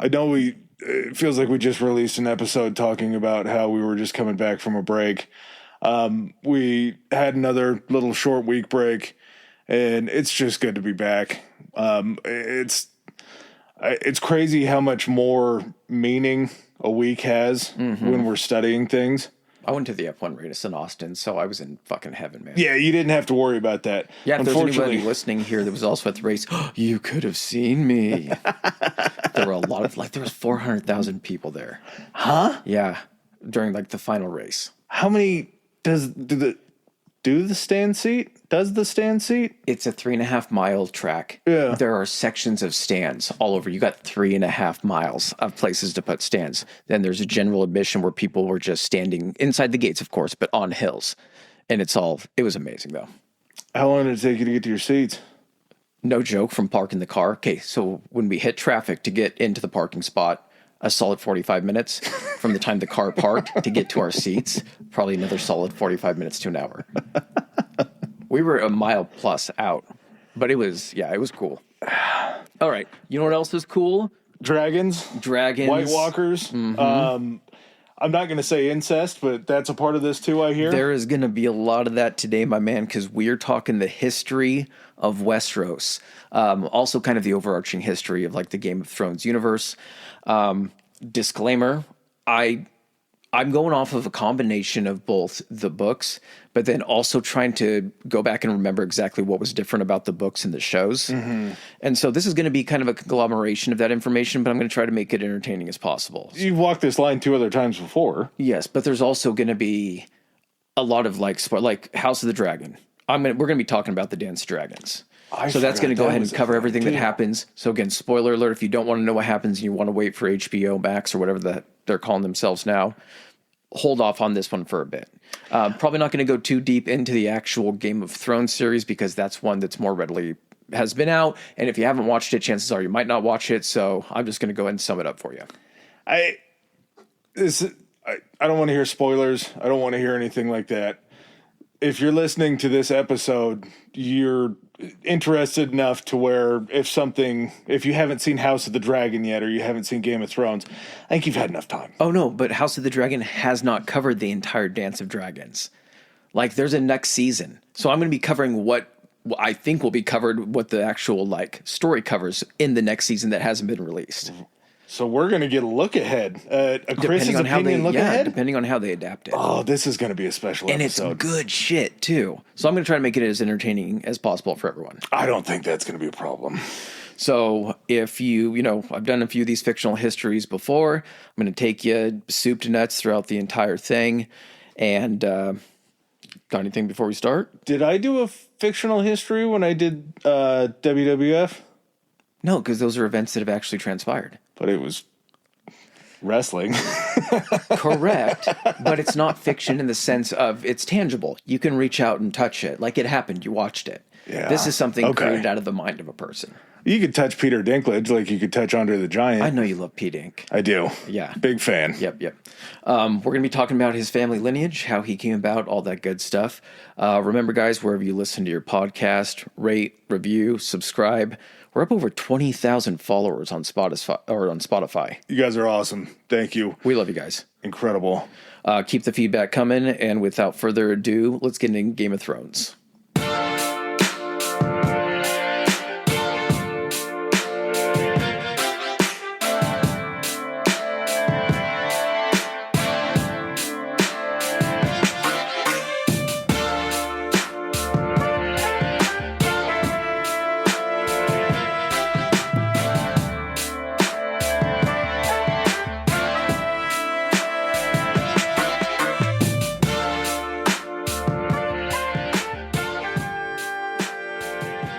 I know it feels like we just released an episode talking about how we were just coming back from a break. We had another little short week break, and it's just good to be back. It's crazy how much more meaning a week has when we're studying things. I went to the F1 race in Austin, so I was in fucking heaven, man. Yeah, you didn't have to worry about that. Yeah, if there's anybody listening here that was also at the race, you could have seen me. There were a lot of, there was 400,000 people there. Huh? Yeah, during, the final race. How many does the stand seat? Does the stand seat? It's a 3.5 mile track. Yeah. There are sections of stands all over. You got 3.5 miles of places to put stands. Then there's a general admission where people were just standing inside the gates, of course, but on hills. And it was amazing though. How long did it take you to get to your seats? No joke, from parking the car. Okay, so when we hit traffic to get into the parking spot, a solid 45 minutes from the time the car parked to get to our seats, probably another solid 45 minutes to an hour. We were a mile plus out, but it was cool. All right. You know what else is cool? Dragons. White Walkers. Mm-hmm. I'm not going to say incest, but that's a part of this too, I hear. There is going to be a lot of that today, my man, because we're talking the history of Westeros. Also kind of the overarching history of the Game of Thrones universe. Disclaimer, I'm going off of a combination of both the books, but then also trying to go back and remember exactly what was different about the books and the shows. Mm-hmm. And so this is going to be kind of a conglomeration of that information, but I'm going to try to make it entertaining as possible. You've walked this line 2 other times before. Yes, but there's also going to be a lot of House of the Dragon. We're going to be talking about the Dance of Dragons. So that's going to go ahead and cover everything that happens. So again, spoiler alert, if you don't want to know what happens and you want to wait for HBO Max or whatever that they're calling themselves now, hold off on this one for a bit. Probably not going to go too deep into the actual Game of Thrones series because that's one that's more readily has been out. And if you haven't watched it, chances are you might not watch it. So I'm just going to go ahead and sum it up for you. I don't want to hear spoilers. I don't want to hear anything like that. If you're listening to this episode, you're interested enough to where if you haven't seen House of the Dragon yet or you haven't seen Game of Thrones, I think you've had enough time. Oh, no, but House of the Dragon has not covered the entire Dance of Dragons. There's a next season. So I'm going to be covering what I think will be covered, what the actual, story covers in the next season that hasn't been released. So we're going to get a look ahead. Chris's opinion look ahead? Depending on how they adapt it. Oh, this is going to be a special episode. And it's good shit, too. So I'm going to try to make it as entertaining as possible for everyone. I don't think that's going to be a problem. So if I've done a few of these fictional histories before. I'm going to take you soup to nuts throughout the entire thing. And got anything before we start? Did I do a fictional history when I did WWF? No, because those are events that have actually transpired. But it was wrestling. Correct. But it's not fiction in the sense of it's tangible. You can reach out and touch it. It happened. You watched it. Yeah. This is something created out of the mind of a person. You could touch Peter Dinklage like you could touch Andre the Giant. I know you love Pete Ink. I do. Yeah. Big fan. Yep. We're going to be talking about his family lineage, how he came about, all that good stuff. Remember, guys, wherever you listen to your podcast, rate, review, subscribe. We're up over 20,000 followers on Spotify. You guys are awesome. Thank you. We love you guys. Incredible. Keep the feedback coming. And without further ado, let's get into Game of Thrones.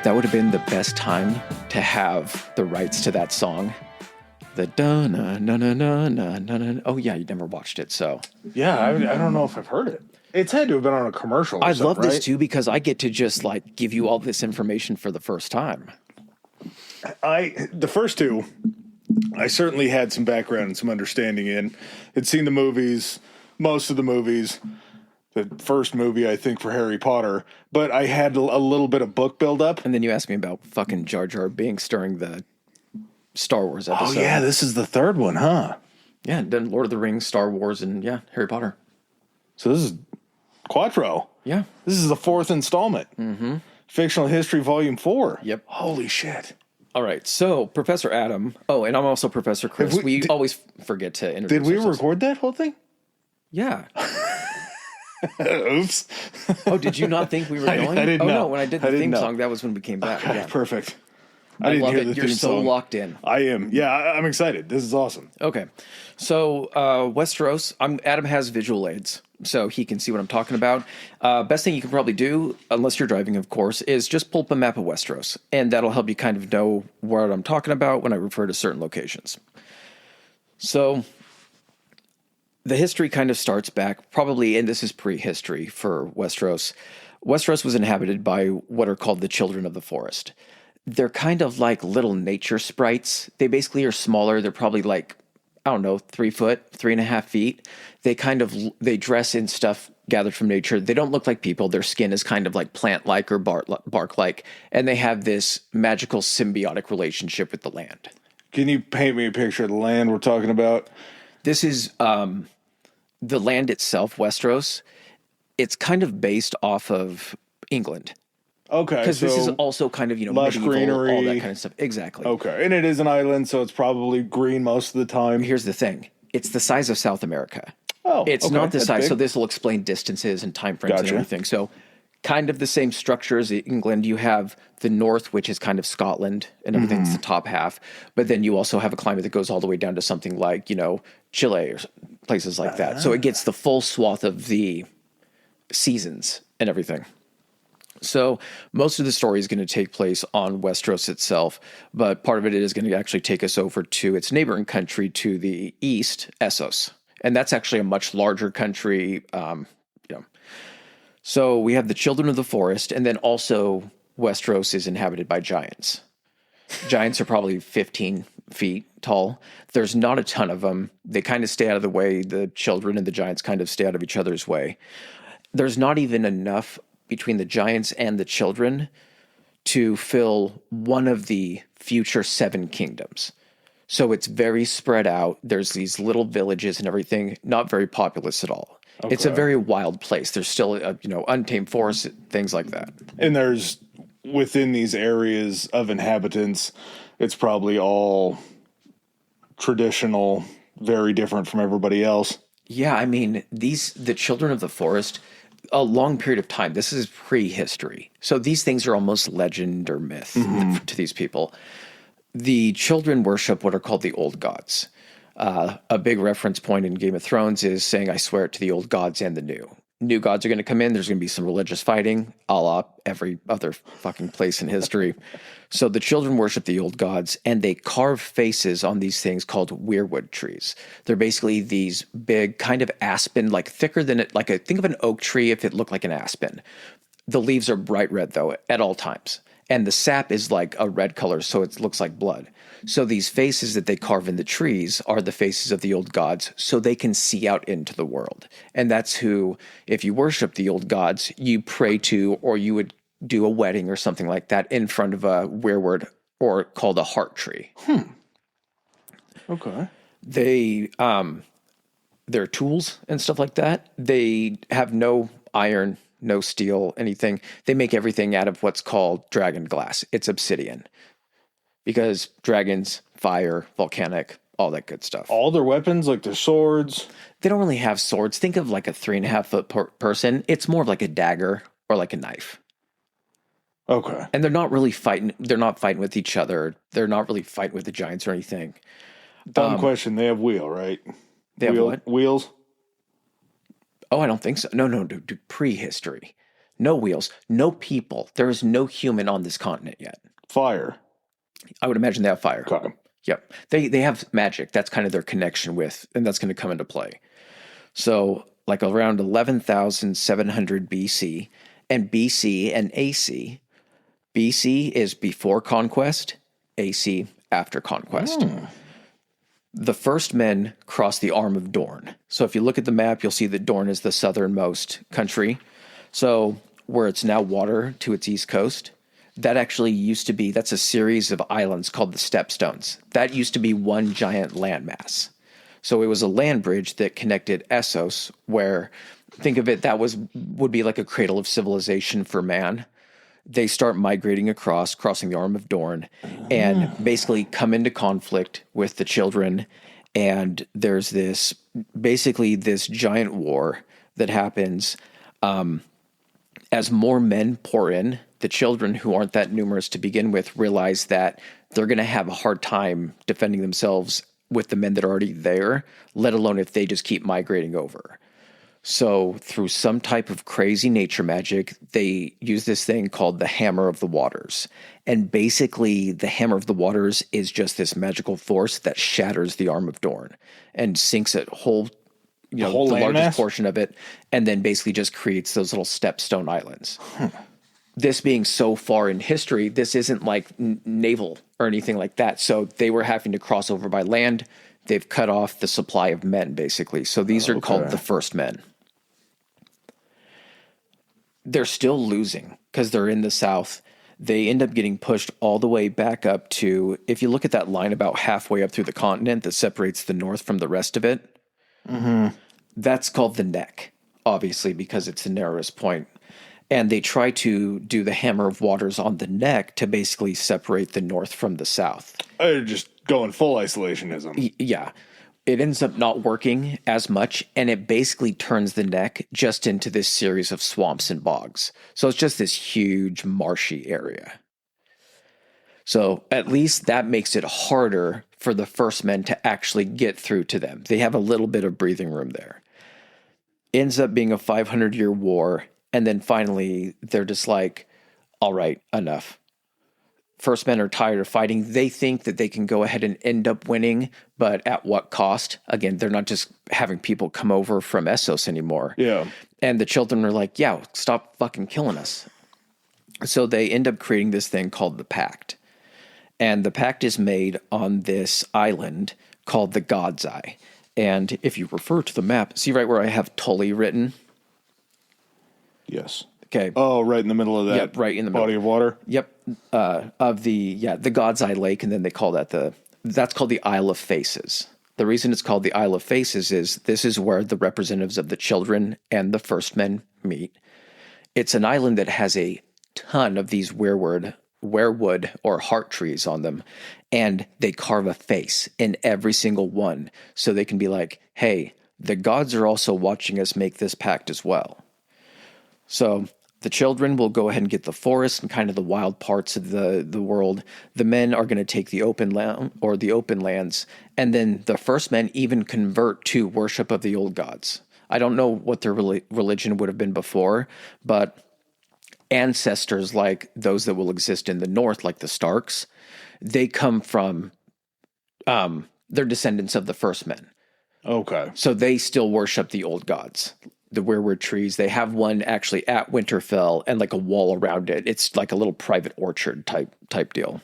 That would have been the best time to have the rights to that song. The da-na-na-na-na-na-na. Oh, yeah, you never watched it, so. Yeah, I don't know if I've heard it. It's had to have been on a commercial. I love this, too, because I get to just, give you all this information for the first time. The first two, I certainly had some background and some understanding in. Had seen the movies, most of the movies. The first movie, I think, for Harry Potter. But I had a little bit of book buildup. And then you asked me about fucking Jar Jar Binks during the Star Wars episode. Oh, yeah, this is the third one, huh? Yeah, then Lord of the Rings, Star Wars, and Harry Potter. So this is Quattro. Yeah. This is the fourth installment. Mm-hmm. Fictional History Volume 4. Yep. Holy shit. All right, so Professor Adam. Oh, and I'm also Professor Chris. We always forget to introduce Did we ourselves. record that whole thing? Yeah. Oops. Oh, did you not think we were going? I didn't know. No, when I did the theme song, that was when we came back. Okay, Yeah. perfect. I didn't love hear it. the You're theme so song. locked in. I am. Yeah, I'm excited. This is awesome. Okay. So Westeros, Adam has visual aids, so he can see what I'm talking about. Best thing you can probably do, unless you're driving, of course, is just pull up a map of Westeros, and that'll help you kind of know what I'm talking about when I refer to certain locations. So the history kind of starts back probably, and this is prehistory for Westeros. Westeros was inhabited by what are called the Children of the Forest. They're kind of like little nature sprites. They basically are smaller. They're probably like, I don't know, 3 foot, 3.5 feet. They dress in stuff gathered from nature. They don't look like people. Their skin is kind of like plant-like or bark-like. And they have this magical symbiotic relationship with the land. Can you paint me a picture of the land we're talking about? This is the land itself, Westeros. It's kind of based off of England. Okay. Because this is also kind of, lush medieval, greenery. all that kind of stuff. Exactly. Okay. And it is an island, so it's probably green most of the time. Here's the thing. It's the size of South America. Oh, it's okay. not the That's size. big. So this will explain distances and time frames Gotcha. and everything. So kind of the same structure as England. You have the north, which is kind of Scotland, and everything's the top half. But then you also have a climate that goes all the way down to something like, Chile or places like that. So it gets the full swath of the seasons and everything. So most of the story is going to take place on Westeros itself, but part of it is going to actually take us over to its neighboring country to the east, Essos. And that's actually a much larger country. So we have the Children of the Forest, and then also Westeros is inhabited by giants. Giants are probably 15 feet tall. There's not a ton of them. They kind of stay out of the way. The children and the giants kind of stay out of each other's way. There's not even enough between the giants and the children to fill one of the future 7 kingdoms. So it's very spread out. There's these little villages and everything, not very populous at all. Okay. It's a very wild place. There's still, untamed forests, things like that. And there's, within these areas of inhabitants, it's probably all traditional, very different from everybody else. Yeah, I mean, the Children of the Forest, a long period of time. This is prehistory. So these things are almost legend or myth to these people. The children worship what are called the old gods. A big reference point in Game of Thrones is saying, I swear it to the old gods and the new. New gods are going to come in. There's going to be some religious fighting, a la every other fucking place in history. So the children worship the old gods, and they carve faces on these things called weirwood trees. They're basically these big kind of aspen, like thicker than it, think of an oak tree if it looked like an aspen. The leaves are bright red, though, at all times. And the sap is like a red color, so it looks like blood. So these faces that they carve in the trees are the faces of the old gods, so they can see out into the world. And that's who, if you worship the old gods, you pray to, or you would do a wedding or something like that in front of a weirwood, or called a heart tree. Okay. Their tools and stuff like that, they have no iron, no steel, anything. They make everything out of what's called dragon glass. It's obsidian. Because dragons, fire, volcanic, all that good stuff. All their weapons, like their swords. They don't really have swords. Think of like a 3.5 foot person. It's more of like a dagger or like a knife. Okay. And they're not really fighting. They're not fighting with each other. They're not really fighting with the giants or anything. Dumb question. They have wheel, right? They have what? Wheels? Oh, I don't think so. No, dude, prehistory. No wheels, no people. There is no human on this continent yet. Fire. I would imagine they have fire. Okay. Yep. They have magic. That's kind of their connection with, and that's going to come into play. So like around 11,700 BC, and BC and AC. BC is before conquest, AC after conquest. The first men crossed the Arm of Dorne. So if you look at the map, you'll see that Dorne is the southernmost country. So where it's now water to its east coast, That actually used to be, that's a series of islands called the Stepstones. That used to be one giant landmass. So it was a land bridge that connected Essos, where, think of it, would be like a cradle of civilization for man. They start migrating across, crossing the Arm of Dorne, and basically come into conflict with the children. And there's this giant war that happens as more men pour in. The children, who aren't that numerous to begin with, realize that they're going to have a hard time defending themselves with the men that are already there, let alone if they just keep migrating over. So through some type of crazy nature magic, they use this thing called the Hammer of the Waters. And basically, the Hammer of the Waters is just this magical force that shatters the Arm of Dorne and sinks it the largest portion of it, and then basically just creates those little stepstone islands. This being so far in history, this isn't like naval or anything like that. So they were having to cross over by land. They've cut off the supply of men, basically. So these are called the first men. They're still losing because they're in the south. They end up getting pushed all the way back up to, if you look at that line about halfway up through the continent that separates the north from the rest of it, that's called the neck, obviously, because it's the narrowest point. And they try to do the Hammer of Waters on the neck to basically separate the north from the south. They're just going full isolationism. Yeah. It ends up not working as much, and it basically turns the neck just into this series of swamps and bogs. So it's just this huge marshy area. So at least that makes it harder for the first men to actually get through to them. They have a little bit of breathing room there. Ends up being a 500-year war. And then finally, they're just like, all right, enough. First men are tired of fighting. They think that they can go ahead and end up winning, but at what cost? Again, they're not just having people come over from Essos anymore. Yeah. And the children are like, yeah, stop fucking killing us. So they end up creating this thing called the Pact. And the Pact is made on this island called the God's Eye. And if you refer to the map, see right where I have Tully written? Yes. Okay. Oh, right in the middle of that. Yep, right in the body middle. of water. Yep. Of the God's Eye Lake, and then they call that's called the Isle of Faces. The reason it's called the Isle of Faces is this is where the representatives of the children and the first men meet. It's an island that has a ton of these weirwood or heart trees on them, and they carve a face in every single one, so they can be like, hey, the gods are also watching us make this pact as well. So the children will go ahead and get the forest and kind of the wild parts of the world. The men are going to take the open land or the open lands. And then the first men even convert to worship of the old gods. I don't know what their religion would have been before, but ancestors like those that will exist in the north, like the Starks, they come from, they're descendants of the first men. Okay. So they still worship the old gods. The weirwood trees. They have one actually at Winterfell and like a wall around it. It's like a little private orchard type deal.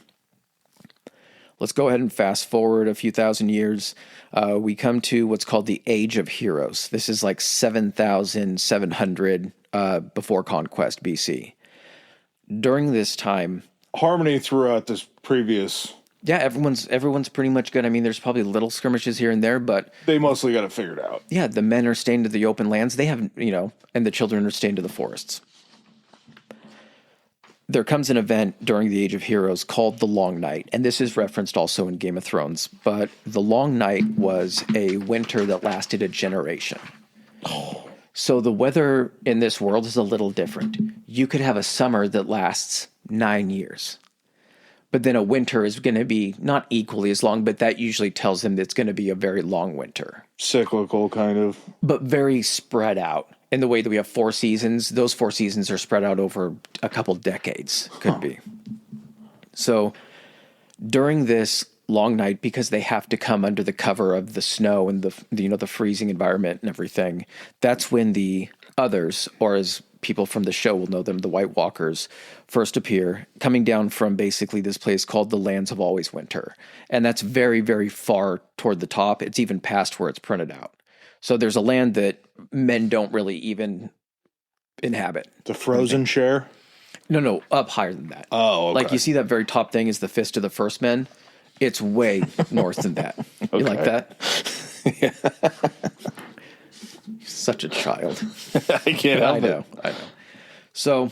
Let's go ahead and fast forward a few thousand years. We come to what's called the Age of Heroes. This is like 7,700 before Conquest BC. During this time, harmony throughout this previous. Yeah, everyone's pretty much good. I mean, there's probably little skirmishes here and there, but they mostly got it figured out. Yeah, the men are staying to the open lands. They have, and the children are staying to the forests. There comes an event during the Age of Heroes called the Long Night, and this is referenced also in Game of Thrones, but the Long Night was a winter that lasted a generation. So the weather in this world is a little different. You could have a summer that lasts 9 years. But then a winter is going to be not equally as long, but that usually tells them that it's going to be a very long winter. Cyclical, kind of. But very spread out. In the way that we have 4 seasons, those 4 seasons are spread out over a couple decades, could be. So during this long night, because they have to come under the cover of the snow and the freezing environment and everything, that's when the others, or as people from the show will know them, the White Walkers, first appear, coming down from basically this place called the Lands of Always Winter. And that's very, very far toward the top. It's even past where it's printed out. So there's a land that men don't really even inhabit. The frozen share? No, up higher than that. Oh, okay. Like you see that very top thing is the fist of the first men. It's way north than that. You like that? Yeah. Such a child. I can't help it. I know. So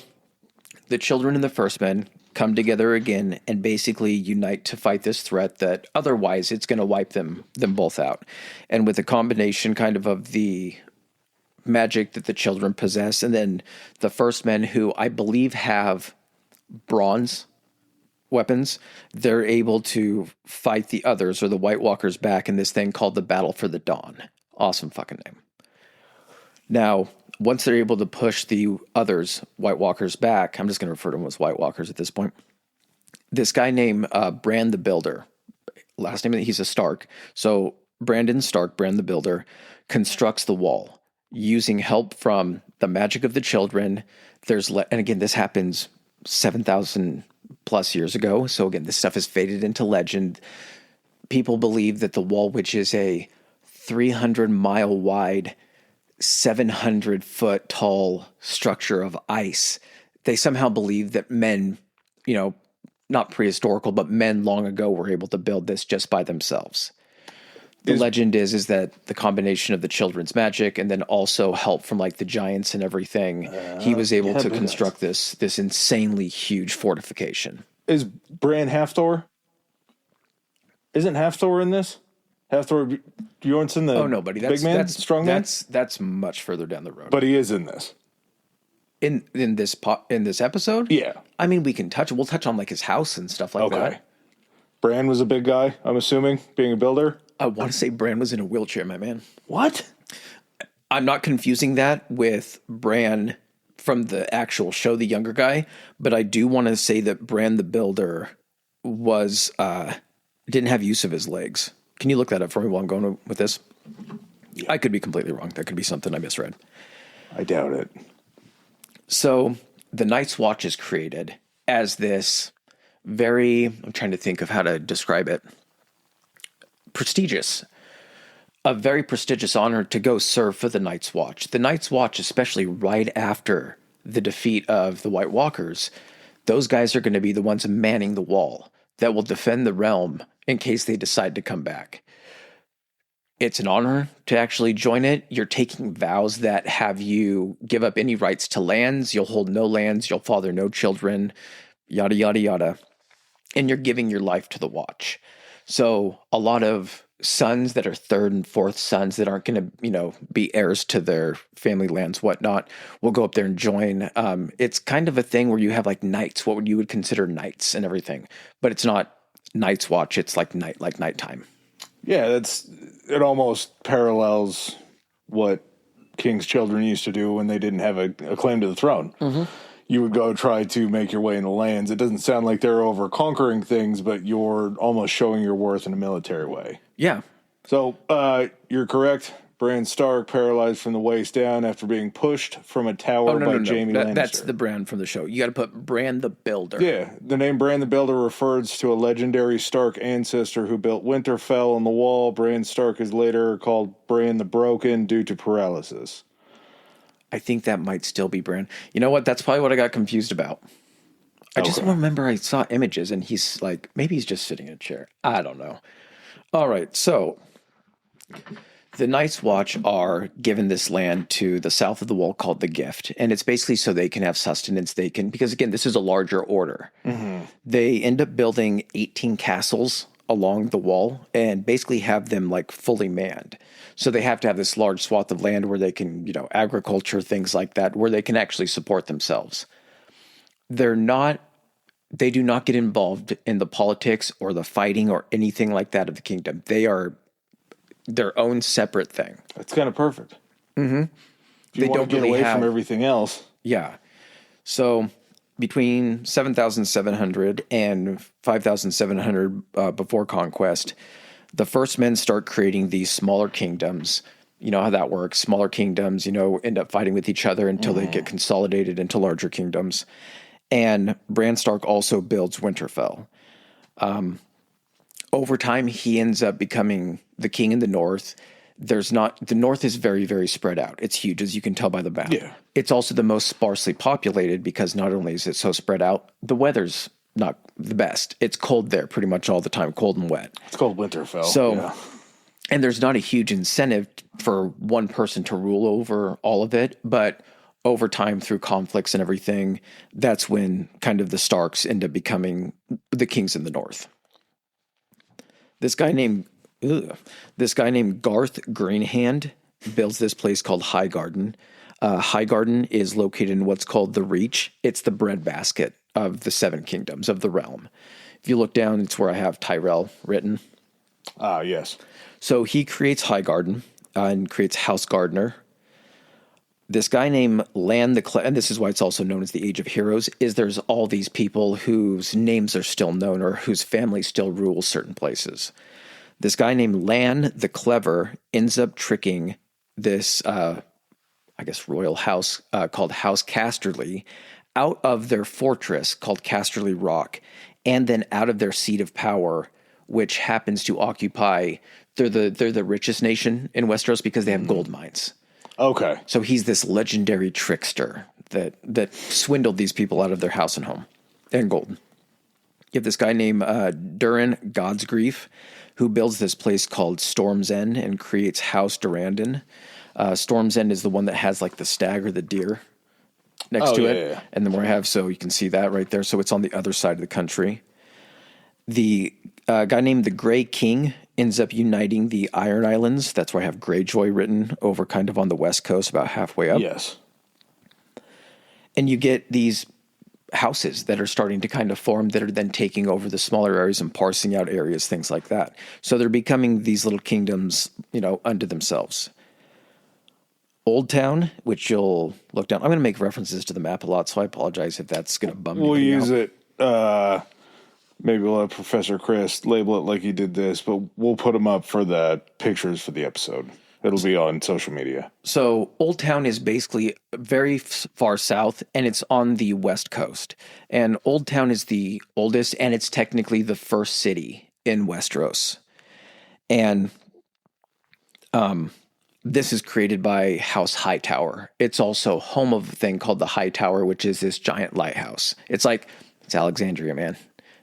the children and the first men come together again and basically unite to fight this threat that otherwise it's going to wipe them both out. And with a combination kind of the magic that the children possess, and then the first men, who I believe have bronze weapons, they're able to fight the others or the White Walkers back in this thing called the Battle for the Dawn. Awesome fucking name. Now, once they're able to push the others, White Walkers, back, I'm just going to refer to them as White Walkers at this point. This guy named Bran the Builder, last name, he's a Stark. So Brandon Stark, Bran the Builder, constructs the wall using help from the magic of the children. And again, this happens 7,000 plus years ago. So again, this stuff is faded into legend. People believe that the wall, which is a 300-mile wide, 700-foot tall structure of ice, they somehow believe that men, not prehistorical, but men long ago were able to build this just by themselves. The legend is that the combination of the children's magic and then also help from like the giants and everything, he was able to construct this insanely huge fortification. Is Bran half Thor? Isn't half Thor in this? Half Thor Bjornsson, the big man, strong man? That's much further down the road. But he is in this. In this episode? Yeah. I mean, we'll touch on like his house and stuff like that. Bran was a big guy, I'm assuming, being a builder. I want to say Bran was in a wheelchair, my man. What? I'm not confusing that with Bran from the actual show, the younger guy, but I do want to say that Bran the Builder was didn't have use of his legs. Can you look that up for me while I'm going with this? Yeah. I could be completely wrong. That could be something I misread. I doubt it. So the Night's Watch is created as this I'm trying to think of how to describe it. A very prestigious honor to go serve for the Night's Watch. The Night's Watch, especially right after the defeat of the White Walkers, those guys are going to be the ones manning the wall that will defend the realm in case they decide to come back. It's an honor to actually join it. You're taking vows that have you give up any rights to lands. You'll hold no lands. You'll father no children, yada, yada, yada. And you're giving your life to the Watch. So a lot of sons that are third and fourth sons that aren't going to, be heirs to their family lands, whatnot, will go up there and join. It's kind of a thing where you have like knights, what you would consider knights and everything, but it's not Night's Watch. It's like nighttime. Yeah, it almost parallels what King's children used to do when they didn't have a claim to the throne. Mm-hmm. You would go try to make your way in the lands. It doesn't sound like they're over conquering things, but you're almost showing your worth in a military way. Yeah. So you're correct. Bran Stark paralyzed from the waist down after being pushed from a tower by Jaime Lannister. That's the Bran from the show. You got to put Bran the Builder. Yeah. The name Bran the Builder refers to a legendary Stark ancestor who built Winterfell on the wall. Bran Stark is later called Bran the Broken due to paralysis. I think that might still be Bran. You know what? That's probably what I got confused about. I just remember I saw images and he's like, maybe he's just sitting in a chair. I don't know. All right. So the Night's Watch are given this land to the south of the wall called the Gift. And it's basically so they can have sustenance. Because again, this is a larger order. Mm-hmm. They end up building 18 castles along the wall and basically have them like fully manned. So they have to have this large swath of land where they can, agriculture, things like that, where they can actually support themselves. They do not get involved in the politics or the fighting or anything like that of the kingdom. They are their own separate thing. That's kind of perfect. Mm-hmm. They don't get away from everything else. Yeah. So between 7,700 and 5,700 before conquest, the first men start creating these smaller kingdoms. You know how that works. Smaller kingdoms, end up fighting with each other until they get consolidated into larger kingdoms. And Bran Stark also builds Winterfell. Over time, he ends up becoming the king in the north. the north is very, very spread out. It's huge, as you can tell by the map. Yeah. It's also the most sparsely populated because not only is it so spread out, the weather's not the best. It's cold there pretty much all the time, cold and wet. It's called Winterfell. So, yeah. And there's not a huge incentive for one person to rule over all of it, but over time through conflicts and everything, that's when kind of the Starks end up becoming the kings in the north. This guy named Garth Greenhand builds this place called Highgarden. Highgarden is located in what's called the Reach. It's the breadbasket of the Seven Kingdoms of the realm. If you look down, it's where I have Tyrell written. Ah, yes. So he creates Highgarden and creates House Gardener. This guy named Lan the Clever, and this is why it's also known as the Age of Heroes, is there's all these people whose names are still known or whose families still rule certain places. This guy named Lan the Clever ends up tricking this, royal house called House Casterly out of their fortress called Casterly Rock, and then out of their seat of power, which happens to occupy, they're the richest nation in Westeros because they have gold mines. Okay. So he's this legendary trickster that swindled these people out of their house and home and gold. You have this guy named Durin Godsgrief, who builds this place called Storm's End and creates House Durandon. Storm's End is the one that has like the stag or the deer next to it. Yeah. And then so you can see that right there. So it's on the other side of the country. The guy named the Grey King ends up uniting the Iron Islands. That's where I have Greyjoy written over kind of on the west coast, about halfway up. Yes. And you get these houses that are starting to kind of form that are then taking over the smaller areas and parsing out areas, things like that. So they're becoming these little kingdoms, unto themselves. Old Town, which you'll look down. I'm going to make references to the map a lot, so I apologize if that's going to bum me out. We'll use it. Maybe we'll have Professor Chris label it like he did this, but we'll put them up for the pictures for the episode. It'll be on social media. So Old Town is basically very far south, and it's on the west coast. And Old Town is the oldest, and it's technically the first city in Westeros. And this is created by House Hightower. It's also home of a thing called the High Tower, which is this giant lighthouse. It's Alexandria, man.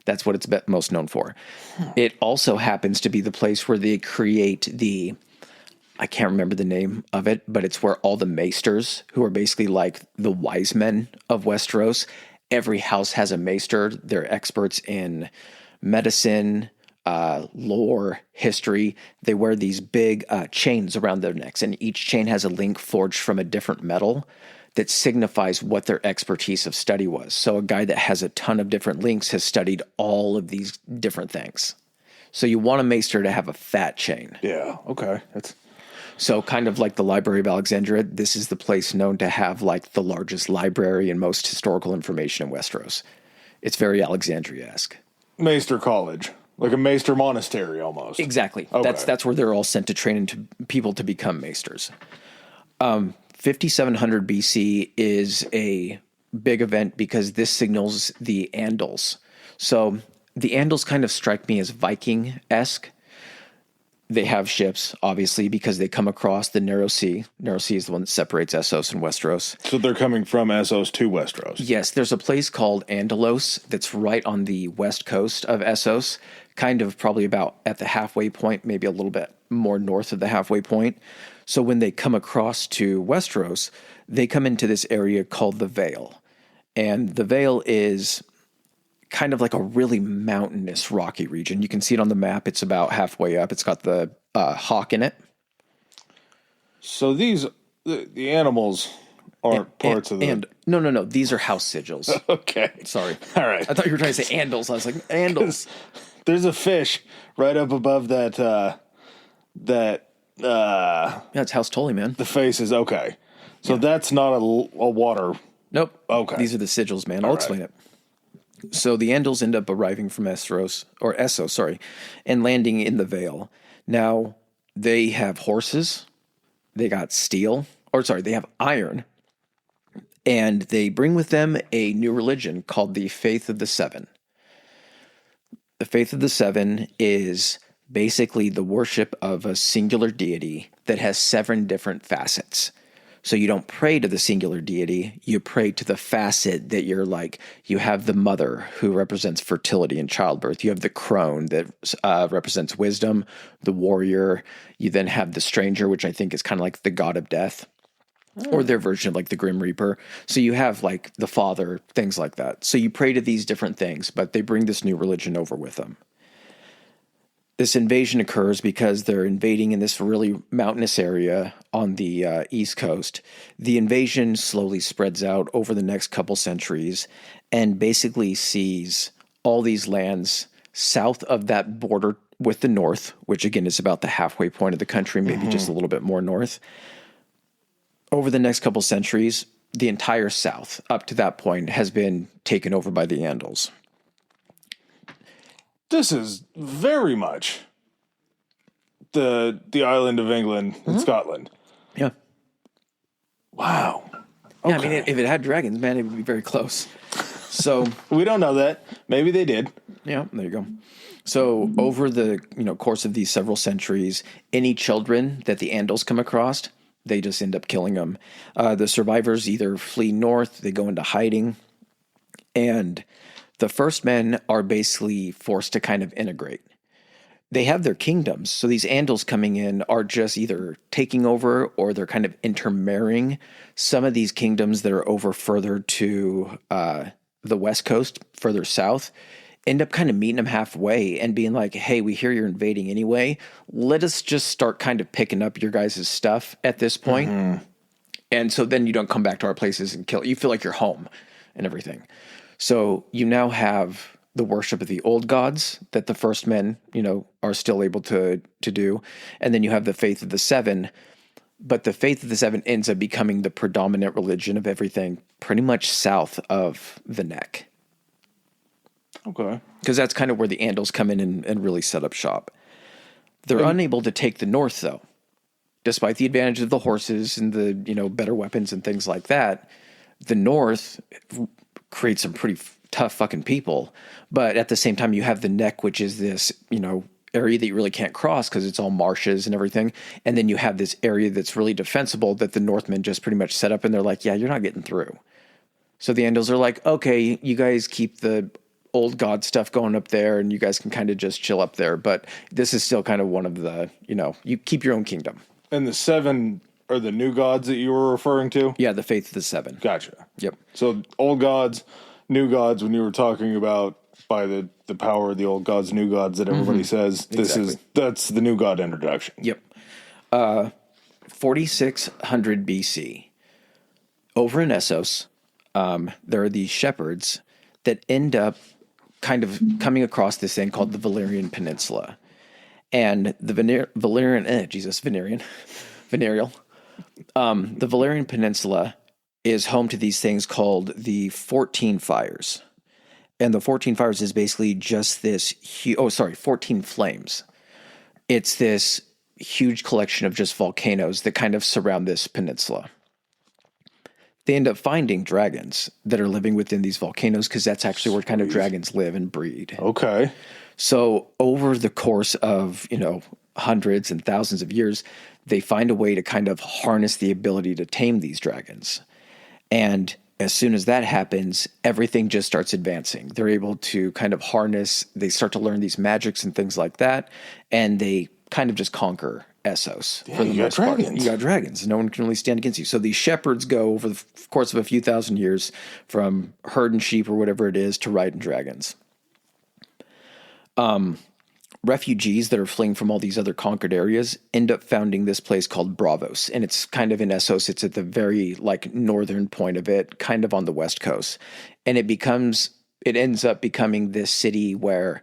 That's what it's most known for. It also happens to be the place where they create I can't remember the name of it, but it's where all the maesters, who are basically like the wise men of Westeros, every house has a maester. They're experts in medicine, lore, history. They wear these big chains around their necks, and each chain has a link forged from a different metal that signifies what their expertise of study was. So a guy that has a ton of different links has studied all of these different things. So you want a maester to have a fat chain. Yeah, okay. So kind of like the Library of Alexandria, this is the place known to have like the largest library and most historical information in Westeros. It's very Alexandria-esque. Maester College. Like a Maester Monastery almost. Exactly. Okay. That's where they're all sent to train into people to become maesters. 5700 BC is a big event because this signals the Andals. So the Andals kind of strike me as Viking-esque. They have ships, obviously, because they come across the Narrow Sea. Narrow Sea is the one that separates Essos and Westeros. So they're coming from Essos to Westeros. Yes, there's a place called Andalos that's right on the west coast of Essos, kind of probably about at the halfway point, maybe a little bit more north of the halfway point. So when they come across to Westeros, they come into this area called the Vale. And the Vale is kind of like a really mountainous, rocky region. You can see it on the map. It's about halfway up. It's got the hawk in it. So the animals aren't parts of the... No. These are house sigils. Okay. Sorry. All right. I thought you were trying to say Andals. I was like, Andals. There's a fish right up above that... yeah, it's House Tully, man. The face is okay. So that's not a water... Nope. Okay. These are the sigils, man. I'll explain it. So the Andals end up arriving from Essos, and landing in the Vale. Now, they have horses, they got they have iron, and they bring with them a new religion called the Faith of the Seven. The Faith of the Seven is basically the worship of a singular deity that has 7 different facets. So you don't pray to the singular deity, you pray to the facet that you're like, you have the mother who represents fertility and childbirth. You have the crone that represents wisdom, the warrior. You then have the stranger, which I think is kind of like the god of death, or their version of like the Grim Reaper. So you have like the father, things like that. So you pray to these different things, but they bring this new religion over with them. This invasion occurs because they're invading in this really mountainous area on the East Coast. The invasion slowly spreads out over the next couple centuries and basically sees all these lands south of that border with the North, which again is about the halfway point of the country, maybe just a little bit more north. Over the next couple centuries, the entire South up to that point has been taken over by the Andals. This is very much the island of England and Scotland. Yeah. Wow. Yeah, I mean, if it had dragons, man, it would be very close. So we don't know that. Maybe they did. Yeah, there you go. So over the course of these several centuries, any children that the Andals come across, they just end up killing them. The survivors either flee north, they go into hiding, and the first men are basically forced to kind of integrate. They have their kingdoms, so these Andals coming in are just either taking over or they're kind of intermarrying. Some of these kingdoms that are over further to the West Coast, further south, end up kind of meeting them halfway and being like, hey, we hear you're invading anyway. Let us just start kind of picking up your guys' stuff at this point. And so then you don't come back to our places and kill. You feel like you're home and everything. So you now have the worship of the old gods that the first men, are still able to do. And then you have the faith of the 7. But the faith of the 7 ends up becoming the predominant religion of everything pretty much south of the Neck. Okay. Because that's kind of where the Andals come in and really set up shop. They're unable to take the north, though. Despite the advantage of the horses and the, better weapons and things like that, the north creates some pretty tough fucking people. But at the same time, you have the Neck, which is this, area that you really can't cross because it's all marshes and everything. And then you have this area that's really defensible that the Northmen just pretty much set up, and they're like, yeah, you're not getting through. So the Andals are like, okay, you guys keep the old god stuff going up there and you guys can kind of just chill up there. But this is still kind of one of the, you keep your own kingdom. And the 7 are the new gods that you were referring to? Yeah, the faith of the 7. Gotcha. Yep. So old gods, new gods, when you were talking about by the power of the old gods, new gods that everybody says, that's the new god introduction. Yep. 4600 BC, over in Essos, there are these shepherds that end up kind of coming across this thing called the Valyrian Peninsula. And the Venereal. The Valyrian Peninsula is home to these things called the 14 Fires. And the 14 Fires is basically just this 14 Flames. It's this huge collection of just volcanoes that kind of surround this peninsula. They end up finding dragons that are living within these volcanoes because that's actually where kind of dragons live and breed. Okay. So over the course of, hundreds and thousands of years, they find a way to kind of harness the ability to tame these dragons. And as soon as that happens, everything just starts advancing. They're able to kind of harness, they start to learn these magics and things like that, and they kind of just conquer Essos for the most part. You got dragons. No one can really stand against you. So these shepherds go over the course of a few thousand years from herding sheep or whatever it is to riding dragons. Refugees that are fleeing from all these other conquered areas end up founding this place called Bravos. And it's kind of in Essos. It's at the very northern point of it, kind of on the west coast. And it ends up becoming this city where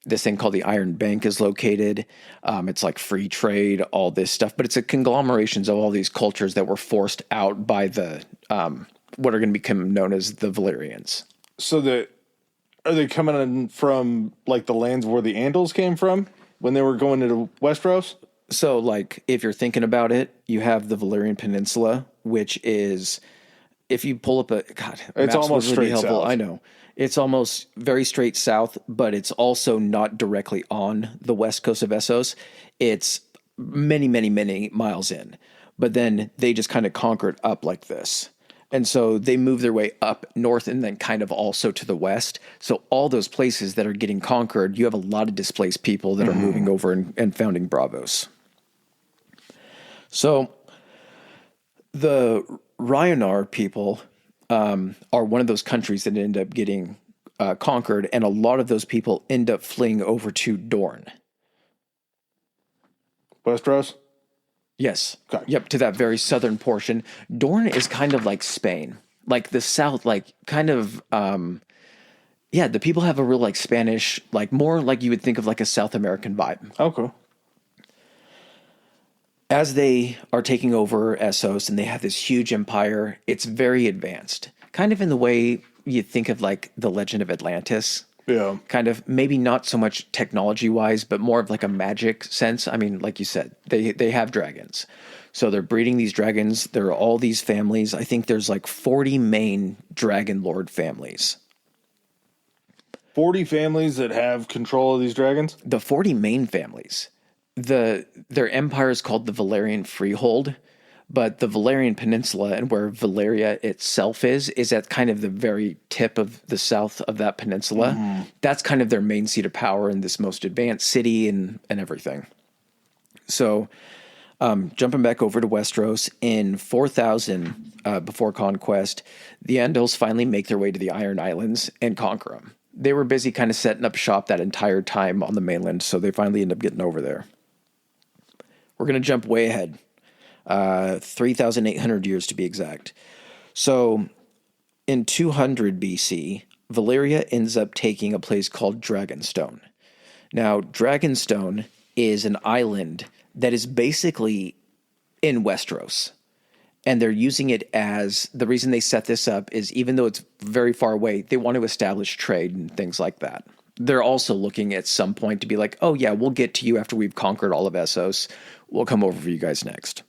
this thing called the Iron Bank is located. It's like free trade, all this stuff. But it's a conglomeration of all these cultures that were forced out by the what are going to become known as the Valyrians. So are they coming in from the lands where the Andals came from when they were going into Westeros? So if you're thinking about it, you have the Valyrian Peninsula, which is, if you pull up it's almost straight south. I know. It's almost very straight south, but it's also not directly on the west coast of Essos. It's many, many, many miles in. But then they just kind of conquered up like this. And so they move their way up north and then kind of also to the west. So all those places that are getting conquered, you have a lot of displaced people that are moving over and founding Bravos. So the Ryonar people are one of those countries that end up getting conquered, and a lot of those people end up fleeing over to Dorne. Westeros? Yes. Okay. Yep, to that very southern portion. Dorne is kind of like Spain. Like the south, like kind of the people have a real like Spanish, like more like you would think of like a South American vibe. Okay. As they are taking over Essos and they have this huge empire, it's very advanced. Kind of in the way you think of like the Legend of Atlantis. Yeah. Kind of maybe not so much technology wise, but more of like a magic sense. I mean, like you said, they have dragons. So they're breeding these dragons. There are all these families. I think there's like 40 main dragon lord families. 40 families that have control of these dragons? The 40 main families. Their empire is called the Valerian Freehold, but the Valerian Peninsula and where Valyria itself is at kind of the very tip of the south of that peninsula. Mm-hmm. That's kind of their main seat of power in this most advanced city and everything. So jumping back over to Westeros, in 4000 before conquest, the Andals finally make their way to the Iron Islands and conquer them. They were busy kind of setting up shop that entire time on the mainland, so they finally end up getting over there. We're going to jump way ahead. 3,800 years to be exact. So in 200 BC, Valyria ends up taking a place called Dragonstone. Now, Dragonstone is an island that is basically in Westeros. And they're using it as, the reason they set this up is even though it's very far away, they want to establish trade and things like that. They're also looking at some point to be like, oh yeah, we'll get to you after we've conquered all of Essos. We'll come over for you guys next.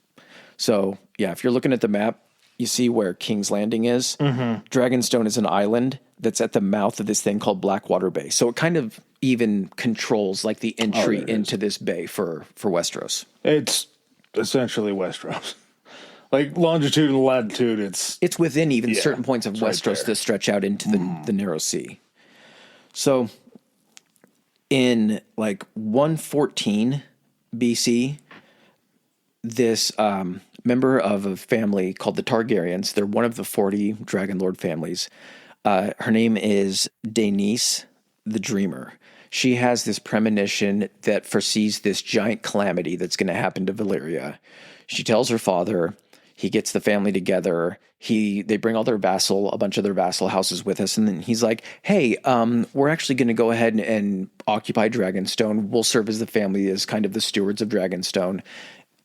So, yeah, if you're looking at the map, you see where King's Landing is. Mm-hmm. Dragonstone is an island that's at the mouth of this thing called Blackwater Bay. So it kind of even controls like the entry into this bay for Westeros. It's essentially Westeros. Like longitude and latitude, it's within even certain points of Westeros that stretch out into the narrow sea. So in like 114 BC, this member of a family called the Targaryens, they're one of the 40 Dragon Lord families. Her name is Daenerys the Dreamer. She has this premonition that foresees this giant calamity that's going to happen to Valyria. She tells her father. He gets the family together. They bring all their a bunch of their vassal houses with us. And then he's like, hey, we're actually going to go ahead and occupy Dragonstone. We'll serve as the family as kind of the stewards of Dragonstone.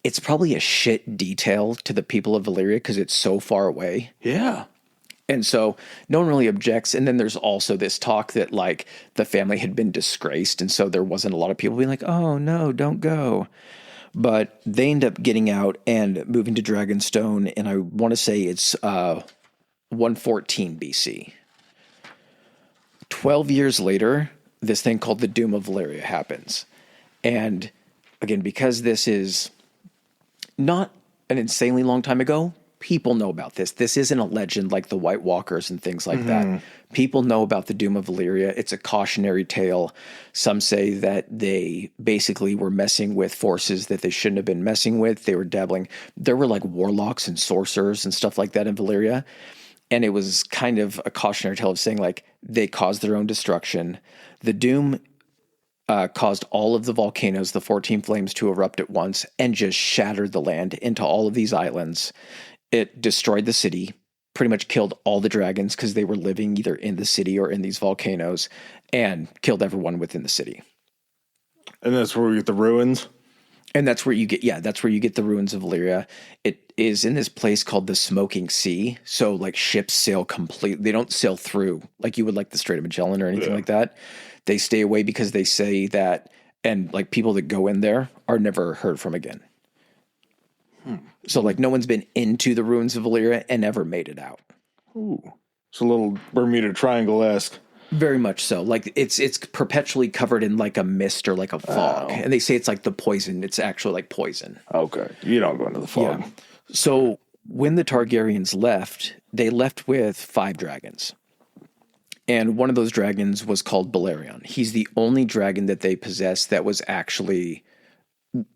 It's probably a shit detail to the people of Valyria because it's so far away. Yeah. And so no one really objects. And then there's also this talk that like the family had been disgraced. And so there wasn't a lot of people being like, oh no, don't go. But they end up getting out and moving to Dragonstone. And I want to say it's 114 BC. 12 years later, this thing called the Doom of Valyria happens. And again, because this is not an insanely long time ago, people know about this. This isn't a legend like the White Walkers and things like that. People know about the Doom of Valyria. It's a cautionary tale. Some say that they basically were messing with forces that they shouldn't have been messing with. They were dabbling. There were like warlocks and sorcerers and stuff like that in Valyria. And it was kind of a cautionary tale of saying like they caused their own destruction. The Doom caused all of the volcanoes, the 14 flames, to erupt at once and just shattered the land into all of these islands. It destroyed the city, pretty much killed all the dragons because they were living either in the city or in these volcanoes, and killed everyone within the city. And that's where we get the ruins? And that's where you get, that's where you get the ruins of Valyria. It is in this place called the Smoking Sea. So like ships sail completely, they don't sail through like you would like the Strait of Magellan or anything like that. They stay away because they say that, and like people that go in there are never heard from again. So like no one's been into the ruins of Valyria and never made it out. Ooh. It's a little Bermuda Triangle-esque. Very much so. Like it's perpetually covered in like a mist or like a fog. And they say it's like the poison. It's actually like poison. Okay. You don't go into the fog. Yeah. So when the Targaryens left, they left with 5 dragons. And one of those dragons was called Balerion. He's the only dragon that they possessed that was actually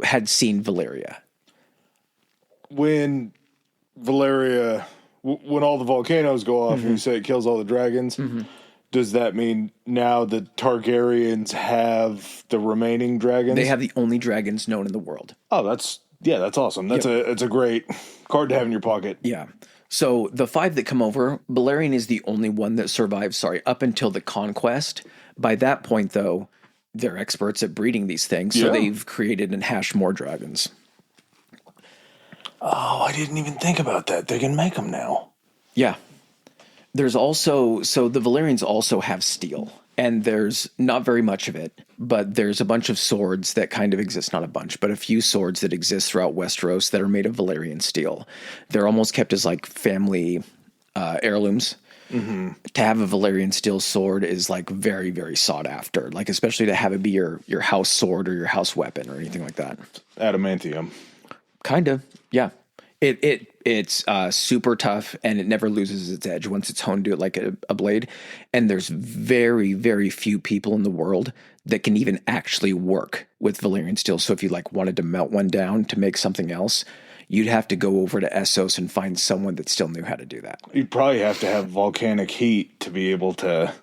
had seen Valyria. When Valyria, when all the volcanoes go off and you say it kills all the dragons, does that mean now the Targaryens have the remaining dragons? They have the only dragons known in the world. Oh, that's awesome. It's a great card to have in your pocket. Yeah. So the 5 that come over, Balerion is the only one that survives, up until the conquest. By that point, though, they're experts at breeding these things, so they've created and hashed more dragons. Oh, I didn't even think about that. They can make them now. Yeah. There's also, so the Valyrians also have steel, and there's not very much of it, but there's a bunch of swords that kind of exist, not a bunch, but a few swords that exist throughout Westeros that are made of Valyrian steel. They're almost kept as like family heirlooms. To have a Valyrian steel sword is like very, very sought after, like especially to have it be your house sword or your house weapon or anything like that. Adamantium. Kind of, yeah. It's super tough, and it never loses its edge once it's honed to it like a blade. And there's very, very few people in the world that can even actually work with Valyrian steel. So if you like wanted to melt one down to make something else, you'd have to go over to Essos and find someone that still knew how to do that. You'd probably have to have volcanic heat to be able to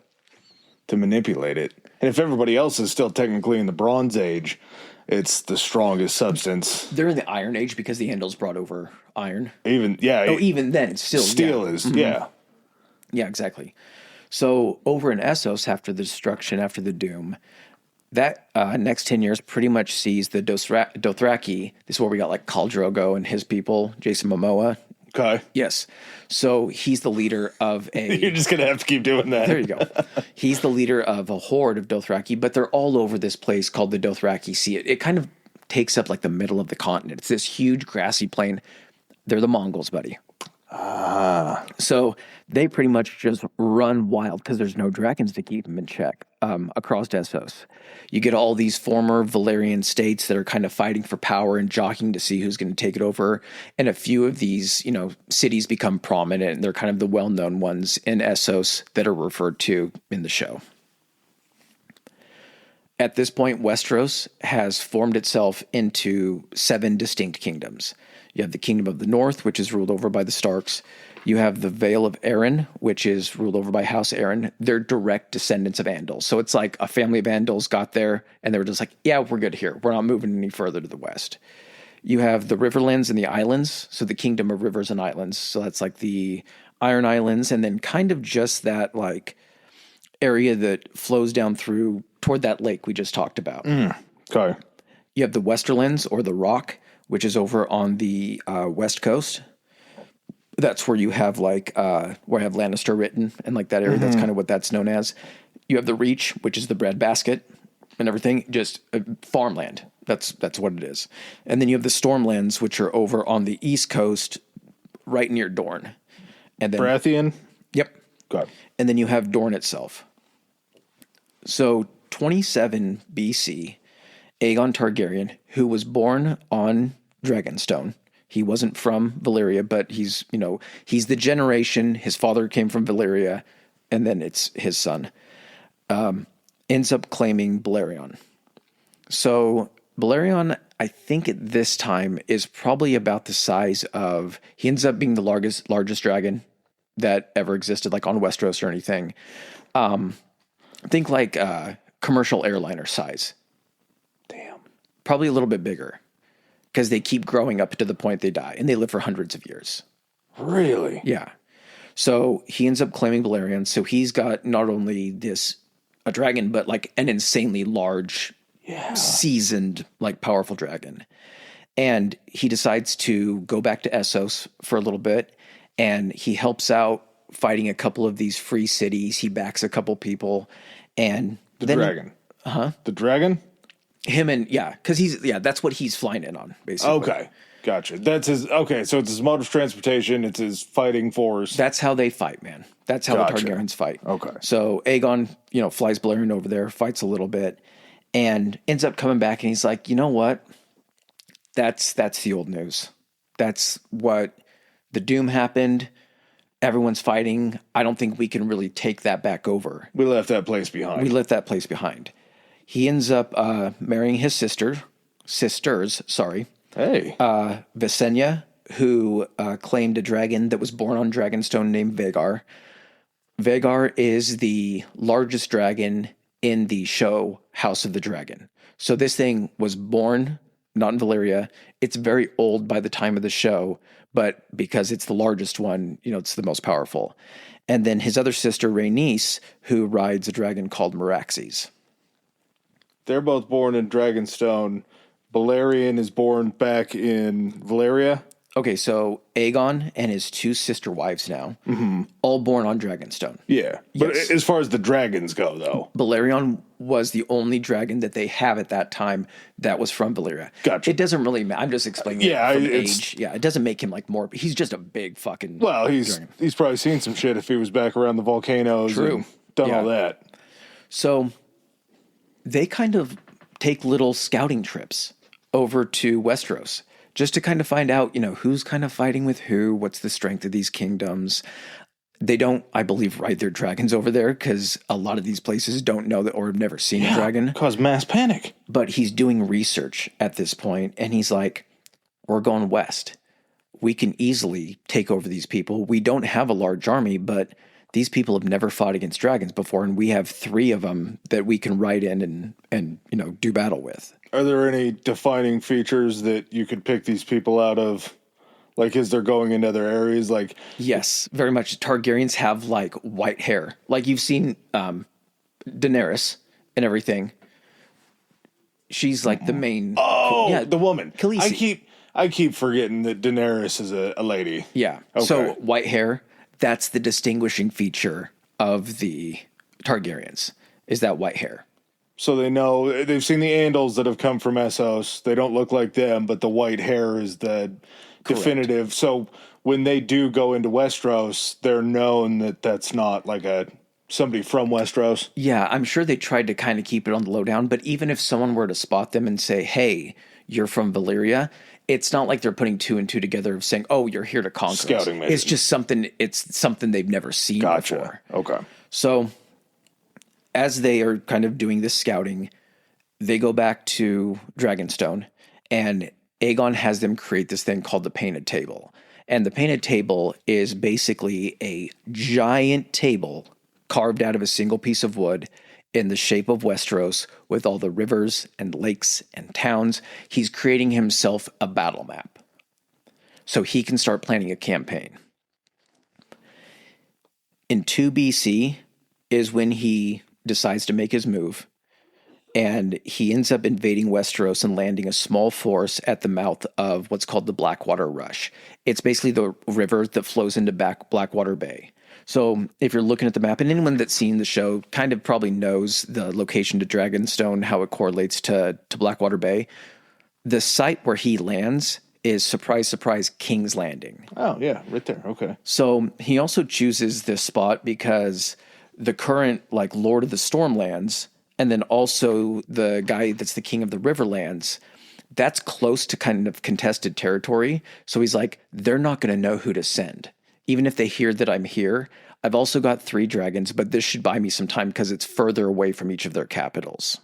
manipulate it. And if everybody else is still technically in the Bronze Age, it's the strongest substance. They're in the Iron Age because the Andals brought over iron. Even then, it's still steel is. Yeah, exactly. So over in Essos, after the destruction, after the doom, that next 10 years pretty much sees the Dothraki. This is where we got like Khal Drogo and his people, Jason Momoa. Okay. Yes. So he's the leader of a... You're just going to have to keep doing that. There you go. He's the leader of a horde of Dothraki, but they're all over this place called the Dothraki Sea. It kind of takes up like the middle of the continent. It's this huge grassy plain. They're the Mongols, buddy. So they pretty much just run wild because there's no dragons to keep them in check across Essos. You get all these former Valyrian states that are kind of fighting for power and jockeying to see who's going to take it over. And a few of these, cities become prominent, and they're kind of the well-known ones in Essos that are referred to in the show. At this point, Westeros has formed itself into 7 distinct kingdoms. You have the Kingdom of the North, which is ruled over by the Starks. You have the Vale of Arryn, which is ruled over by House Arryn. They're direct descendants of Andals. So it's like a family of Andals got there, and they were just like, yeah, we're good here. We're not moving any further to the west. You have the Riverlands and the Islands, so the Kingdom of Rivers and Islands. So that's like the Iron Islands, and then kind of just that like area that flows down through toward that lake we just talked about. Okay. You have the Westerlands, or the Rock, which is over on the west coast. That's where you have like where I have Lannister written, and like that area. That's kind of what that's known as. You have the Reach, which is the breadbasket and everything, just farmland. That's what it is. And then you have the Stormlands, which are over on the east coast, right near Dorne. And then Baratheon. Yep. Okay. And then you have Dorne itself. So 27 BC, Aegon Targaryen, who was born on Dragonstone. He wasn't from Valyria, but he's the generation. His father came from Valyria, and then it's his son. Ends up claiming Balerion. So Balerion, I think at this time, is probably about the size of... He ends up being the largest dragon that ever existed, like on Westeros or anything. Think like commercial airliner size. Damn. Probably a little bit bigger, because they keep growing up to the point they die, and they live for hundreds of years. Really? Yeah. So he ends up claiming Balerion. So he's got not only a dragon, but like an insanely large, seasoned, like powerful dragon. And he decides to go back to Essos for a little bit, and he helps out fighting a couple of these free cities. He backs a couple people, and the dragon. The dragon? Him and because that's what he's flying in on, basically. Okay. Gotcha. That's his. Okay, so it's his mode of transportation. It's his fighting force. That's how they fight, man. That's how the Targaryens fight. Okay. So Aegon, flies Balerion over there, fights a little bit, and ends up coming back, and he's like, you know what? That's the old news. That's what the doom happened. Everyone's fighting. I don't think we can really take that back over. We left that place behind. He ends up marrying his sisters. Hey. Visenya, who claimed a dragon that was born on Dragonstone named Vhagar. Vhagar is the largest dragon in the show House of the Dragon. So this thing was born not in Valyria. It's very old by the time of the show, but because it's the largest one, it's the most powerful. And then his other sister, Rhaenys, who rides a dragon called Meraxes. They're both born in Dragonstone. Balerion is born back in Valyria. Okay, so Aegon and his two sister wives now, all born on Dragonstone. Yeah, but as far as the dragons go, though, Balerion was the only dragon that they have at that time that was from Valyria. Gotcha. It doesn't really matter. I'm just explaining from age. Yeah, it doesn't make him like more. He's just a big fucking. Well, he's probably seen some shit if he was back around the volcanoes. True. And done all that. So they kind of take little scouting trips over to Westeros, just to kind of find out, who's kind of fighting with who, what's the strength of these kingdoms. They don't, I believe, ride their dragons over there because a lot of these places don't know that or have never seen a dragon. Cause mass panic. But he's doing research at this point, and he's like, we're going west. We can easily take over these people. We don't have a large army, but these people have never fought against dragons before, and we have 3 of them that we can ride in and do battle with. Are there any defining features that you could pick these people out of? Like, as they're going into other areas? Like, yes, very much. Targaryens have like white hair. Like you've seen Daenerys and everything. She's like the main. Oh, yeah, the woman. Khaleesi. I keep forgetting that Daenerys is a lady. Yeah. Okay. So white hair. That's the distinguishing feature of the Targaryens. Is that white hair? So they know, they've seen the Andals that have come from Essos. They don't look like them, but the white hair is the definitive. So when they do go into Westeros, they're known that that's not like somebody from Westeros. Yeah, I'm sure they tried to kind of keep it on the lowdown, but even if someone were to spot them and say, hey, you're from Valyria, it's not like they're putting 2 and 2 together of saying, oh, you're here to conquer. Scouting mission. It's just something they've never seen before. Okay. So as they are kind of doing this scouting, they go back to Dragonstone, and Aegon has them create this thing called the Painted Table. And the Painted Table is basically a giant table carved out of a single piece of wood in the shape of Westeros with all the rivers and lakes and towns. He's creating himself a battle map so he can start planning a campaign. In 2 BC is when he decides to make his move, and he ends up invading Westeros and landing a small force at the mouth of what's called the Blackwater Rush. It's basically the river that flows into Blackwater Bay. So if you're looking at the map, and anyone that's seen the show kind of probably knows the location to Dragonstone, how it correlates to Blackwater Bay. The site where he lands is, surprise, surprise, King's Landing. Oh, yeah, right there. Okay. So he also chooses this spot because the current Lord of the Stormlands, and then also the guy that's the King of the Riverlands, that's close to kind of contested territory. So he's like, they're not going to know who to send. Even if they hear that I'm here, I've also got 3 dragons, but this should buy me some time because it's further away from each of their capitals.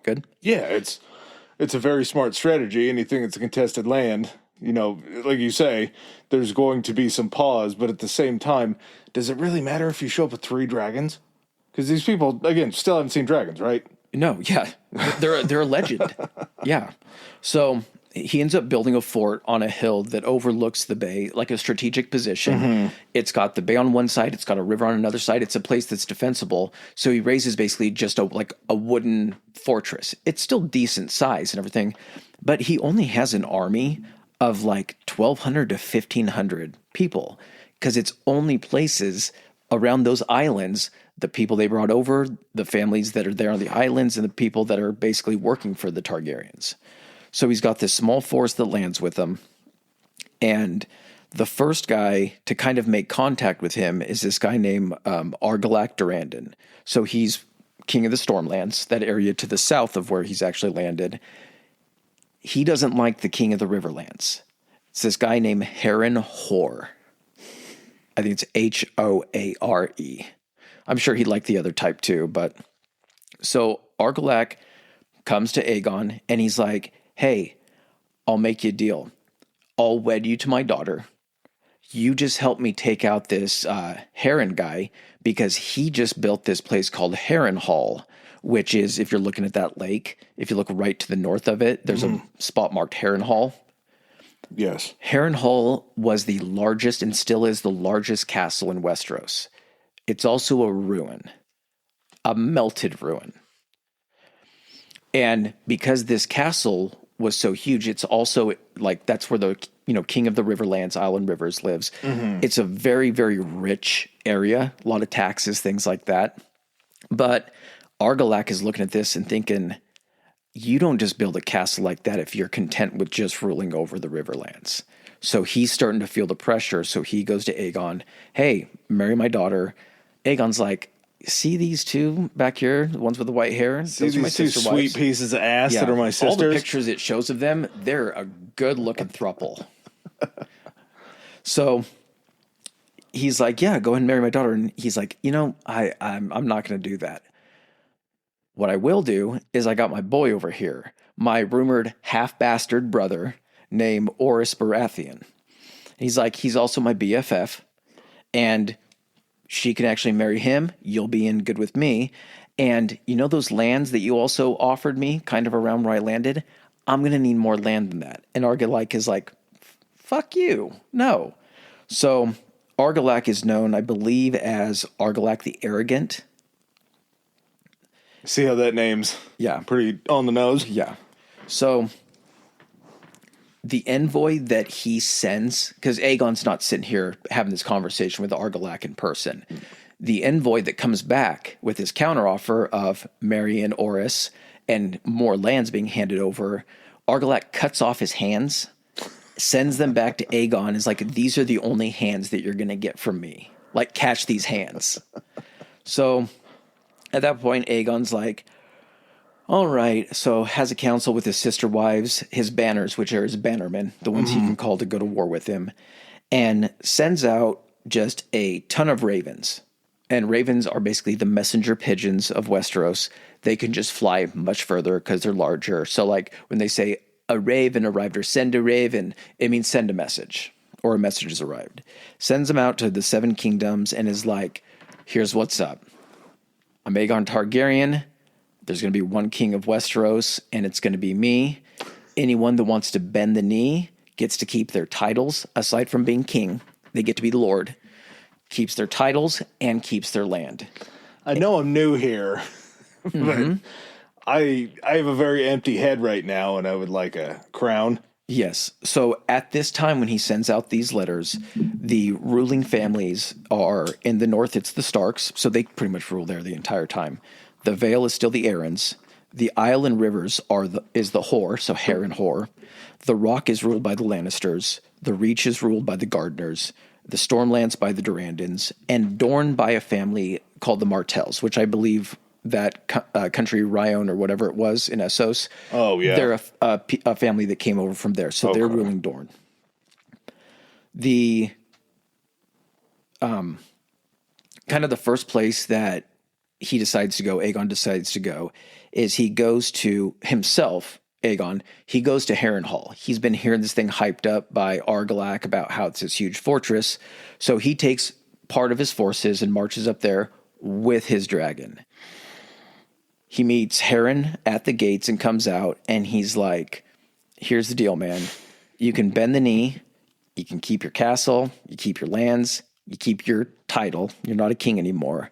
Good? Yeah, it's a very smart strategy. Anything that's a contested land, like you say, there's going to be some pause, but at the same time, does it really matter if you show up with 3 dragons? Because these people, again, still haven't seen dragons, right? No, yeah. They're a legend. Yeah. So he ends up building a fort on a hill that overlooks the bay, like a strategic position. Mm-hmm. It's got the bay on one side. It's got a river on another side. It's a place that's defensible. So he raises basically just a wooden fortress. It's still decent size and everything, but he only has an army of 1,200 to 1,500 people because it's only places around those islands, the people they brought over, the families that are there on the islands, and the people that are basically working for the Targaryens. So he's got this small force that lands with him. And the first guy to kind of make contact with him is this guy named Argilac Durandon. So he's king of the Stormlands, that area to the south of where he's actually landed. He doesn't like the king of the Riverlands. It's this guy named Harren Hoare. I think it's Hoare. I'm sure he'd like the other type too. But so Argilac comes to Aegon and he's like, hey, I'll make you a deal. I'll wed you to my daughter. You just help me take out this Harren guy, because he just built this place called Harrenhal, which is, if you're looking at that lake, if you look right to the north of it, there's a spot marked Harrenhal. Yes. Harrenhal was the largest and still is the largest castle in Westeros. It's also a ruin, a melted ruin. And because this castle was so huge, it's also like, that's where the, king of the Riverlands, Island Rivers, lives. It's a very, very rich area, a lot of taxes, things like that. But Argilac is looking at this and thinking, you don't just build a castle like that if you're content with just ruling over the Riverlands. So he's starting to feel the pressure. So he goes to Aegon, hey, marry my daughter. Aegon's like, see these two back here, the ones with the white hair? Those are my two sweet pieces of ass that are my sisters. All the pictures it shows of them, they're a good-looking throuple. So he's like, yeah, go ahead and marry my daughter. And he's like, I'm not going to do that. What I will do is I got my boy over here, my rumored half-bastard brother named Orys Baratheon. He's like, he's also my BFF, and she can actually marry him. You'll be in good with me. And those lands that you also offered me kind of around where I landed, I'm going to need more land than that. And Argilac is like, fuck you. No. So Argilac is known, I believe, as Argilac the Arrogant. See how that name's pretty on the nose? Yeah. So the envoy that he sends, because Aegon's not sitting here having this conversation with Argilac in person. The envoy that comes back with his counteroffer of Merry and Orys and more lands being handed over, Argilac cuts off his hands, sends them back to Aegon, is like, these are the only hands that you're going to get from me. Like, catch these hands. So at that point, Aegon's like, all right, so has a council with his sister wives, his banners, which are his bannermen, the ones he can call to go to war with him, and sends out just a ton of ravens. And ravens are basically the messenger pigeons of Westeros. They can just fly much further because they're larger. So like when they say a raven arrived or send a raven, it means send a message or a message has arrived. Sends them out to the 7 kingdoms and is like, here's what's up. I'm Aegon Targaryen. There's going to be one king of Westeros, and it's going to be me. Anyone that wants to bend the knee gets to keep their titles. Aside from being king, they get to be lord. Keeps their titles and keeps their land. I know I'm new here, but I have a very empty head right now, and I would like a crown. Yes. So at this time when he sends out these letters, the ruling families are in the north. It's the Starks, so they pretty much rule there the entire time. The Vale is still the Arryns. The Island Rivers is the Hoare, so Harrenhal. The Rock is ruled by the Lannisters. The Reach is ruled by the Gardeners. The Stormlands by the Durandons. And Dorne by a family called the Martells, which I believe that country Ryon or whatever it was in Essos. Oh, yeah. They're a family that came over from there, so they're ruling Dorne. The kind of the first place that Aegon decides to go, is he goes to himself, Aegon, he goes to Harrenhal. He's been hearing this thing hyped up by Argilac about how it's this huge fortress. So he takes part of his forces and marches up there with his dragon. He meets Harren at the gates and comes out, and he's like, here's the deal, man. You can bend the knee. You can keep your castle. You keep your lands. You keep your title. You're not a king anymore.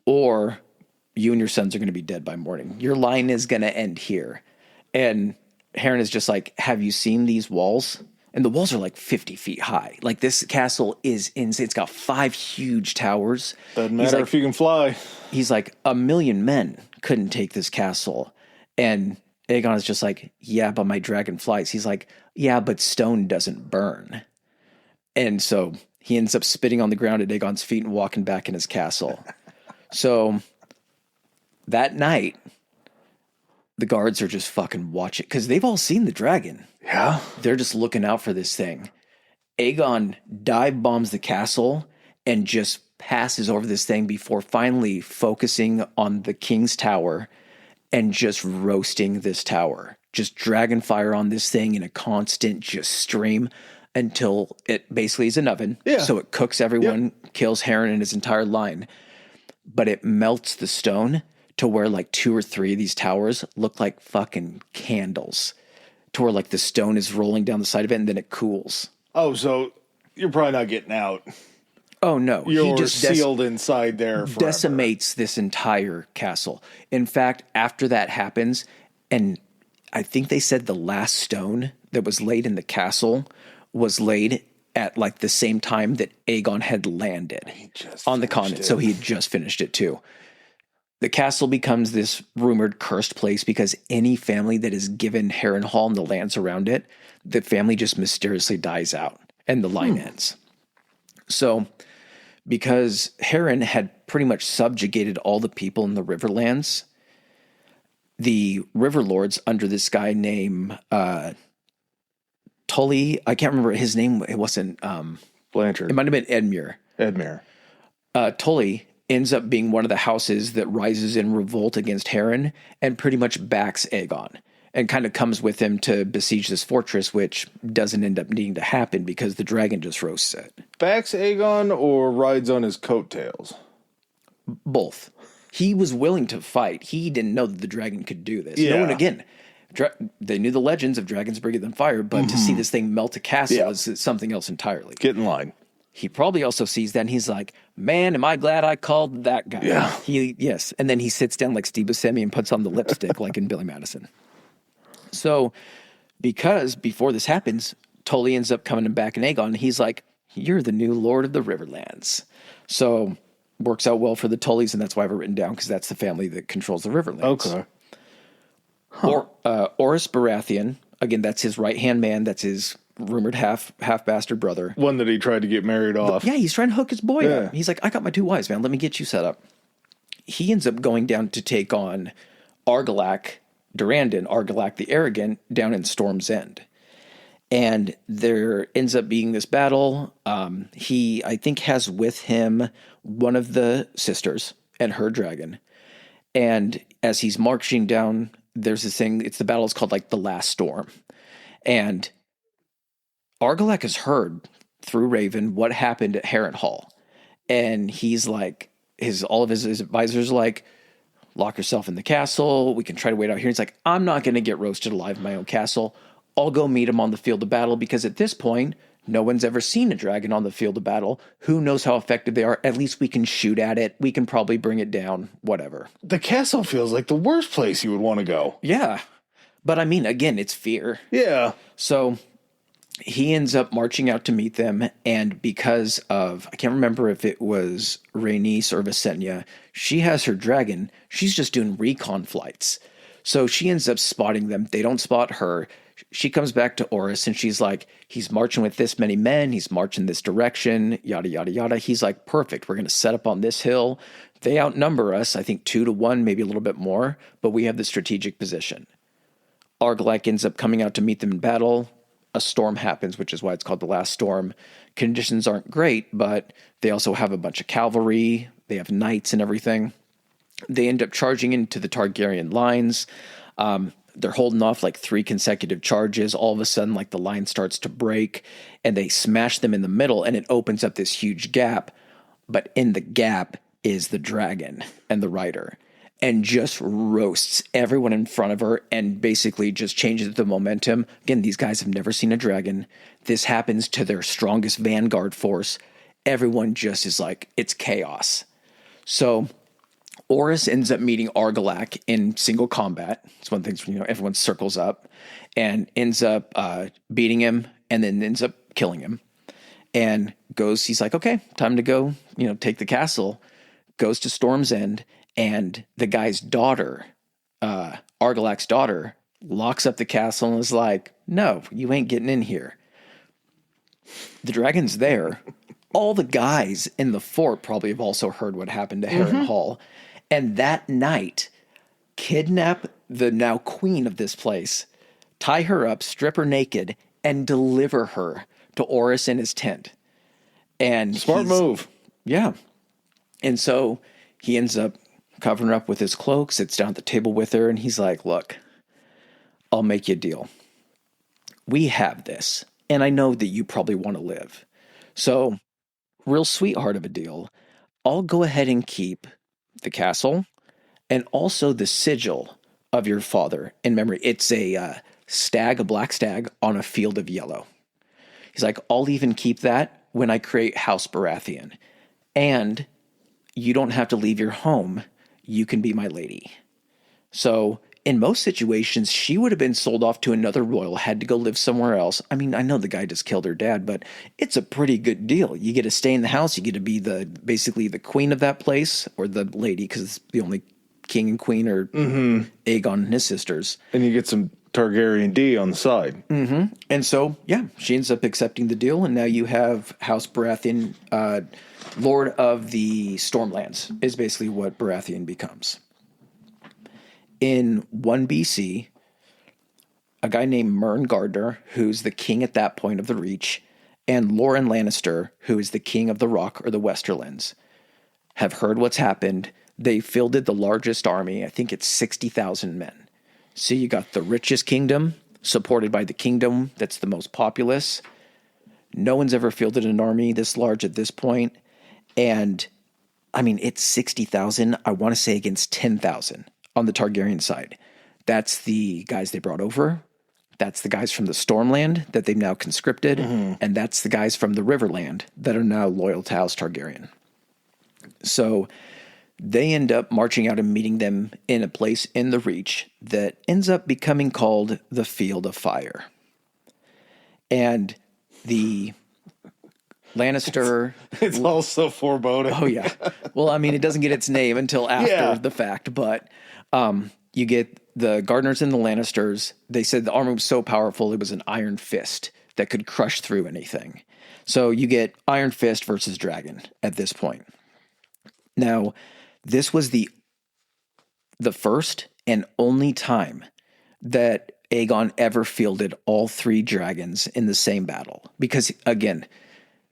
Or you and your sons are going to be dead by morning. Your line is going to end here. And Harren is just like, have you seen these walls? And the walls are like 50 feet high. Like, this castle is insane. It's got 5 huge towers. Doesn't matter if you can fly. He's like, 1 million men couldn't take this castle. And Aegon is just like, yeah, but my dragon flies. He's like, yeah, but stone doesn't burn. And so he ends up spitting on the ground at Aegon's feet and walking back in his castle. So that night, the guards are just fucking watching because they've all seen the dragon. Yeah. They're just looking out for this thing. Aegon dive bombs the castle and just passes over this thing before finally focusing on the king's tower and just roasting this tower. Just dragon fire on this thing in a constant just stream until it basically is an oven. Yeah. So it cooks everyone, kills Harren and his entire line. But it melts the stone to where like 2 or 3 of these towers look like fucking candles. To where like the stone is rolling down the side of it and then it cools. Oh, so you're probably not getting out. Oh, no. You're he just sealed inside there forever. Decimates this entire castle. In fact, after that happens, and I think they said the last stone that was laid in the castle was laid at like the same time that Aegon had landed on the continent. So he had just finished it too. The castle becomes this rumored cursed place because any family that is given Harrenhal and the lands around it, the family just mysteriously dies out and the line ends. So because Harren had pretty much subjugated all the people in the Riverlands, the River Lords under this guy named Tully, I can't remember his name. It wasn't Blanchard. It might have been Edmure. Tully ends up being one of the houses that rises in revolt against Harren and pretty much backs Aegon and kind of comes with him to besiege this fortress, which doesn't end up needing to happen because the dragon just roasts it. Backs Aegon or rides on his coattails? Both. He was willing to fight. He didn't know that the dragon could do this. Yeah. No one, again, they knew the legends of dragons bigger than fire, but to see this thing melt a castle is something else entirely. Get in line. He probably also sees that and he's like, man, am I glad I called that guy. Yeah. Yes. And then he sits down like Steve Buscemi and puts on the lipstick like in Billy Madison. So because before this happens, Tully ends up coming back in Aegon and he's like, you're the new Lord of the Riverlands. So works out well for the Tullys, and that's why I've written down because that's the family that controls the Riverlands. Okay. Or Orys Baratheon, again, that's his right-hand man. That's his rumored half bastard brother. One that he tried to get married off. Yeah, he's trying to hook his boy up. He's like, I got my 2 wives, man. Let me get you set up. He ends up going down to take on Argilac Durrandon, Argilac the Arrogant, down in Storm's End. And there ends up being this battle. He, I think, has with him one of the sisters and her dragon. And as he's marching down, there's this thing, it's the battle, it's called like the Last Storm. And Argilac has heard through Raven what happened at Harrenhal. And he's like, all of his advisors are like, lock yourself in the castle. We can try to wait out here. He's like, I'm not going to get roasted alive in my own castle. I'll go meet him on the field of battle because at this point, no one's ever seen a dragon on the field of battle. Who knows how effective they are? At least we can shoot at it. We can probably bring it down, whatever. The castle feels like the worst place you would want to go. Yeah. But I mean, again, it's fear. Yeah. So he ends up marching out to meet them. And because of, I can't remember if it was Rhaenys or Visenya, she has her dragon. She's just doing recon flights. So she ends up spotting them. They don't spot her. She comes back to Orys and she's like, he's marching with this many men. He's marching this direction, yada, yada, yada. He's like, perfect. We're going to set up on this hill. They outnumber us, I think 2-1, maybe a little bit more, but we have the strategic position. Argilac ends up coming out to meet them in battle. A storm happens, which is why it's called the Last Storm. Conditions aren't great, but they also have a bunch of cavalry. They have knights and everything. They end up charging into the Targaryen lines. They're holding off like 3 consecutive charges. All of a sudden, like the line starts to break and they smash them in the middle and it opens up this huge gap. But in the gap is the dragon and the rider and just roasts everyone in front of her and basically just changes the momentum. Again, these guys have never seen a dragon. This happens to their strongest vanguard force. Everyone just is like, it's chaos. So Orys ends up meeting Argilac in single combat. It's one of the things, everyone circles up and ends up beating him and then ends up killing him and he's like, okay, time to go, take the castle, goes to Storm's End. And the guy's daughter, Argilac's daughter, locks up the castle and is like, no, you ain't getting in here. The dragon's there. All the guys in the fort probably have also heard what happened to Harrenhal. And that night, kidnap the now queen of this place, tie her up, strip her naked, and deliver her to Orys in his tent. And smart move. Yeah. And so he ends up covering her up with his cloak, sits down at the table with her, and he's like, look, I'll make you a deal. We have this, and I know that you probably want to live. So, real sweetheart of a deal, I'll go ahead and keep the castle and also the sigil of your father in memory. It's a stag, a black stag on a field of yellow. He's like, I'll even keep that when I create House Baratheon. And you don't have to leave your home. You can be my lady. So in most situations, she would have been sold off to another royal, had to go live somewhere else. I mean, I know the guy just killed her dad, but it's a pretty good deal. You get to stay in the house. You get to be basically the queen of that place, or the lady, because the only king and queen are Aegon and his sisters. And you get some Targaryen D on the side. And so, yeah, she ends up accepting the deal, and now you have House Baratheon, Lord of the Stormlands, is basically what Baratheon becomes. In 1 BC, a guy named Mern Gardner, who's the king at that point of the Reach, and Loren Lannister, who is the king of the Rock or the Westerlands, have heard what's happened. They fielded the largest army. I think it's 60,000 men. So you got the richest kingdom, supported by the kingdom that's the most populous. No one's ever fielded an army this large at this point. And, I mean, it's 60,000, I want to say, against 10,000 on the Targaryen side. That's the guys they brought over. That's the guys from the Stormland that they've now conscripted. And that's the guys from the Riverland that are now loyal to House Targaryen. So they end up marching out and meeting them in a place in the Reach that ends up becoming called the Field of Fire. And the Lannister... It's also foreboding. Oh, yeah. Well, I mean, it doesn't get its name until after the fact, but you get the Gardeners and the Lannisters. They said the armor was so powerful, it was an iron fist that could crush through anything. So you get Iron Fist versus Dragon at this point. Now, this was the first and only time that Aegon ever fielded all three dragons in the same battle. Because, again,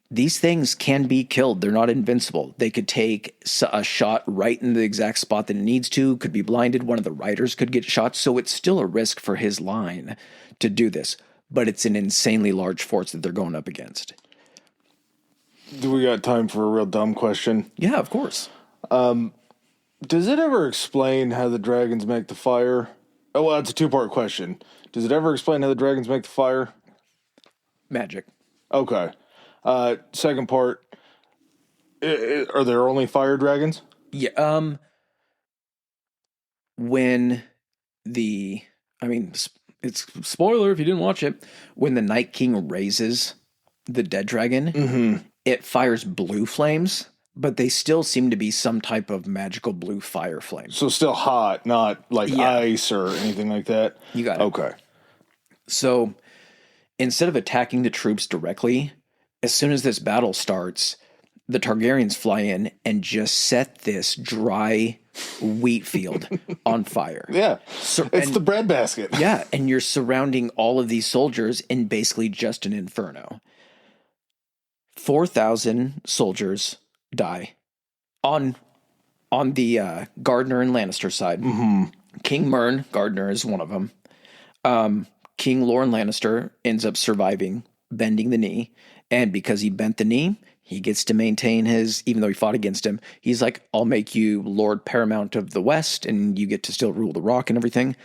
these things can be killed. They're not invincible. They could take a shot right in the exact spot that it needs to, could be blinded. One of the riders could get shot. So it's still a risk for his line to do this. But it's an insanely large force that they're going up against. Do we got time for a real dumb question? Yeah, of course. Does it ever explain how the dragons make the fire? Oh, well, it's a two-part question. Does it ever explain how the dragons make the fire? Magic. Okay. Second part, are there only fire dragons? Yeah. It's spoiler if you didn't watch it. When the Night King raises the dead dragon, it fires blue flames, but they still seem to be some type of magical blue fire flame. So still hot, not like ice or anything like that? You got it. Okay. So instead of attacking the troops directly, as soon as this battle starts, the Targaryens fly in and just set this dry wheat field on fire. Yeah, it's the breadbasket. Yeah, and you're surrounding all of these soldiers in basically just an inferno. 4,000 soldiers die on the Gardner and Lannister side. King Mern Gardner is one of them. King Loren Lannister ends up surviving, bending the knee. And because he bent the knee, he gets to maintain even though he fought against him, he's like, I'll make you Lord Paramount of the West, and you get to still rule the Rock and everything.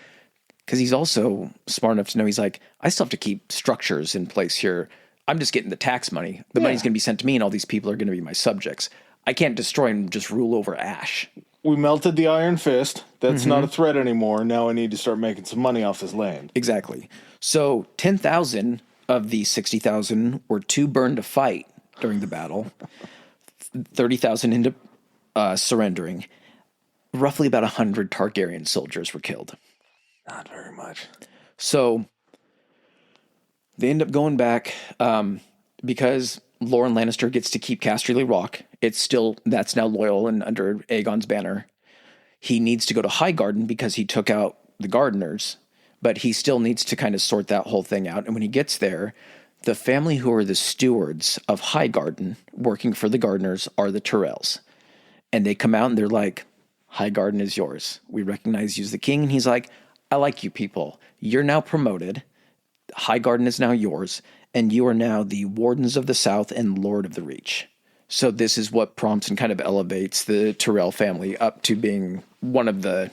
Because he's also smart enough to know, he's like, I still have to keep structures in place here. I'm just getting the tax money. The money's going to be sent to me, and all these people are going to be my subjects. I can't destroy and just rule over ash. We melted the Iron Fist. That's not a threat anymore. Now I need to start making some money off this land. Exactly. So 10,000 of the 60,000 were too burned to fight during the battle. 30,000 ended up surrendering. Roughly about 100 Targaryen soldiers were killed. Not very much. So they end up going back because Loren Lannister gets to keep Casterly Rock. That's now loyal and under Aegon's banner. He needs to go to Highgarden because he took out the Gardeners, but he still needs to kind of sort that whole thing out. And when he gets there, the family who are the stewards of Highgarden, working for the Gardeners, are the Tyrells. And they come out and they're like, Highgarden is yours. We recognize you as the king. And he's like, I like you people. You're now promoted. Highgarden is now yours. And you are now the Wardens of the South and Lord of the Reach. So this is what prompts and kind of elevates the Tyrell family up to being one of the,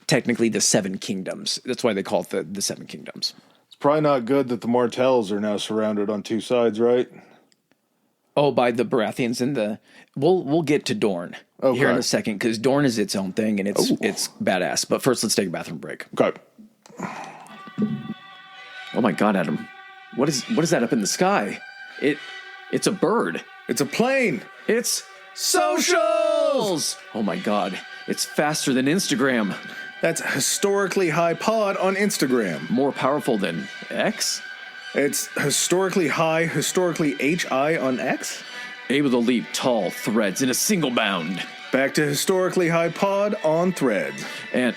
technically the Seven Kingdoms. That's why they call it the Seven Kingdoms. It's probably not good that the Martells are now surrounded on two sides, right? Oh, by the Baratheons and we'll get to Dorne here in a second, because Dorne is its own thing and it's badass. But first, let's take a bathroom break. Okay. Oh my God, Adam, what is that up in the sky? It's a bird. It's a plane. It's socials. Oh my God, it's faster than Instagram. That's historically high pod on Instagram. More powerful than X. It's historically high, historically HI on X. Able to leap tall threads in a single bound. Back to historically high pod on Threads. And,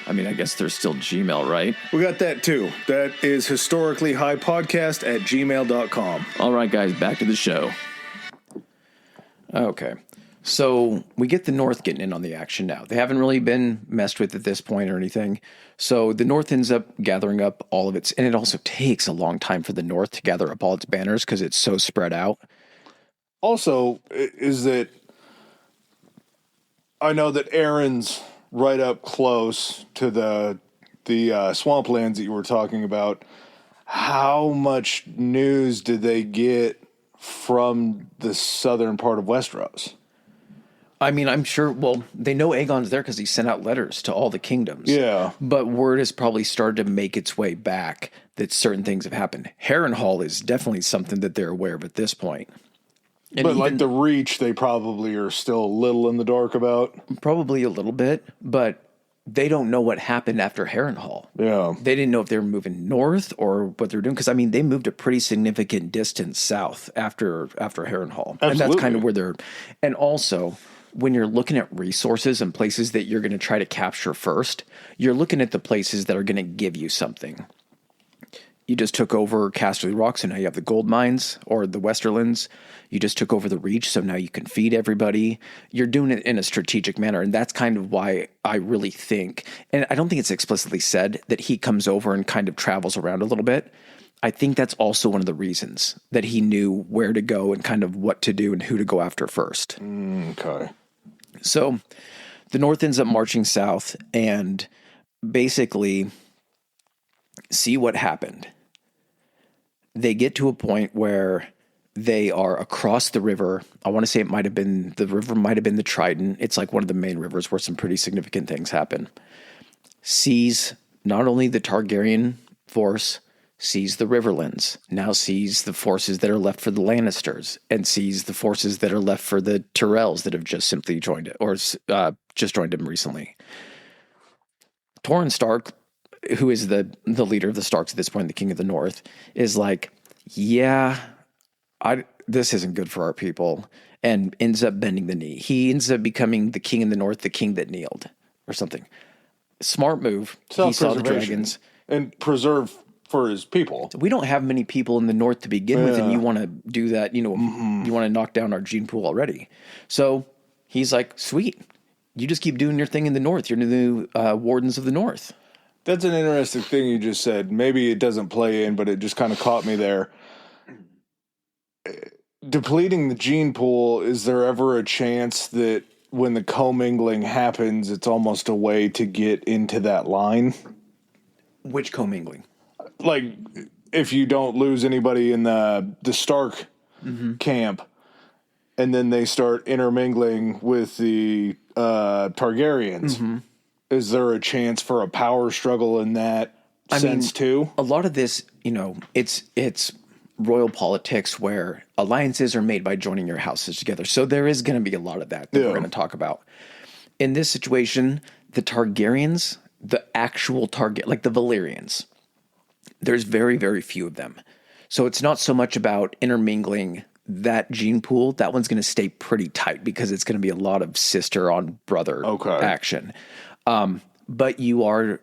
I guess there's still Gmail, right? We got that too. That is historically high podcast at gmail.com. All right, guys, back to the show. Okay. So we get the North getting in on the action now. They haven't really been messed with at this point or anything. So the North ends up gathering up all of its, and it also takes a long time for the North to gather up all its banners because it's so spread out. Also, is that I know that Aaron's right up close to the swamplands that you were talking about. How much news did they get from the southern part of Westeros? I'm sure, they know Aegon's there because he sent out letters to all the kingdoms. Yeah. But word has probably started to make its way back that certain things have happened. Harrenhal is definitely something that they're aware of at this point. And but like the Reach, they probably are still a little in the dark about. Probably a little bit, but they don't know what happened after Harrenhal. Yeah. They didn't know if they were moving north or what they were doing. Because, they moved a pretty significant distance south after Harrenhal. Absolutely. And that's kind of where they're... And also, when you're looking at resources and places that you're going to try to capture first, you're looking at the places that are going to give you something. You just took over Casterly Rock, so now you have the gold mines, or the Westerlands. You just took over the Reach, so now you can feed everybody. You're doing it in a strategic manner, and that's kind of why I really think, and I don't think it's explicitly said, that he comes over and kind of travels around a little bit. I think that's also one of the reasons that he knew where to go and kind of what to do and who to go after first. Okay. So the North ends up marching south and basically see what happened. They get to a point where they are across the river. I want to say the river might have been the Trident. It's like one of the main rivers where some pretty significant things happen. Sees not only the Targaryen force, sees the Riverlands, now sees the forces that are left for the Lannisters, and sees the forces that are left for the Tyrells that have just simply joined it, or just joined him recently. Torrhen Stark, who is the leader of the Starks at this point, the King of the North, is like, this isn't good for our people, and ends up bending the knee. He ends up becoming the King in the North, the king that kneeled, or something. Smart move. He saw the dragons. And preserve for his people. We don't have many people in the North to begin with, and you want to do that, you want to knock down our gene pool already. So he's like, sweet. You just keep doing your thing in the North. You're the new Wardens of the North. That's an interesting thing you just said. Maybe it doesn't play in, but it just kind of caught me there. Depleting the gene pool, is there ever a chance that when the commingling happens, it's almost a way to get into that line? Which commingling? Like, if you don't lose anybody in the Stark camp, and then they start intermingling with the Targaryens, is there a chance for a power struggle in that sense too? A lot of this, it's royal politics where alliances are made by joining your houses together. So there is going to be a lot of that we're going to talk about. In this situation, the Targaryens, the actual Target, like the Valyrians, There's very, very few of them. So it's not so much about intermingling that gene pool. That one's going to stay pretty tight because it's going to be a lot of sister on brother action. But you are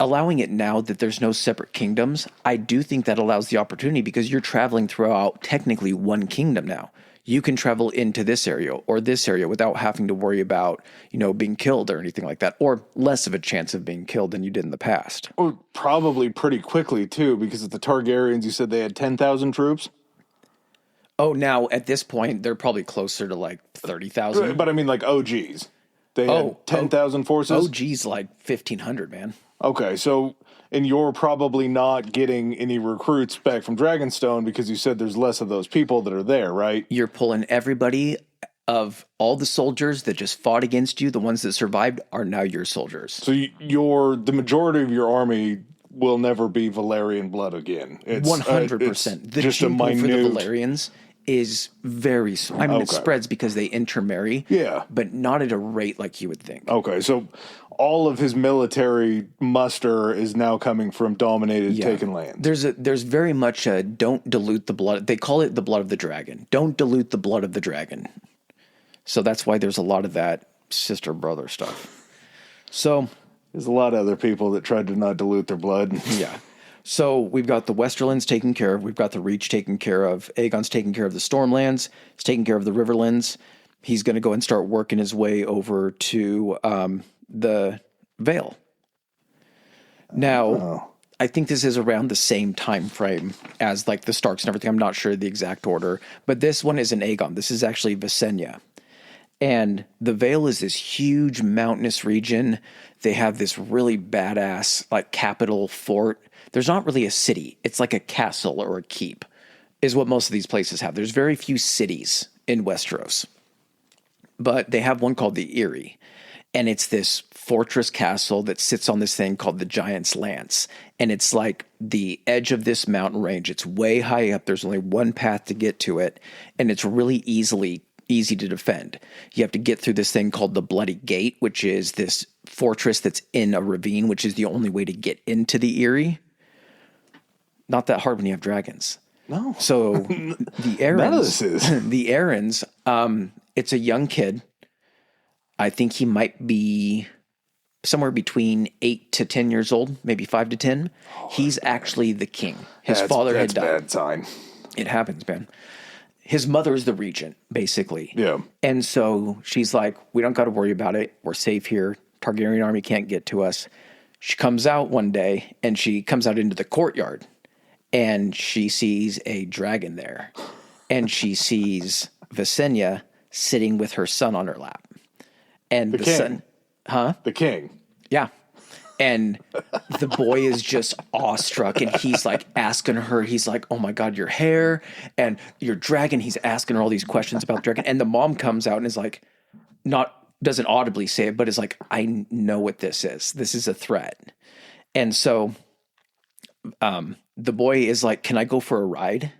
allowing it now that there's no separate kingdoms. I do think that allows the opportunity because you're traveling throughout technically one kingdom now. You can travel into this area or this area without having to worry about, being killed or anything like that, or less of a chance of being killed than you did in the past. Or probably pretty quickly, too, because of the Targaryens, you said they had 10,000 troops? Oh, now at this point, they're probably closer to like 30,000. But I mean, like OGs. They had 10,000 forces? OGs like 1,500, man. Okay, so, and you're probably not getting any recruits back from Dragonstone because you said there's less of those people that are there, right? You're pulling everybody of all the soldiers that just fought against you. The ones that survived are now your soldiers. So the majority of your army will never be Valyrian blood again. It's 100%. The just a minute for the Valyrians is very small. I mean, it spreads because they intermarry. Yeah. But not at a rate like you would think. Okay, so all of his military muster is now coming from dominated, taken lands. There's very much a don't dilute the blood. They call it the blood of the dragon. Don't dilute the blood of the dragon. So that's why there's a lot of that sister-brother stuff. So there's a lot of other people that tried to not dilute their blood. Yeah. So we've got the Westerlands taken care of. We've got the Reach taken care of. Aegon's taking care of the Stormlands. He's taking care of the Riverlands. He's going to go and start working his way over to the Vale. Now, I think this is around the same time frame as like the Starks and everything. I'm not sure the exact order, but this one isn't Aegon. This is actually Visenya. And the Vale is this huge mountainous region. They have this really badass like capital fort. There's not really a city. It's like a castle or a keep is what most of these places have. There's very few cities in Westeros. But they have one called the Eyrie. And it's this fortress castle that sits on this thing called the Giant's Lance. And it's like the edge of this mountain range. It's way high up. There's only one path to get to it. And it's really easy to defend. You have to get through this thing called the Bloody Gate, which is this fortress that's in a ravine, which is the only way to get into the Eyrie. Not that hard when you have dragons. No. So the Aarons, none of this is. The Aarons, it's a young kid. I think he might be somewhere between 8 to 10 years old, maybe 5 to 10. He's actually the king. His father had died. That's a bad sign. It happens, man. His mother is the regent, basically. Yeah. And so she's like, we don't got to worry about it. We're safe here. Targaryen army can't get to us. She comes out one day, and she comes out into the courtyard, and she sees a dragon there. And she sees Visenya sitting with her son on her lap. And the son... Huh? The king. Yeah. And the boy is just awestruck, and he's like asking her, he's like, oh my God, your hair and your dragon. He's asking her all these questions about the dragon. And the mom comes out and is like, doesn't audibly say it, but is like, I know what this is. This is a threat. And so the boy is like, can I go for a ride?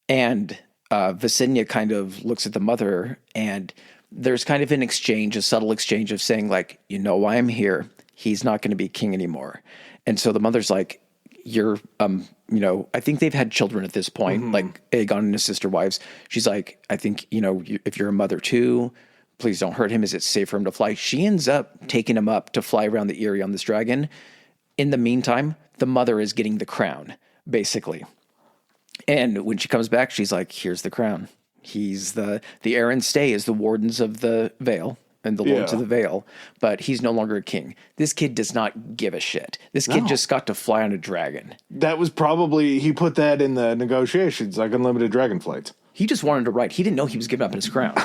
And Visenya kind of looks at the mother, and there's kind of an exchange, a subtle exchange of saying like, you know why I'm here. He's not going to be king anymore. And so the mother's like, you're, I think they've had children at this point, like Aegon and his sister wives. She's like, I think, if you're a mother too, please don't hurt him. Is it safe for him to fly? She ends up taking him up to fly around the Eyrie on this dragon. In the meantime, the mother is getting the crown, basically. And when she comes back, she's like, here's the crown. He's the Aaron Stay is the wardens of the Vale and the lords of the Vale, but he's no longer a king. This kid does not give a shit. This kid just got to fly on a dragon. That was probably, he put that in the negotiations, like unlimited dragon flights. He just wanted to ride. He didn't know he was giving up his crown.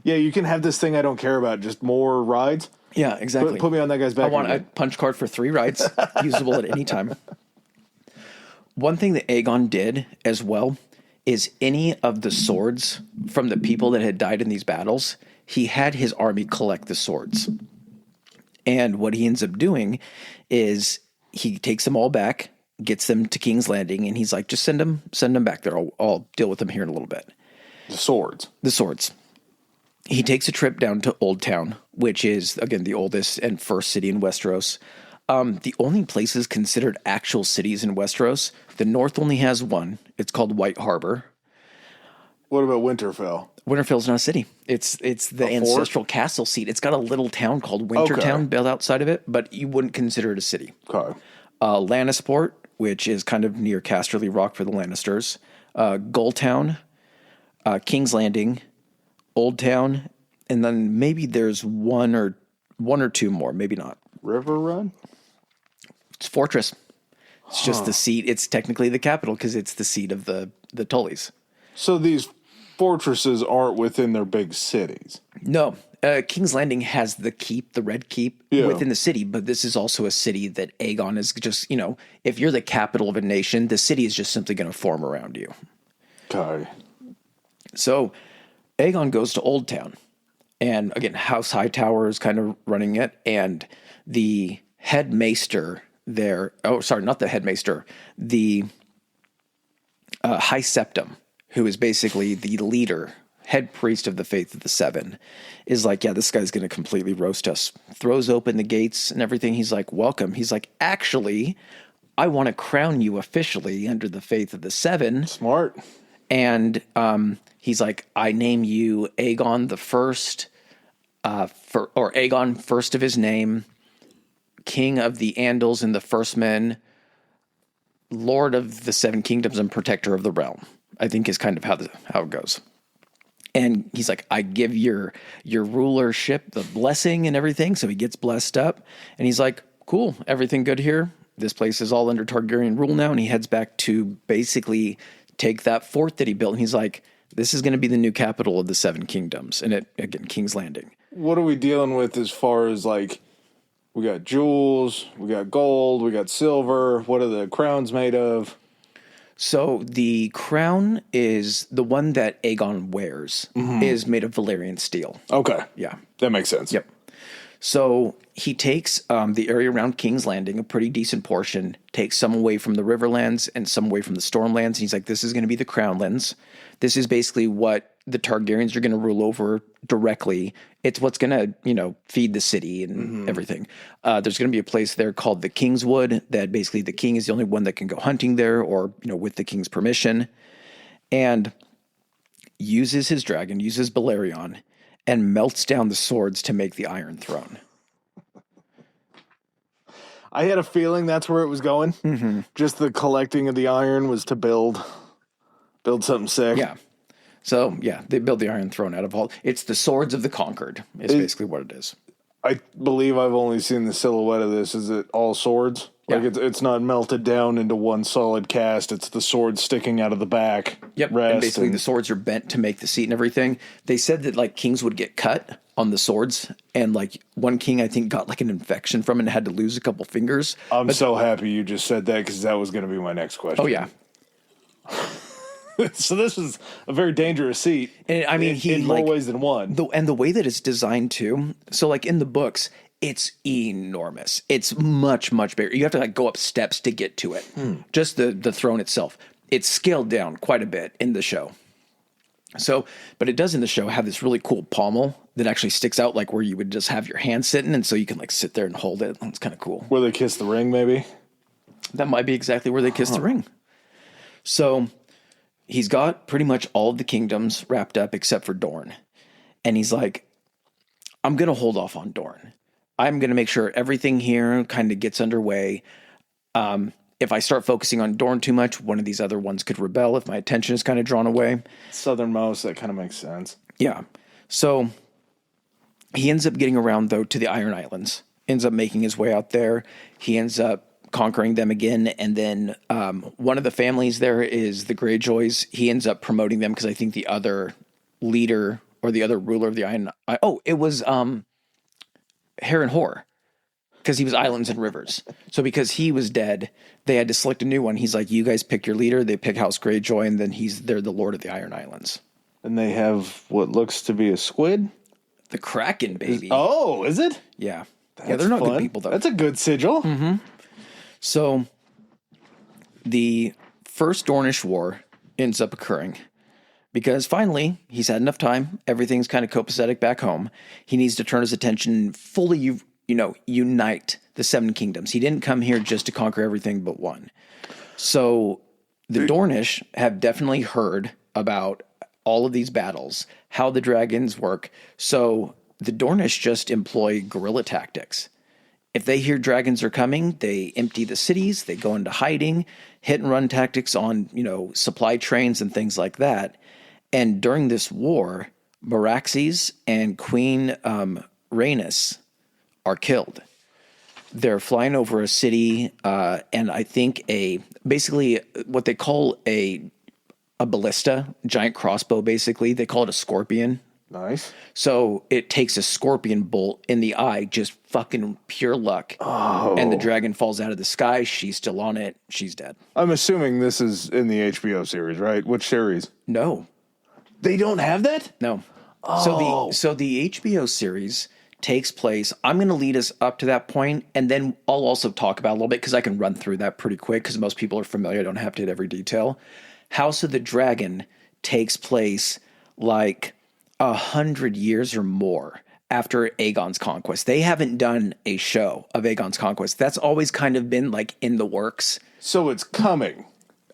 Yeah, you can have this thing I don't care about, just more rides. Yeah, exactly. Put me on that guy's back. I want a punch card for 3 rides, usable at any time. One thing that Aegon did as well is any of the swords from the people that had died in these battles, he had his army collect the swords. And what he ends up doing is he takes them all back, gets them to King's Landing, and he's like, just send them back there. I'll deal with them here in a little bit. The swords. He takes a trip down to Old Town, which is, again, the oldest and first city in Westeros. The only places considered actual cities in Westeros, the North only has one. It's called White Harbor. What about Winterfell? Winterfell's not a city. It's the ancestral castle seat. It's got a little town called Wintertown built outside of it, but you wouldn't consider it a city. Okay. Lannisport, which is kind of near Casterly Rock for the Lannisters. Gulltown, King's Landing, Old Town, and then maybe there's one or two more, maybe not. River Run? It's Fortress. It's just the seat. It's technically the capital because it's the seat of the Tullys. So these fortresses aren't within their big cities. No. King's Landing has the keep, the Red Keep, within the city, but this is also a city that Aegon is just, if you're the capital of a nation, the city is just simply going to form around you. Okay. So Aegon goes to Old Town, and again, House Hightower is kind of running it, and the head maester there, not the head maester, the High Septum, who is basically the leader, head priest of the Faith of the Seven, is like, yeah, this guy's going to completely roast us. Throws open the gates and everything. He's like, welcome. He's like, actually, I want to crown you officially under the Faith of the Seven. Smart. And he's like, I name you Aegon the First, or Aegon first of his name, King of the Andals and the First Men, Lord of the Seven Kingdoms and Protector of the Realm, I think is kind of how it goes. And he's like, I give your rulership the blessing and everything. So he gets blessed up. And he's like, cool, everything good here. This place is all under Targaryen rule now. And he heads back to basically take that fort that he built. And he's like, this is going to be the new capital of the Seven Kingdoms. And again, King's Landing. What are we dealing with as far as like, we got jewels, we got gold, we got silver. What are the crowns made of? So the crown is the one that Aegon wears is made of Valyrian steel. Okay. Yeah. That makes sense. Yep. So he takes the area around King's Landing, a pretty decent portion, takes some away from the Riverlands and some away from the Stormlands. And he's like, this is going to be the Crownlands. This is basically what the Targaryens are going to rule over directly. It's what's going to, feed the city and everything. There's going to be a place there called the Kingswood that basically the king is the only one that can go hunting there or, with the king's permission. And uses his dragon, uses Balerion, and melts down the swords to make the Iron Throne. I had a feeling that's where it was going. Mm-hmm. Just the collecting of the iron was to build something sick. Yeah. So, yeah, they build the Iron Throne out of all. It's the swords of the conquered is basically what it is. I believe I've only seen the silhouette of this. Is it all swords? Yeah. Like it's not melted down into one solid cast. It's the swords sticking out of the back. Yep. And basically the swords are bent to make the seat and everything. They said that like kings would get cut on the swords. And like one king, I think, got like an infection from it and had to lose a couple fingers. I'm so happy you just said that because that was going to be my next question. Oh, yeah. So this is a very dangerous seat. And I mean, in more ways than one. And the way that it's designed too. So like in the books, it's enormous. It's much, much bigger. You have to like go up steps to get to it. Just the throne itself. It's scaled down quite a bit in the show. So, but it does in the show have this really cool pommel that actually sticks out, like where you would just have your hand sitting, and so you can like sit there and hold it. It's kind of cool. Where they kiss the ring, maybe? That might be exactly where they kiss the ring. So he's got pretty much all of the kingdoms wrapped up except for Dorne. And he's like, I'm going to hold off on Dorne. I'm going to make sure everything here kind of gets underway. If I start focusing on Dorne too much, one of these other ones could rebel if my attention is kind of drawn away. Southernmost, that kind of makes sense. Yeah. So he ends up getting around, though, to the Iron Islands. Ends up making his way out there. He ends up conquering them again. And then one of the families there is the Greyjoys. He ends up promoting them because I think the other leader or the other ruler of the Iron... it was Harren Hoare. Because he was islands and rivers. So because he was dead, they had to select a new one. He's like, you guys pick your leader. They pick House Greyjoy, and then they're the Lord of the Iron Islands. And they have what looks to be a squid? The Kraken, baby. Is it? Yeah. That's they're not fun. good people, though. That's a good sigil. Mm-hmm. So the First Dornish War ends up occurring. Because finally, he's had enough time. Everything's kind of copacetic back home. He needs to turn his attention fully unite the seven kingdoms. He didn't come here just to conquer everything but one. So the Dornish have definitely heard about all of these battles, how the dragons work. So the Dornish just employ guerrilla tactics. If they hear dragons are coming, they empty the cities, they go into hiding, hit and run tactics on, supply trains and things like that. And during this war, Meraxes and Queen Rhaenys are killed. They're flying over a city, and I think basically what they call a ballista, giant crossbow, basically. They call it a scorpion. Nice. So it takes a scorpion bolt in the eye, just fucking pure luck. Oh. And the dragon falls out of the sky. She's still on it. She's dead. I'm assuming this is in the HBO series, right? Which series? No. They don't have that? No. Oh. So the HBO series takes place. I'm going to lead us up to that point, and then I'll also talk about a little bit because I can run through that pretty quick because most people are familiar. I don't have to hit every detail. House of the Dragon takes place like 100 years or more after Aegon's conquest. They haven't done a show of Aegon's conquest. That's always kind of been like in the works. So it's coming.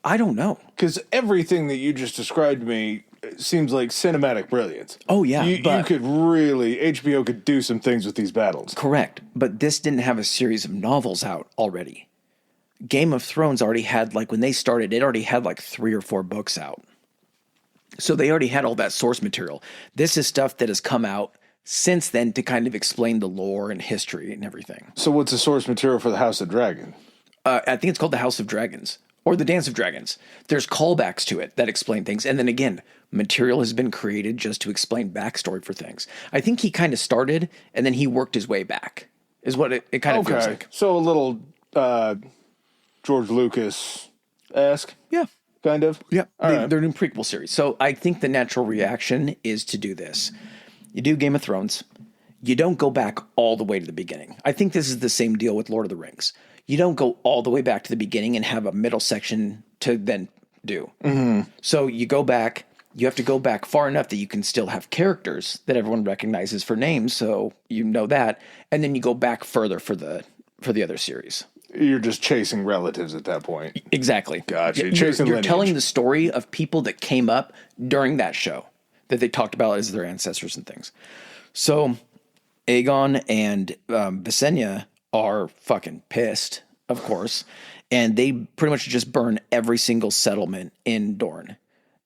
I don't know. Because everything that you just described to me seems like cinematic brilliance. Oh, yeah. You could really, HBO could do some things with these battles. Correct. But this didn't have a series of novels out already. Game of Thrones already had, like, when they started, it already had like 3 or 4 books out. So they already had all that source material. This is stuff that has come out since then to kind of explain the lore and history and everything. So what's the source material for the House of Dragon? I think it's called the House of Dragons or the Dance of Dragons. There's callbacks to it that explain things. And then again, material has been created just to explain backstory for things. I think he kind of started and then he worked his way back is what it kind of feels like. So a little George Lucas-esque? Yeah. Kind of? Yeah. They're doing prequel series. So I think the natural reaction is to do this. You do Game of Thrones. You don't go back all the way to the beginning. I think this is the same deal with Lord of the Rings. You don't go all the way back to the beginning and have a middle section to then do. Mm-hmm. So you go back. You have to go back far enough that you can still have characters that everyone recognizes for names, so you know that. And then you go back further for the other series. You're just chasing relatives at that point. Exactly. Gotcha. You're telling the story of people that came up during that show that they talked about as their ancestors and things. So Aegon and Visenya are fucking pissed, of course, and they pretty much just burn every single settlement in Dorne.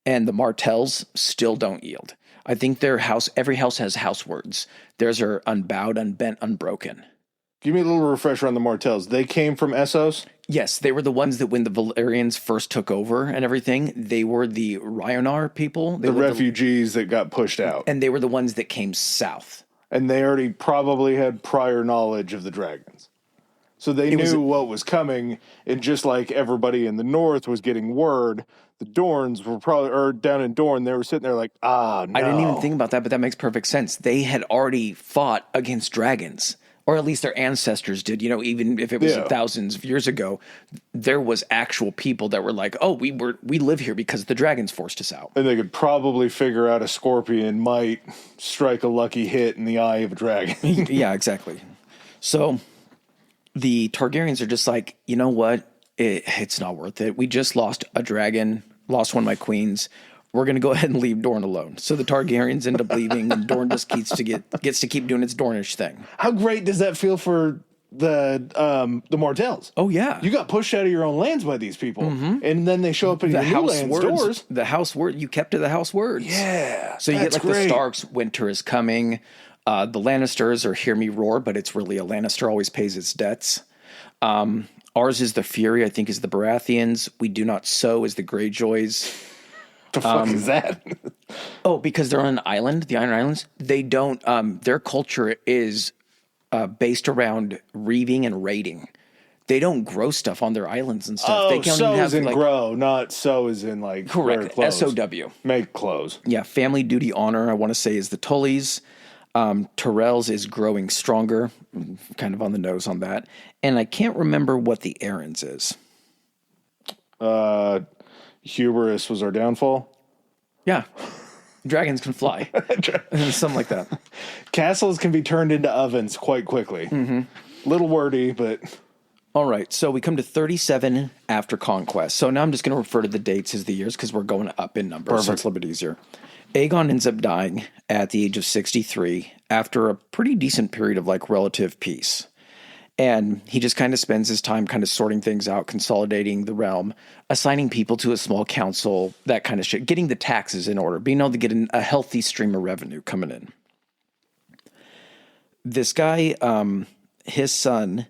And the Martells still don't yield. I think every house has house words. Theirs are unbowed, unbent, unbroken. Give me a little refresher on the Martells. They came from Essos? Yes, they were the ones that when the Valyrians first took over and everything, they were the Ryonar people. The refugees that got pushed out. And they were the ones that came south. And they already probably had prior knowledge of the dragons. So they knew what was coming, and just like everybody in the north was getting word, the Dorns were probably, or down in Dorne, they were sitting there like, no. I didn't even think about that, but that makes perfect sense. They had already fought against dragons. Or at least their ancestors did, even if it was thousands of years ago, there was actual people that were like, oh, we live here because the dragons forced us out. And they could probably figure out a scorpion might strike a lucky hit in the eye of a dragon. Yeah, exactly. So the Targaryens are just like, you know what? It's not worth it. We just lost a dragon, lost one of my queens. We're going to go ahead and leave Dorne alone. So the Targaryens end up leaving, and Dorne just gets to keep doing its Dornish thing. How great does that feel for the Martells? Oh, yeah. You got pushed out of your own lands by these people, and then they show up in your new land's doors. The house word, you kept to the house words. Yeah, so you get like the Starks, winter is coming. The Lannisters are hear me roar, but it's really a Lannister always pays its debts. Ours is the Fury, I think, is the Baratheons. We do not sow is the Greyjoys. The fuck is that? Because they're on an island, the Iron Islands. They don't. Their culture is based around reaving and raiding. They don't grow stuff on their islands and stuff. They can't sow even as in grow, not sow as in like correct. SOW. Make clothes. Yeah, family duty honor. I want to say is the Tullys. Tyrell's is growing stronger. Kind of on the nose on that. And I can't remember what the Aaron's is. Hubris was our downfall. Yeah. Dragons can fly. Something like that. Castles can be turned into ovens quite quickly. Little wordy, but... All right, so we come to 37 after conquest. So now I'm just going to refer to the dates as the years because we're going up in numbers. Perfect. So it's a little bit easier. Aegon ends up dying at the age of 63 after a pretty decent period of like relative peace. And he just kind of spends his time kind of sorting things out, consolidating the realm, assigning people to a small council, that kind of shit, getting the taxes in order, being able to get a healthy stream of revenue coming in. This guy, his son,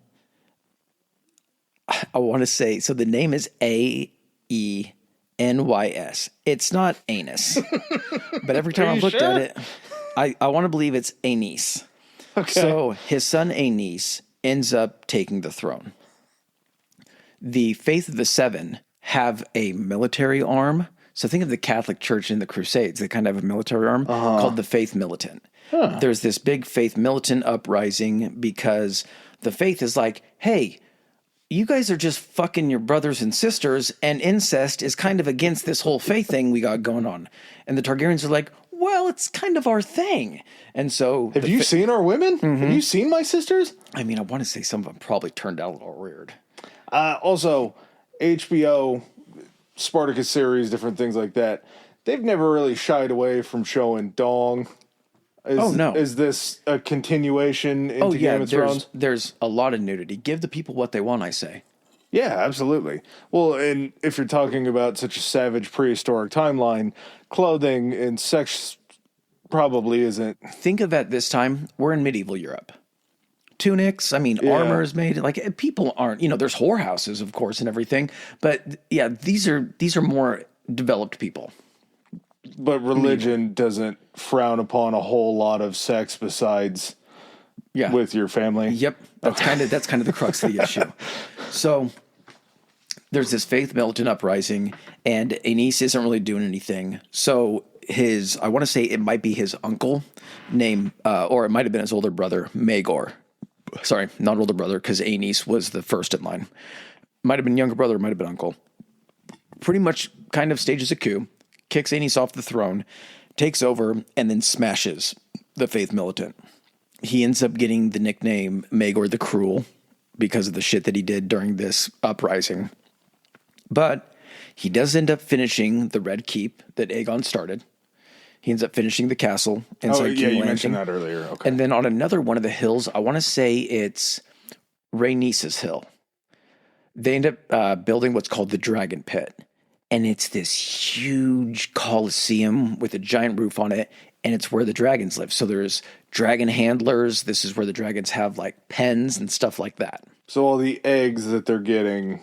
I want to say, so the name is Aenys. It's not anus. But every time I've looked at it, I want to believe it's Aenys. Okay. So his son Aenys ends up taking the throne. The Faith of the Seven have a military arm. So think of the Catholic Church in the Crusades. They kind of have a military arm called the Faith Militant. There's this big Faith Militant uprising because the Faith is like, hey, you guys are just fucking your brothers and sisters, and incest is kind of against this whole faith thing we got going on. And the Targaryens are like, well, it's kind of our thing. And so... Have you seen our women? Have you seen my sisters? I mean, I want to say some of them probably turned out a little weird. Also, HBO, Spartacus series, different things like that, they've never really shied away from showing dong. No. Is this a continuation into Game of Thrones? There's a lot of nudity. Give the people what they want, I say. Yeah, absolutely. Well, and if you're talking about such a savage prehistoric timeline, clothing and sex probably isn't. Think of at this time, we're in medieval Europe. Tunics, I mean, armor is made. Like, people aren't, there's whorehouses, of course, and everything. But, yeah, these are more developed people. But religion doesn't frown upon a whole lot of sex besides with your family. Yep. That's kind of the crux of the issue. So there's this Faith Militant uprising, and Aenys isn't really doing anything. So I want to say it might be his uncle named, or it might have been his older brother, Maegor. Sorry, not older brother, because Aenys was the first in line. Might have been younger brother, might have been uncle. Pretty much kind of stages a coup, kicks Aenys off the throne, takes over, and then smashes the Faith Militant. He ends up getting the nickname Maegor the Cruel because of the shit that he did during this uprising. But he does end up finishing the Red Keep that Aegon started. He ends up finishing the castle inside King you mentioned that earlier. Okay. And then on another one of the hills, I want to say it's Rhaenys' Hill. They end up building what's called the Dragon Pit. And it's this huge coliseum with a giant roof on it, and it's where the dragons live. So there's dragon handlers. This is where the dragons have like pens and stuff like that. So all the eggs that they're getting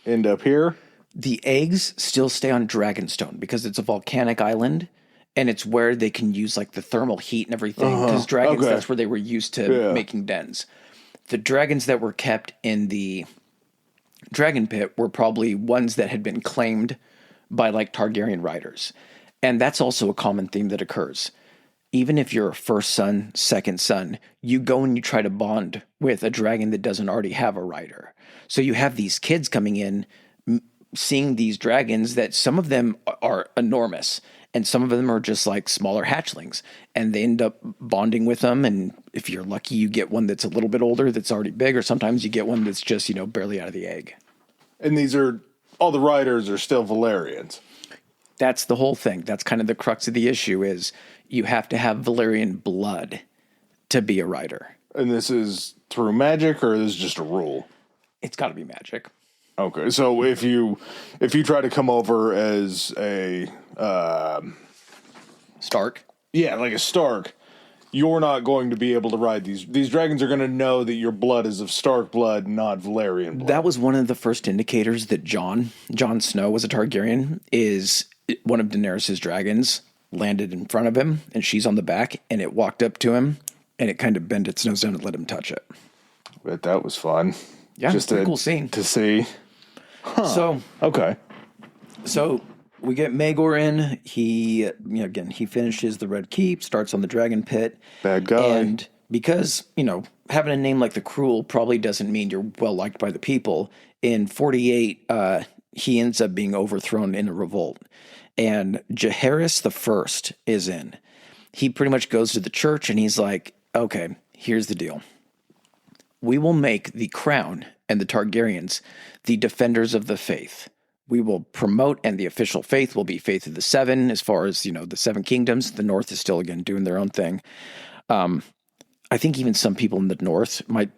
end up here? The eggs still stay on Dragonstone because it's a volcanic island, and it's where they can use like the thermal heat and everything. Because dragons, that's where they were used to making dens. The dragons that were kept in the Dragon Pit were probably ones that had been claimed by like Targaryen riders. And that's also a common theme that occurs. Even if you're a first son, second son, you go and you try to bond with a dragon that doesn't already have a rider. So you have these kids coming in, seeing these dragons that some of them are enormous and some of them are just like smaller hatchlings, and they end up bonding with them. And if you're lucky, you get one that's a little bit older that's already big, or sometimes you get one that's just, barely out of the egg. And all the riders are still Valyrians. That's the whole thing. That's kind of the crux of the issue is you have to have Valyrian blood to be a rider. And this is through magic, or is this just a rule? It's got to be magic. Okay, so if you try to come over as a Stark? Yeah, like a Stark, you're not going to be able to ride these. These dragons are going to know that your blood is of Stark blood, not Valyrian blood. That was one of the first indicators that Jon Snow was a Targaryen, is one of Daenerys' dragons landed in front of him, and she's on the back, and it walked up to him, and it kind of bent its nose down and let him touch it. But that was fun. Yeah, just a cool scene. To see. Huh. So, okay. So we get Maegor in. He, he finishes the Red Keep, starts on the Dragon Pit. Bad guy. And because, having a name like the Cruel probably doesn't mean you're well liked by the people. In 48, he ends up being overthrown in a revolt. and Jaehaerys the First is in. He pretty much goes to the church and he's like, okay, here's the deal. We will make the crown and the Targaryens the defenders of the faith. We will promote, and the official faith will be Faith of the Seven, as far as, the Seven Kingdoms. The North is still, again, doing their own thing. I think even some people in the North might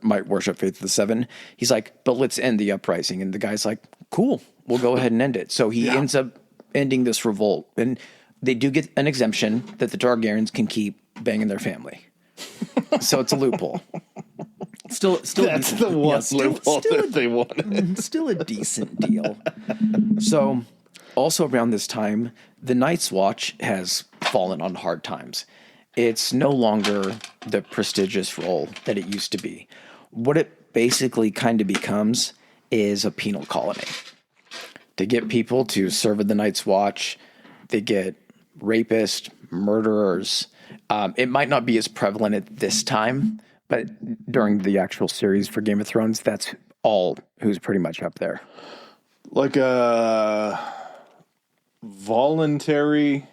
might worship Faith of the Seven. He's like, but let's end the uprising. And the guy's like, cool, we'll go ahead and end it. So he ends up ending this revolt. And they do get an exemption that the Targaryens can keep banging their family. So it's a loophole. Still, that's the one loophole that they wanted. Still a decent deal. So, also around this time, the Night's Watch has fallen on hard times. It's no longer the prestigious role that it used to be. What it basically kind of becomes is a penal colony. To get people to serve at the Night's Watch, they get rapists, murderers. It might not be as prevalent at this time, but during the actual series for Game of Thrones, that's all who's pretty much up there. Like a voluntary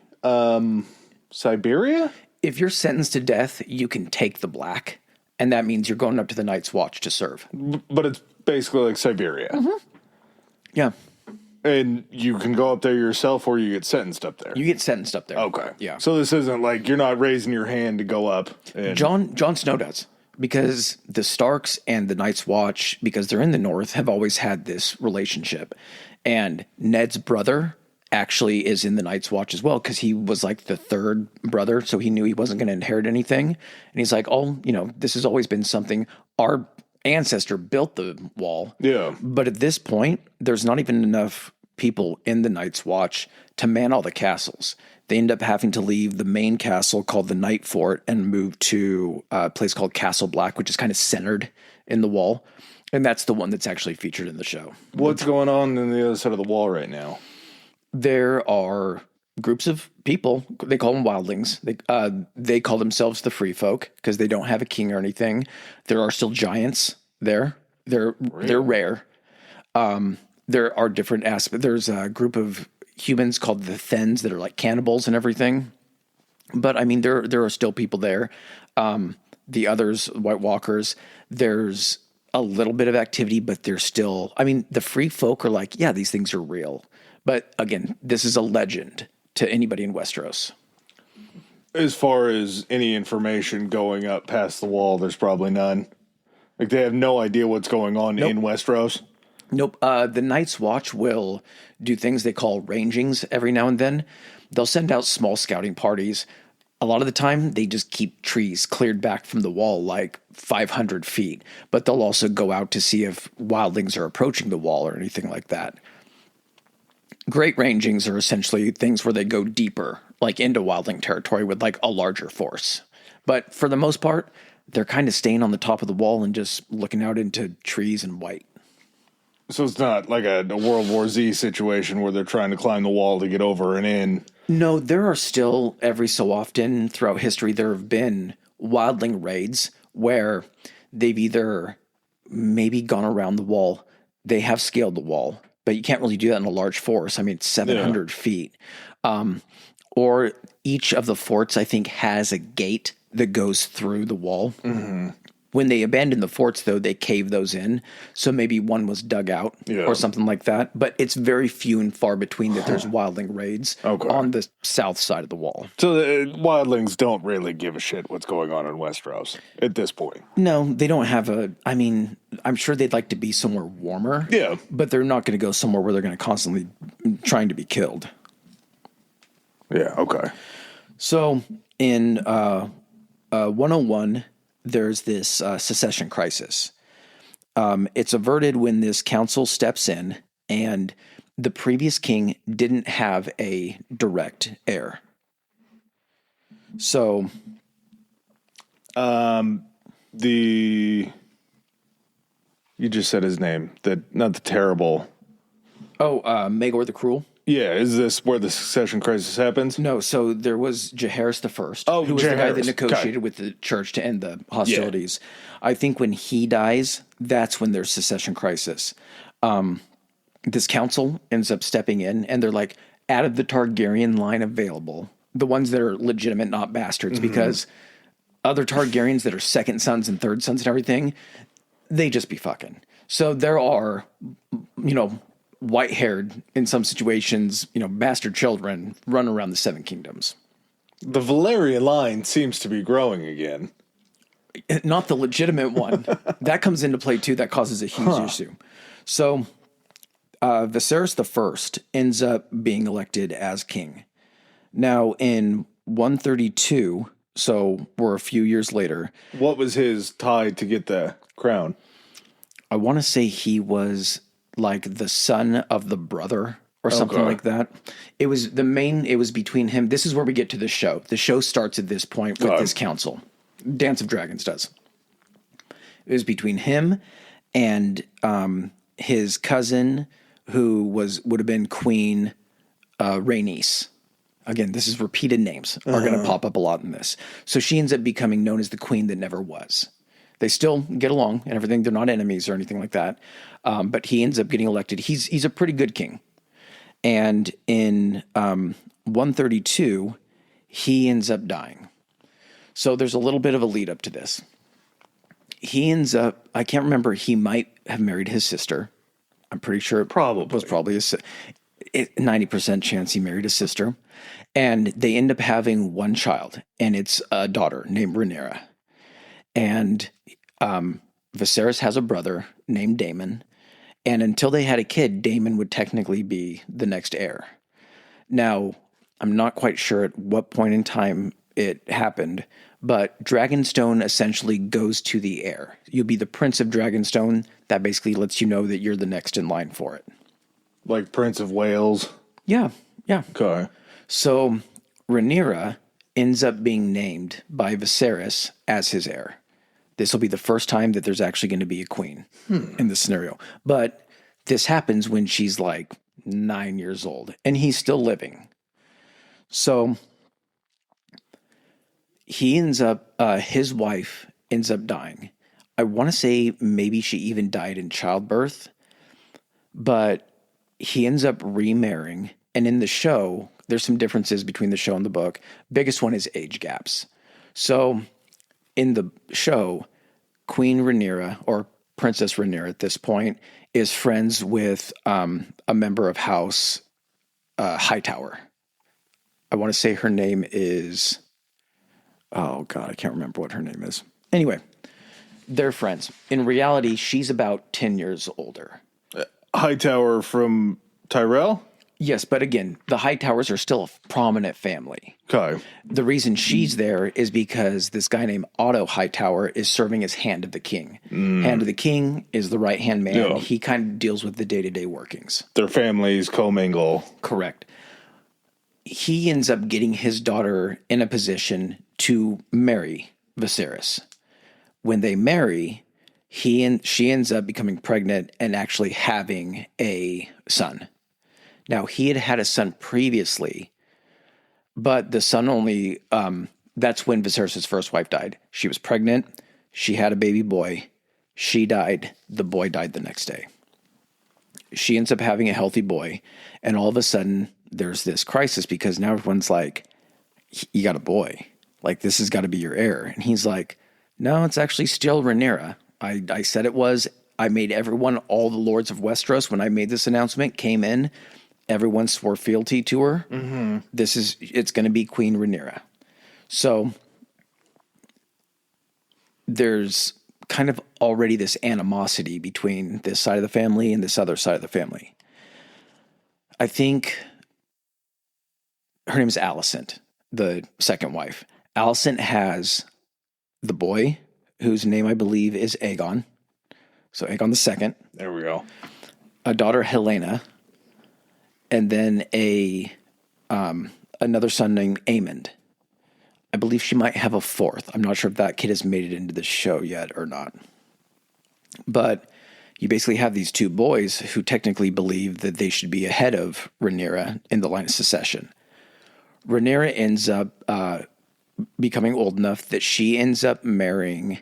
Siberia? If you're sentenced to death, you can take the black, and that means you're going up to the Night's Watch to serve. But it's basically like Siberia. Mm-hmm. Yeah. And you can go up there yourself, or you get sentenced up there. You get sentenced up there. Okay. Yeah. So this isn't like you're not raising your hand to go up. And... Jon Snow does, because the Starks and the Night's Watch, because they're in the North, have always had this relationship. And Ned's brother actually is in the Night's Watch as well, because he was like the third brother, so he knew he wasn't going to inherit anything. And he's like, this has always been something. Our ancestor built the wall. Yeah. But at this point, there's not even enough people in the Night's Watch to man all the castles. They end up having to leave the main castle called the Night Fort and move to a place called Castle Black, which is kind of centered in the wall. And that's the one that's actually featured in the show. What's going on the other side of the wall right now? There are groups of people. They call them wildlings. They call themselves the free folk because they don't have a king or anything. There are still giants there. They're rare. There are different aspects. There's a group of humans called the Thens that are like cannibals and everything. But I mean, there are still people there. The others, White Walkers, there's a little bit of activity, but they're still, I mean, the free folk are like, yeah, these things are real. But again, this is a legend to anybody in Westeros. As far as any information going up past the wall, there's probably none. Like they have no idea what's going on in Westeros. Nope. The Night's Watch will do things they call rangings every now and then. They'll send out small scouting parties. A lot of the time, they just keep trees cleared back from the wall like 500 feet. But they'll also go out to see if wildlings are approaching the wall or anything like that. Great rangings are essentially things where they go deeper, like into wildling territory with like a larger force. But for the most part, they're kind of staying on the top of the wall and just looking out into trees and white. So it's not like a World War Z situation where they're trying to climb the wall to get over and in. No, there are still, every so often throughout history, there have been wildling raids where they've either maybe gone around the wall, they have scaled the wall, but you can't really do that in a large force. I mean, it's 700 feet. Or each of the forts, I think, has a gate that goes through the wall. Mm-hmm. When they abandoned the forts, though, they caved those in. So maybe one was dug out or something like that. But it's very few and far between that there's wildling raids on the south side of the wall. So the wildlings don't really give a shit what's going on in Westeros at this point. No, they don't have I mean, I'm sure they'd like to be somewhere warmer. Yeah. But they're not going to go somewhere where they're going to constantly trying to be killed. Yeah, okay. So in 101... there's this secession crisis. It's averted when this council steps in, and the previous king didn't have a direct heir. So, you just said his name. Not the terrible. Oh, Maegor the Cruel. Yeah, is this where the succession crisis happens? No, so there was Jaehaerys the First, who was the guy that negotiated with the church to end the hostilities. Yeah. I think when he dies, that's when there's secession crisis. this council ends up stepping in, and they're like, out of the Targaryen line available, the ones that are legitimate, not bastards, because other Targaryens that are second sons and third sons and everything, they just be fucking. So there are, white-haired, in some situations, bastard children run around the Seven Kingdoms. The Valyrian line seems to be growing again. Not the legitimate one. That comes into play too. That causes a huge issue. So Viserys I ends up being elected as king. Now in 132, so we're a few years later. What was his tie to get the crown? I want to say he was like the son of the brother or something like that. It was between him. This is where we get to the show. The show starts at this point with this council. Dance of Dragons does. It was between him and his cousin, who would have been Queen Rhaenys. Again, this is repeated names are going to pop up a lot in this. So she ends up becoming known as the queen that never was. They still get along and everything. They're not enemies or anything like that. But he ends up getting elected. He's a pretty good king. And in 132, he ends up dying. So there's a little bit of a lead up to this. He ends up, I can't remember, he might have married his sister. I'm pretty sure it was probably 90% chance he married his sister. And they end up having one child, and it's a daughter named Rhaenyra. And Viserys has a brother named Daemon. And until they had a kid, Daemon would technically be the next heir. Now, I'm not quite sure at what point in time it happened, but Dragonstone essentially goes to the heir. You'll be the Prince of Dragonstone. That basically lets you know that you're the next in line for it. Like Prince of Wales? Yeah. Okay. So Rhaenyra ends up being named by Viserys as his heir. This will be the first time that there's actually going to be a queen in this scenario. But this happens when she's like 9 years old, and he's still living. So he ends up, his wife ends up dying. I want to say maybe she even died in childbirth, but he ends up remarrying. And in the show, there's some differences between the show and the book. Biggest one is age gaps. So in the show, Queen Rhaenyra, or Princess Rhaenyra at this point, is friends with a member of House Hightower. I want to say her name is... Oh, God, I can't remember what her name is. Anyway, they're friends. In reality, she's about 10 years older. Hightower from Tyrell? Yes, but again, the Hightowers are still a prominent family. Okay. The reason she's there is because this guy named Otto Hightower is serving as Hand of the King. Hand of the King is the right-hand man. Yeah. He kind of deals with the day-to-day workings. Their families commingle. Correct. He ends up getting his daughter in a position to marry Viserys. When they marry, she ends up becoming pregnant and actually having a son. Now, he had had a son previously, but the son only, that's when Viserys' first wife died. She was pregnant. She had a baby boy. She died. The boy died the next day. She ends up having a healthy boy. And all of a sudden, there's this crisis because now everyone's like, you got a boy. Like, this has got to be your heir. And he's like, no, it's actually still Rhaenyra. I said it was. I made everyone, all the lords of Westeros, when I made this announcement, came in. Everyone swore fealty to her. Mm-hmm. It's going to be Queen Rhaenyra. So there's kind of already this animosity between this side of the family and this other side of the family. I think her name is Alicent, the second wife. Alicent has the boy, whose name I believe is Aegon. So Aegon the II. There we go. A daughter, Helena. And then another son named Aemond. I believe she might have a fourth. I'm not sure if that kid has made it into the show yet or not. But you basically have these two boys who technically believe that they should be ahead of Rhaenyra in the line of succession. Rhaenyra ends up becoming old enough that she ends up marrying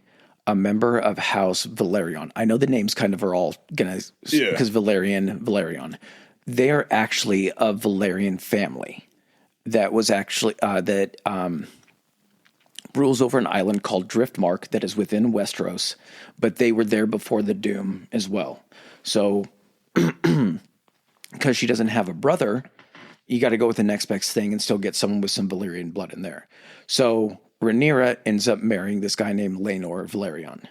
a member of House Valerion. I know the names kind of are all gonna, because Valerion. They are actually a Valerian family that was actually rules over an island called Driftmark that is within Westeros, but they were there before the Doom as well. So, because she doesn't have a brother, you got to go with the next best thing and still get someone with some Valyrian blood in there. So Rhaenyra ends up marrying this guy named Laenor Velaryon.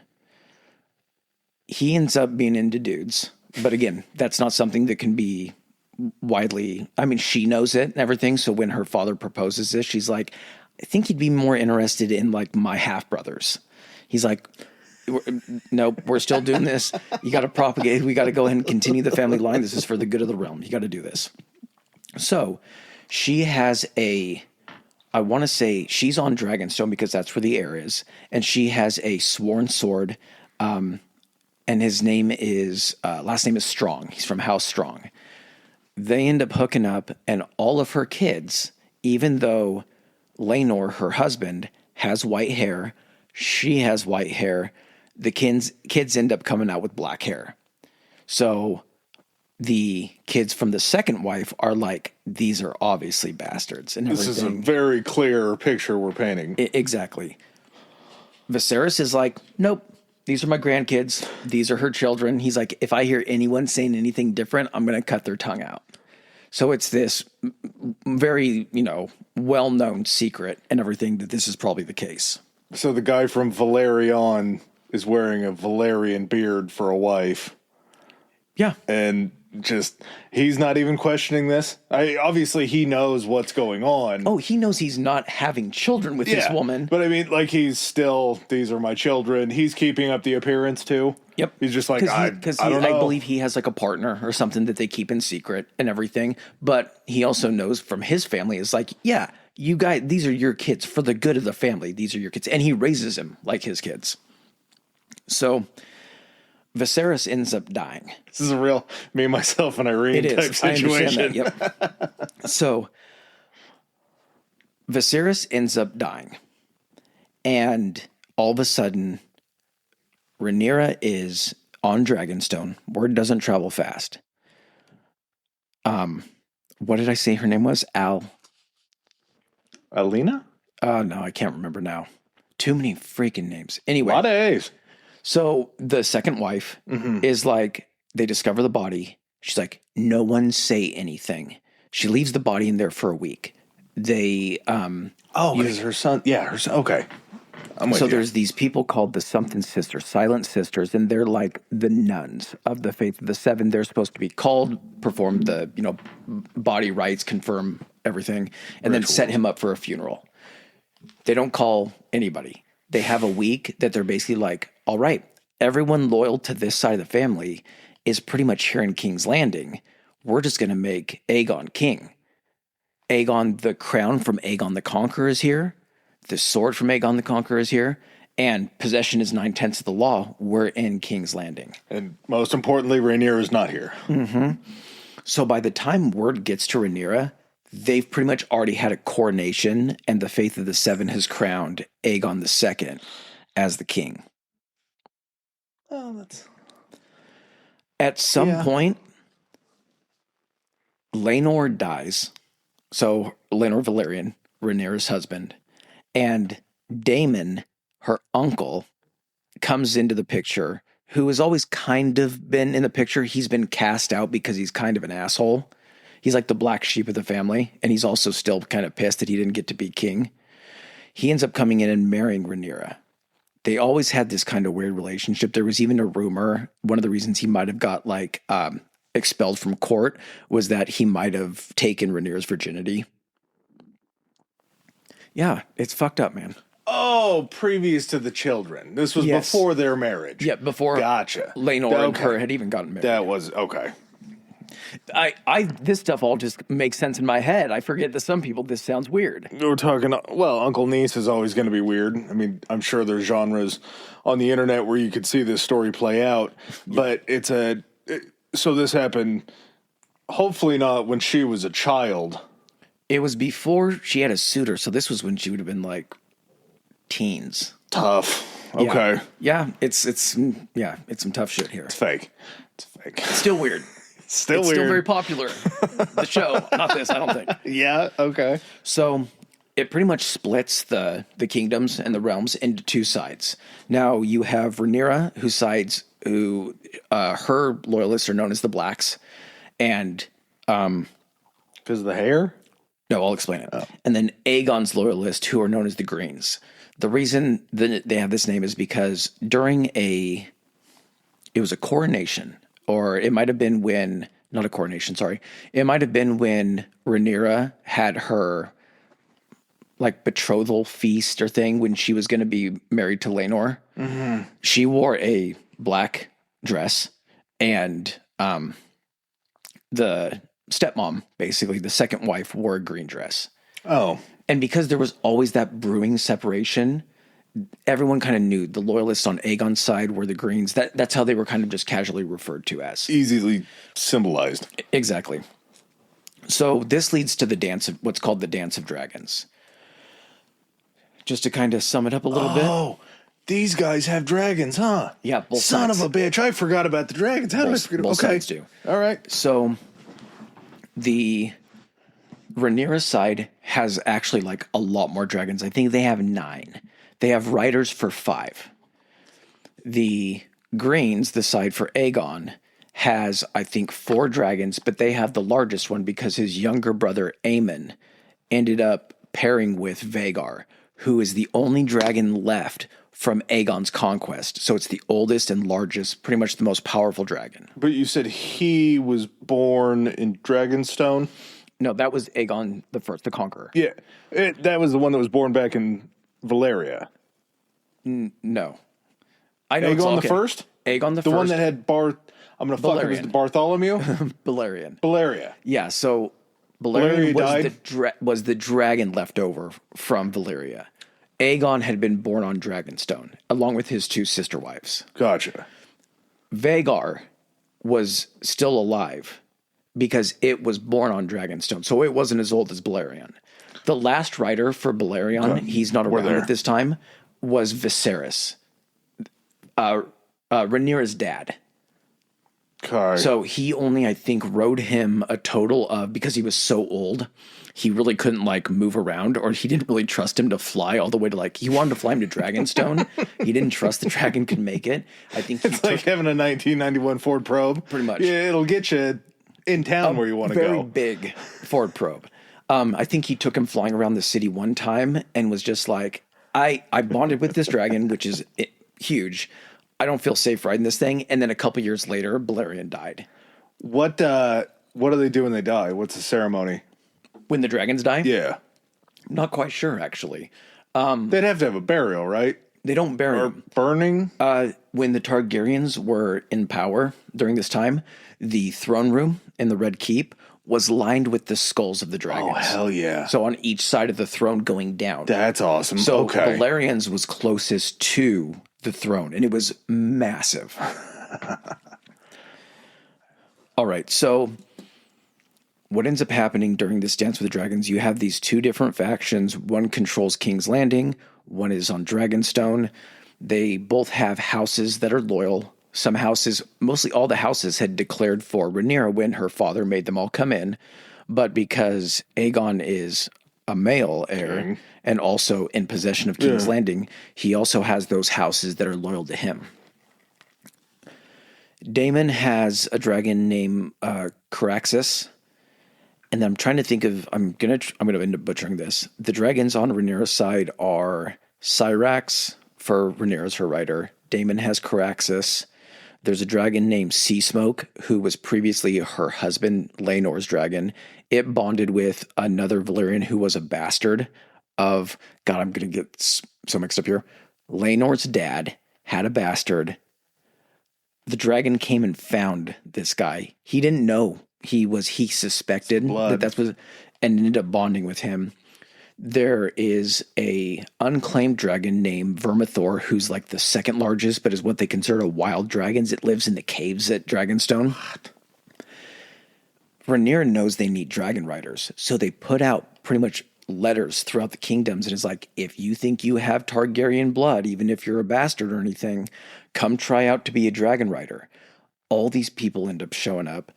He ends up being into dudes, but again, that's not something that can be widely. I mean, she knows it and everything. So when her father proposes this, she's like, I think he'd be more interested in like my half brothers. He's like, nope, we're still doing this. You got to propagate. We got to go ahead and continue the family line. This is for the good of the realm. You got to do this. So she has I want to say she's on Dragonstone because that's where the heir is. And she has a sworn sword. And his name is, last name is Strong. He's from House Strong. They end up hooking up, and all of her kids, even though Laenor, her husband, has white hair, she has white hair, the kids end up coming out with black hair. So the kids from the second wife are like, these are obviously bastards. And this is a very clear picture we're painting. Exactly. Viserys is like, nope, these are my grandkids. These are her children. He's like, if I hear anyone saying anything different, I'm going to cut their tongue out. So it's this very, well-known secret and everything that this is probably the case. So the guy from Valerion is wearing a Valerian beard for a wife. Yeah. And just, he's not even questioning this. Obviously, he knows what's going on. Oh, he knows he's not having children with this woman. But I mean, like, he's still, these are my children. He's keeping up the appearance, too. Yep. He's just like, I don't know. I believe he has like a partner or something that they keep in secret and everything. But he also knows from his family is like, yeah, you guys, these are your kids for the good of the family. These are your kids. And he raises them like his kids. So Viserys ends up dying. This is a real me, myself, and Irene type situation. I understand that. Yep. So Viserys ends up dying. And all of a sudden, Rhaenyra is on Dragonstone. Word doesn't travel fast. What did I say her name was? Alina? No, I can't remember now. Too many freaking names. Anyway. A lot of A's. So the second wife is like, they discover the body. She's like, no one say anything. She leaves the body in there for a week. They, because her son, her son, okay. So there's these people called the something sisters, silent sisters, and they're like the nuns of the faith of the seven. They're supposed to be called, perform the, body rites, confirm everything, and then set him up for a funeral. They don't call anybody. They have a week that they're basically like, all right, everyone loyal to this side of the family is pretty much here in King's Landing. We're just going to make Aegon king. Aegon, the crown from Aegon the Conquer is here. The sword from Aegon the Conqueror is here, and possession is 9/10 of the law. We're in King's Landing. And most importantly, Rhaenyra is not here. Mm-hmm. So by the time word gets to Rhaenyra, they've pretty much already had a coronation, and the Faith of the Seven has crowned Aegon II as the king. Oh, that's... At some point, Laenor dies. So Laenor Velaryon, Rhaenyra's husband, and Daemon, her uncle, comes into the picture, who has always kind of been in the picture. He's been cast out because he's kind of an asshole. He's like the black sheep of the family, and he's also still kind of pissed that he didn't get to be king. He ends up coming in and marrying Rhaenyra. They always had this kind of weird relationship. There was even a rumor, one of the reasons he might have got expelled from court was that he might have taken Rhaenyra's virginity. Yeah, it's fucked up, man. Oh, previous to the children. This was before their marriage. Yeah, before Gotcha. Laenor and her had even gotten married. That was, okay. This stuff all just makes sense in my head. I forget that some people, this sounds weird. We're talking, Uncle Niece is always going to be weird. I mean, I'm sure there's genres on the internet where you could see this story play out, but so this happened, hopefully not when she was a child. It was before she had a suitor, so this was when she would have been like teens. Tough. Okay. Yeah, it's some tough shit here. It's fake. It's still weird. Still it's weird. Still very popular. The show, not this, I don't think. Yeah, okay. So it pretty much splits the kingdoms and the realms into two sides. Now you have Rhaenyra, who her loyalists are known as the Blacks, and because of the hair? No, I'll explain it. Oh. And then Aegon's loyalists, who are known as the Greens. The reason that they have this name is because it was a coronation, or it might have been not a coronation, sorry. It might have been when Rhaenyra had her like betrothal feast or thing when she was going to be married to Laenor. Mm-hmm. She wore a black dress, and the stepmom, basically the second wife, wore a green dress. Oh. And because there was always that brewing separation, everyone kind of knew the loyalists on Aegon's side were the Greens. That's how they were kind of just casually referred to as. Easily symbolized. Exactly. So this leads to what's called the Dance of Dragons. Just to kind of sum it up a little bit. Oh, these guys have dragons, huh? Yeah, both Son sides. of a bitch, I forgot about the dragons. How did I forget about both sides do. All right. So the Rhaenyra side has actually like a lot more dragons. I think they have 9. They have riders for 5. The Greens, the side for Aegon, has I think 4 dragons, but they have the largest one because his younger brother Aemon ended up pairing with Vhagar, who is the only dragon left from Aegon's conquest. So it's the oldest and largest, pretty much the most powerful dragon. But you said he was born in Dragonstone? No, that was Aegon the First, the Conqueror. Yeah, that was the one that was born back in Valyria. No. I know Aegon the First? Aegon the First. The one that had I'm going to fuck it, was Bartholomew? Balerion. Valeria. Yeah, so Valeria was the dragon left over from Valyria. Aegon had been born on Dragonstone, along with his 2 sister wives. Gotcha. Vhagar was still alive because it was born on Dragonstone, so it wasn't as old as Balerion. The last rider for Balerion, he's not around at this time, was Viserys, Rhaenyra's dad. Okay. So he only, I think, rode him a total of, because he was so old, he really couldn't like move around, or he didn't really trust him to fly all the way to he wanted to fly him to Dragonstone. He didn't trust the dragon could make it. I think it's like having a 1991 Ford Probe. Pretty much. Yeah, it'll get you in town where you want to go. Very big Ford Probe. I think he took him flying around the city one time and was just like, I bonded with this dragon, which is huge. I don't feel safe riding this thing. And then a couple years later, Balerion died. What do they do when they die? What's the ceremony? When the dragons die? Yeah. I'm not quite sure, actually. They'd have to have a burial, right? They don't bury them. Burning? When the Targaryens were in power during this time, the throne room in the Red Keep was lined with the skulls of the dragons. Oh, hell yeah. So on each side of the throne going down. That's awesome. So okay. Balerion's was closest to the throne, and it was massive. All right, so what ends up happening during this Dance with the Dragons, you have these 2 different factions. One controls King's Landing, one is on Dragonstone. They both have houses that are loyal. Some houses, mostly all the houses, had declared for Rhaenyra when her father made them all come in. But because Aegon is a male heir and also in possession of King's Landing, he also has those houses that are loyal to him. Daemon has a dragon named Caraxes. And I'm trying to think of, I'm gonna end up butchering this. The dragons on Rhaenyra's side are Syrax, for Rhaenyra's her rider. Daemon has Caraxes. There's a dragon named Sea Smoke, who was previously her husband, Laenor's dragon. It bonded with another Valyrian who was a bastard of, God, I'm going to get so mixed up here. Laenor's dad had a bastard. The dragon came and found this guy. He didn't know he suspected that's what, and ended up bonding with him. There is a unclaimed dragon named Vermithor, who's like the second largest, but is what they consider a wild dragon. It lives in the caves at Dragonstone. Rhaenyra knows they need dragon riders, so they put out pretty much letters throughout the kingdoms and is like, if you think you have Targaryen blood, even if you're a bastard or anything, come try out to be a dragon rider. All these people end up showing up.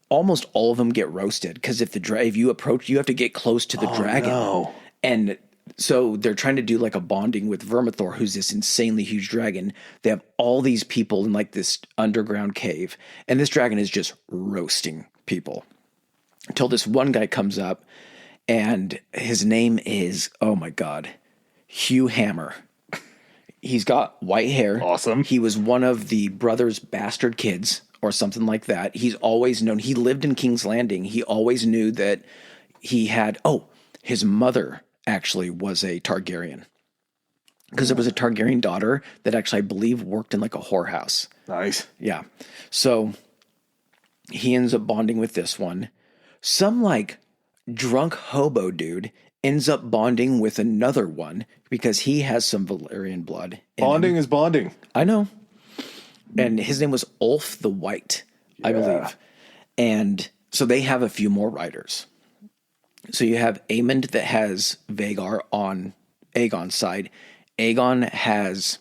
Almost all of them get roasted because if you approach, you have to get close to the dragon. No. And so they're trying to do like a bonding with Vermithor, who's this insanely huge dragon. They have all these people in like this underground cave, and this dragon is just roasting people until this one guy comes up, and his name is, oh my God, Hugh Hammer. He's got white hair. Awesome. He was one of the brothers' bastard kids or something like that. He's always known, he lived in King's Landing. He always knew that he had, his mother actually was a Targaryen. Because there was a Targaryen daughter that actually, I believe, worked in like a whorehouse. Nice. Yeah. So he ends up bonding with this one. Some like drunk hobo dude ends up bonding with another one because he has some Valyrian blood. Bonding is bonding. I know. And his name was Ulf the White, I believe. And so they have a few more riders. So you have Aemond that has Vhagar on Aegon's side. Aegon has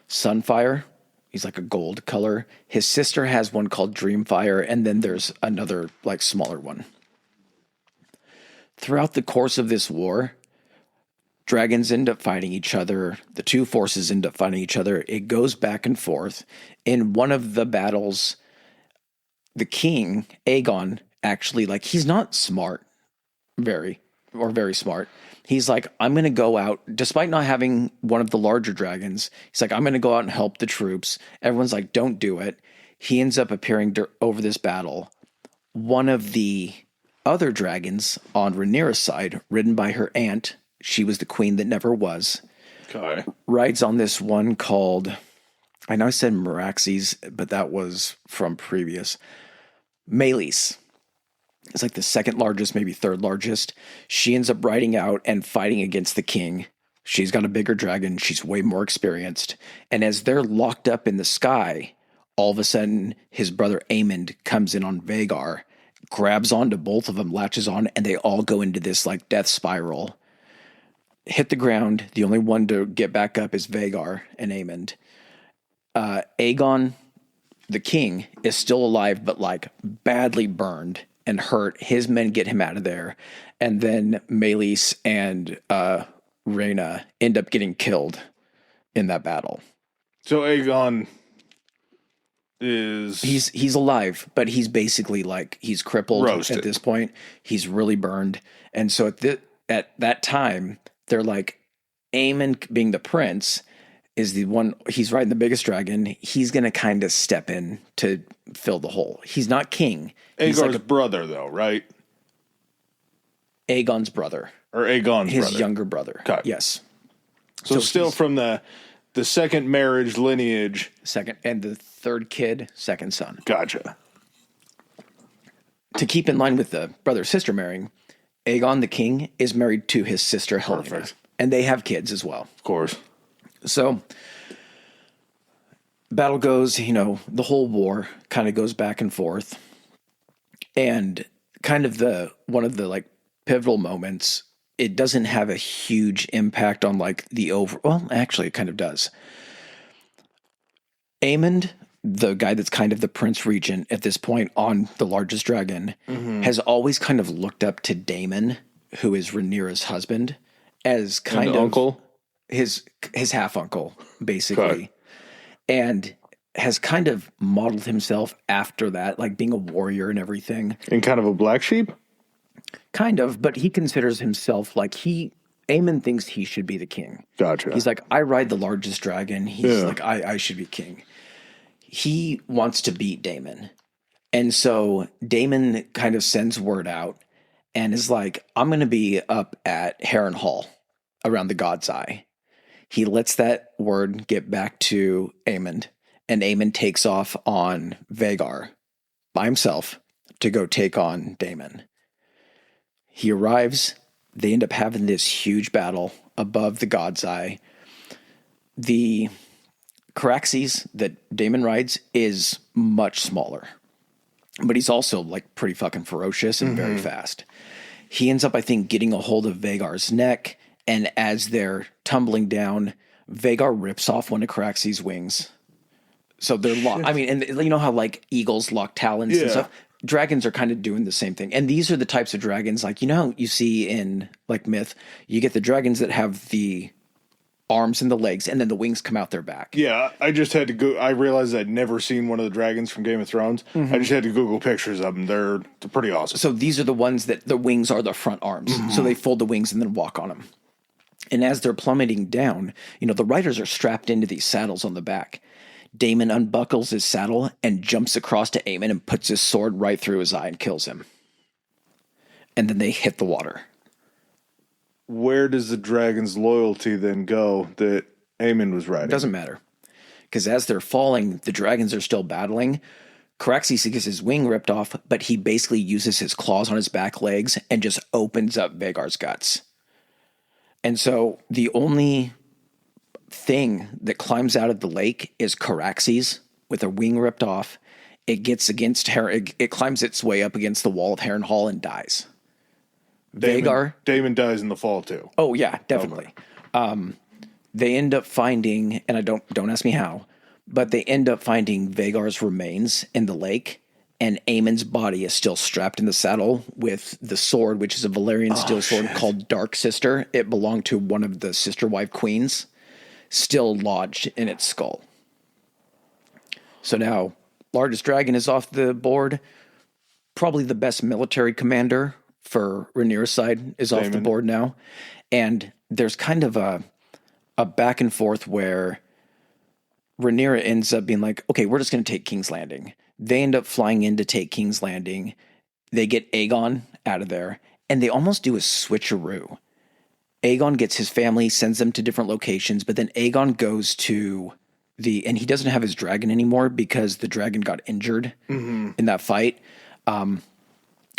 Sunfire. He's like a gold color. His sister has one called Dreamfire, and then there's another like smaller one. Throughout the course of this war, dragons end up fighting each other. The two forces end up fighting each other. It goes back and forth. In one of the battles, the king, Aegon, actually, like, he's not smart, very smart. He's like, I'm going to go out, despite not having one of the larger dragons, he's like, I'm going to go out and help the troops. Everyone's like, don't do it. He ends up appearing over this battle. One of the other dragons on Rhaenyra's side, ridden by her aunt, she was the queen that never was, rides on this one called, I know I said Meraxes, but that was from previous, Meleys. It's like the second largest, maybe third largest. She ends up riding out and fighting against the king. She's got a bigger dragon. She's way more experienced. And as they're locked up in the sky, all of a sudden his brother Aemond comes in on Vhagar, grabs onto both of them, latches on, and they all go into this like death spiral. Hit the ground. The only one to get back up is Vhagar and Aemond. Aegon, the king, is still alive, but like badly burned and hurt. His men get him out of there. And then Meleys and Rhaena end up getting killed in that battle. So Aegon is... He's alive, but he's basically like, he's crippled roasted. At this point. He's really burned. And so at that time, they're like, Aemon being the prince is the one, he's riding the biggest dragon. He's going to kind of step in to fill the hole. He's not king. He's Aegon's brother, though, right? Aegon's brother. Or Aegon's his brother. Younger brother. Okay. Yes. So still from the second marriage lineage. Second, and the third kid, second son. Gotcha. To keep in line with the brother-sister marrying, Aegon the king is married to his sister Helena. And they have kids as well. Of course. So battle goes, the whole war kind of goes back and forth. And kind of one of the like pivotal moments, it doesn't have a huge impact on like well, actually it kind of does. Aemond, the guy that's kind of the prince regent at this point on the largest dragon, has always kind of looked up to Daemon, who is Rhaenyra's husband, as kind of uncle, his half uncle, basically, okay. And has kind of modeled himself after that, like being a warrior and everything, and kind of a black sheep, kind of. But he considers himself like Aemon thinks he should be the king. Gotcha. He's like, I ride the largest dragon. He's like, I should be king. He wants to beat Daemon. And so Daemon kind of sends word out and is like, I'm going to be up at Harrenhal around the God's Eye. He lets that word get back to Aemond, and Aemond takes off on Vhagar by himself to go take on Daemon. He arrives. They end up having this huge battle above the God's Eye. The Caraxes that Daemon rides is much smaller, but he's also like pretty fucking ferocious and very fast. He ends up, I think, getting a hold of Vhagar's neck, and as they're tumbling down, Vhagar rips off one of Caraxes' wings. So they're locked. I mean, and you know how like eagles lock talons and stuff? Dragons are kind of doing the same thing. And these are the types of dragons, like, you know, you see in like myth, you get the dragons that have the arms and the legs, and then the wings come out their back. Yeah, I just had to go. I realized I'd never seen one of the dragons from Game of Thrones. I just had to Google pictures of them. They're pretty awesome. So these are the ones that the wings are the front arms. So they fold the wings and then walk on them. And as they're plummeting down, you know, the riders are strapped into these saddles on the back. Daemon unbuckles his saddle and jumps across to Aemon and puts his sword right through his eye and kills him. And then they hit the water. Where does the dragon's loyalty then go that Aemon was riding? Doesn't matter. Because as they're falling, the dragons are still battling. Caraxes gets his wing ripped off, but he basically uses his claws on his back legs and just opens up Vhagar's guts. And so the only thing that climbs out of the lake is Caraxes with a wing ripped off. It gets against it climbs its way up against the wall of Harrenhal and dies. Daemon dies in the fall too. Oh yeah, definitely. Okay. They end up finding, and I don't ask me how, but they end up finding Vhagar's remains in the lake, and Aemon's body is still strapped in the saddle with the sword, which is a Valyrian steel sword called Dark Sister. It belonged to one of the sister wife queens, still lodged in its skull. So now, largest dragon is off the board. Probably the best military commander for Rhaenyra's side is off the board now. And there's kind of a back and forth where Rhaenyra ends up being like, okay, we're just going to take King's Landing. They end up flying in to take King's Landing. They get Aegon out of there, and they almost do a switcheroo. Aegon gets his family, sends them to different locations, but then Aegon goes to and he doesn't have his dragon anymore because the dragon got injured in that fight.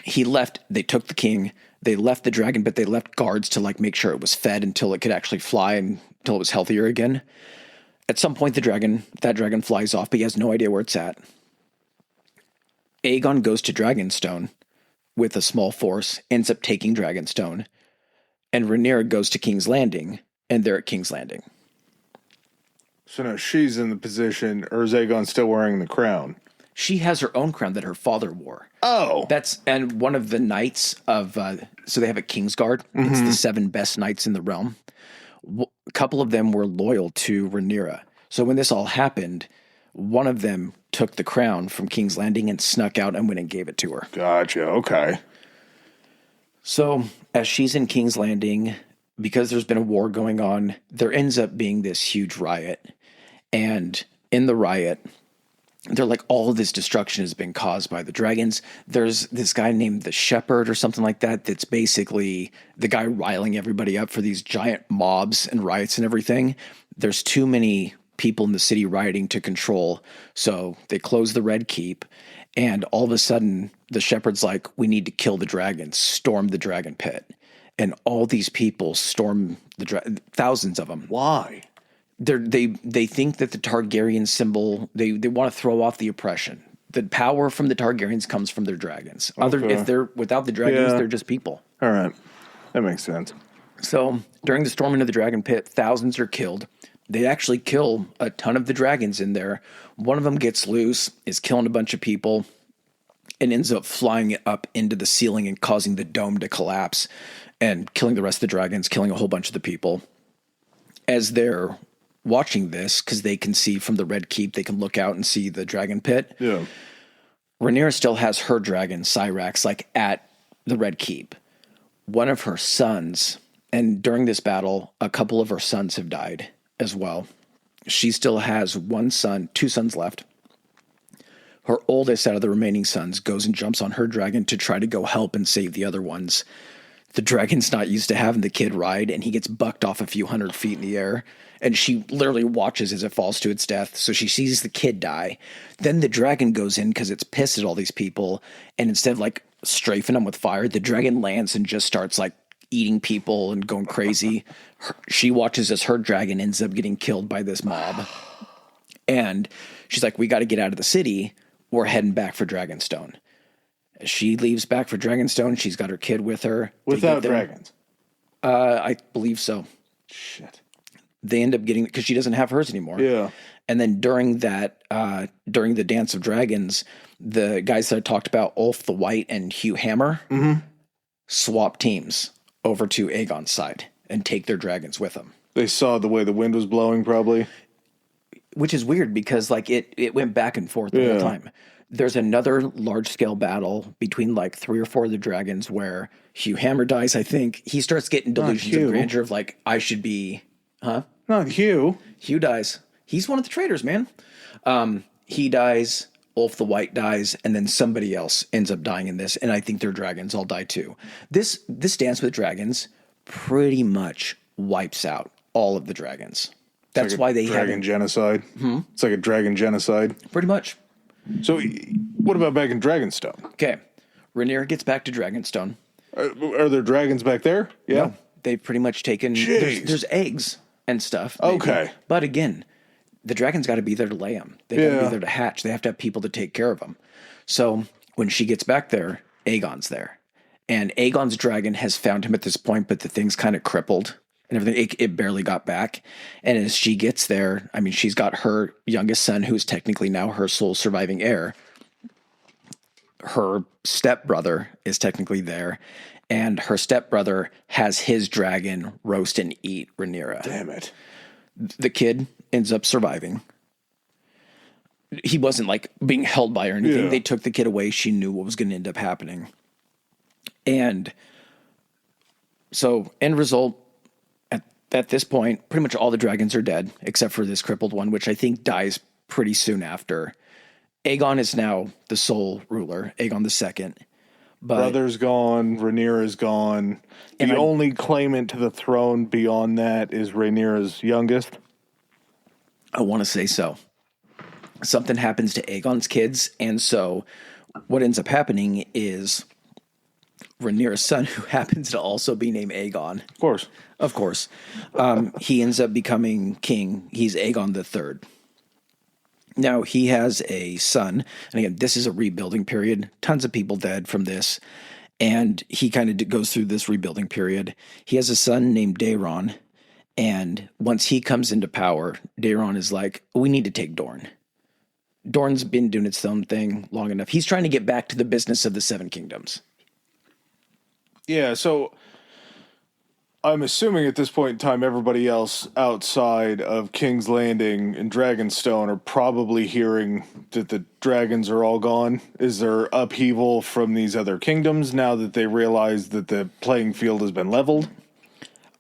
He left, they took the king, they left the dragon, but they left guards to like make sure it was fed until it could actually fly and until it was healthier again. At some point, that dragon flies off, but he has no idea where it's at. Aegon goes to Dragonstone with a small force, ends up taking Dragonstone, and Rhaenyra goes to King's Landing, and they're at King's Landing. So now she's in the position, or is Aegon still wearing the crown? She has her own crown that her father wore. Oh. And one of the knights of, so they have a Kingsguard. It's the 7 best knights in the realm. A couple of them were loyal to Rhaenyra. So when this all happened, one of them took the crown from King's Landing and snuck out and went and gave it to her. Gotcha, okay. So as she's in King's Landing, because there's been a war going on, there ends up being this huge riot. And in the riot, they're like, all of this destruction has been caused by the dragons. There's this guy named the Shepherd or something like that. That's basically the guy riling everybody up for these giant mobs and riots and everything. There's too many people in the city rioting to control. So they close the Red Keep. And all of a sudden, the Shepherd's like, we need to kill the dragons, storm the dragon pit. And all these people storm thousands of them. Why? They think that the Targaryen symbol, they want to throw off the oppression. The power from the Targaryens comes from their dragons. If they're without the dragons, they're just people. All right. That makes sense. So during the storming of the dragon pit, thousands are killed. They actually kill a ton of the dragons in there. One of them gets loose, is killing a bunch of people, and ends up flying up into the ceiling and causing the dome to collapse and killing the rest of the dragons, killing a whole bunch of the people. As they're watching this, because they can see from the Red Keep, they can look out and see the dragon pit. Yeah. Rhaenyra still has her dragon, Syrax, like at the Red Keep. One of her sons, and during this battle, a couple of her sons have died as well. She still has one son, 2 sons left. Her oldest out of the remaining sons goes and jumps on her dragon to try to go help and save the other ones. The dragon's not used to having the kid ride, and he gets bucked off a few hundred feet in the air. And she literally watches as it falls to its death. So she sees the kid die. Then the dragon goes in because it's pissed at all these people. And instead of like strafing them with fire, the dragon lands and just starts like eating people and going crazy. She watches as her dragon ends up getting killed by this mob. And she's like, we got to get out of the city. We're heading back for Dragonstone. She leaves back for Dragonstone. She's got her kid with her. Without dragons. I believe so. Shit. They end up getting, because she doesn't have hers anymore. Yeah. And then during the Dance of Dragons, the guys that I talked about, Ulf the White and Hugh Hammer, swap teams over to Aegon's side and take their dragons with them. They saw the way the wind was blowing, probably. Which is weird because like it went back and forth the whole time. There's another large scale battle between like 3 or 4 of the dragons where Hugh Hammer dies. I think he starts getting delusions of grandeur of like, I should be, Not Hugh. Hugh dies. He's one of the traitors, man. He dies. Ulf the White dies, and then somebody else ends up dying in this, and I think their dragons all die too. This Dance with Dragons pretty much wipes out all of the dragons. That's like why they dragon genocide. It's like a dragon genocide. Pretty much. So, what about back in Dragonstone? Okay, Rhaenyra gets back to Dragonstone. Are there dragons back there? Yeah, no, they've pretty much taken. There's eggs and stuff. Maybe. Okay, but again, the dragon's got to be there to lay them. They got to be there to hatch. They have to have people to take care of them. So when she gets back there, Aegon's there, and Aegon's dragon has found him at this point, but the thing's kind of crippled and everything. It barely got back. And as she gets there, I mean, she's got her youngest son, who's technically now her sole surviving heir. Her stepbrother is technically there, and her stepbrother has his dragon roast and eat Rhaenyra. Damn it. The kid ends up surviving. He wasn't like being held by or anything. Yeah. They took the kid away. She knew what was going to end up happening. And so end result, at this point, pretty much all the dragons are dead, except for this crippled one, which I think dies pretty soon after. Aegon is now the sole ruler, Aegon the Second. Brother's gone, Rhaenyra's gone. The only claimant to the throne beyond that is Rhaenyra's youngest. I want to say so. Something happens to Aegon's kids, and so what ends up happening is Rhaenyra's son, who happens to also be named Aegon. Of course. He ends up becoming king. He's Aegon the Third. Now, he has a son, and again, this is a rebuilding period. Tons of people dead from this, and he kind of goes through this rebuilding period. He has a son named Daeron, and once he comes into power, Daeron is like, we need to take Dorne. Dorne's been doing its own thing long enough. He's trying to get back to the business of the Seven Kingdoms. Yeah, so I'm assuming at this point in time, everybody else outside of King's Landing and Dragonstone are probably hearing that the dragons are all gone. Is there upheaval from these other kingdoms now that they realize that the playing field has been leveled?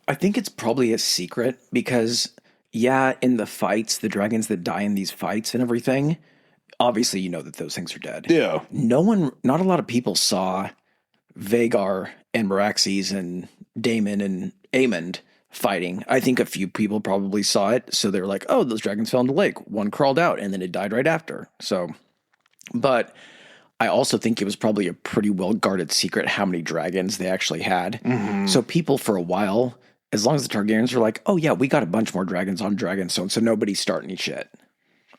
I think it's probably a secret because, yeah, in the fights, the dragons that die in these fights and everything, obviously you know that those things are dead. Yeah. Not a lot of people saw Vhagar and Meraxes and Daemon and Aemond fighting. I think a few people probably saw it, so they were like, oh, those dragons fell in the lake. One crawled out, and then it died right after. So, but I also think it was probably a pretty well-guarded secret how many dragons they actually had. Mm-hmm. So people for a while, as long as the Targaryens were like, oh yeah, we got a bunch more dragons on Dragonstone, so nobody's starting any shit.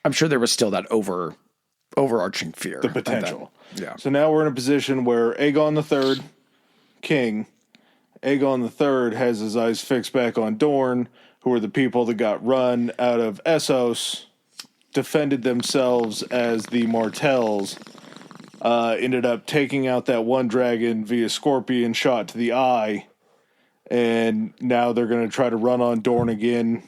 I'm sure there was still that overarching fear. The potential. Yeah. So now we're in a position where Aegon the Third, king, Aegon the Third has his eyes fixed back on Dorne, who are the people that got run out of Essos, defended themselves as the Martells, ended up taking out that one dragon via scorpion shot to the eye, and now they're going to try to run on Dorne again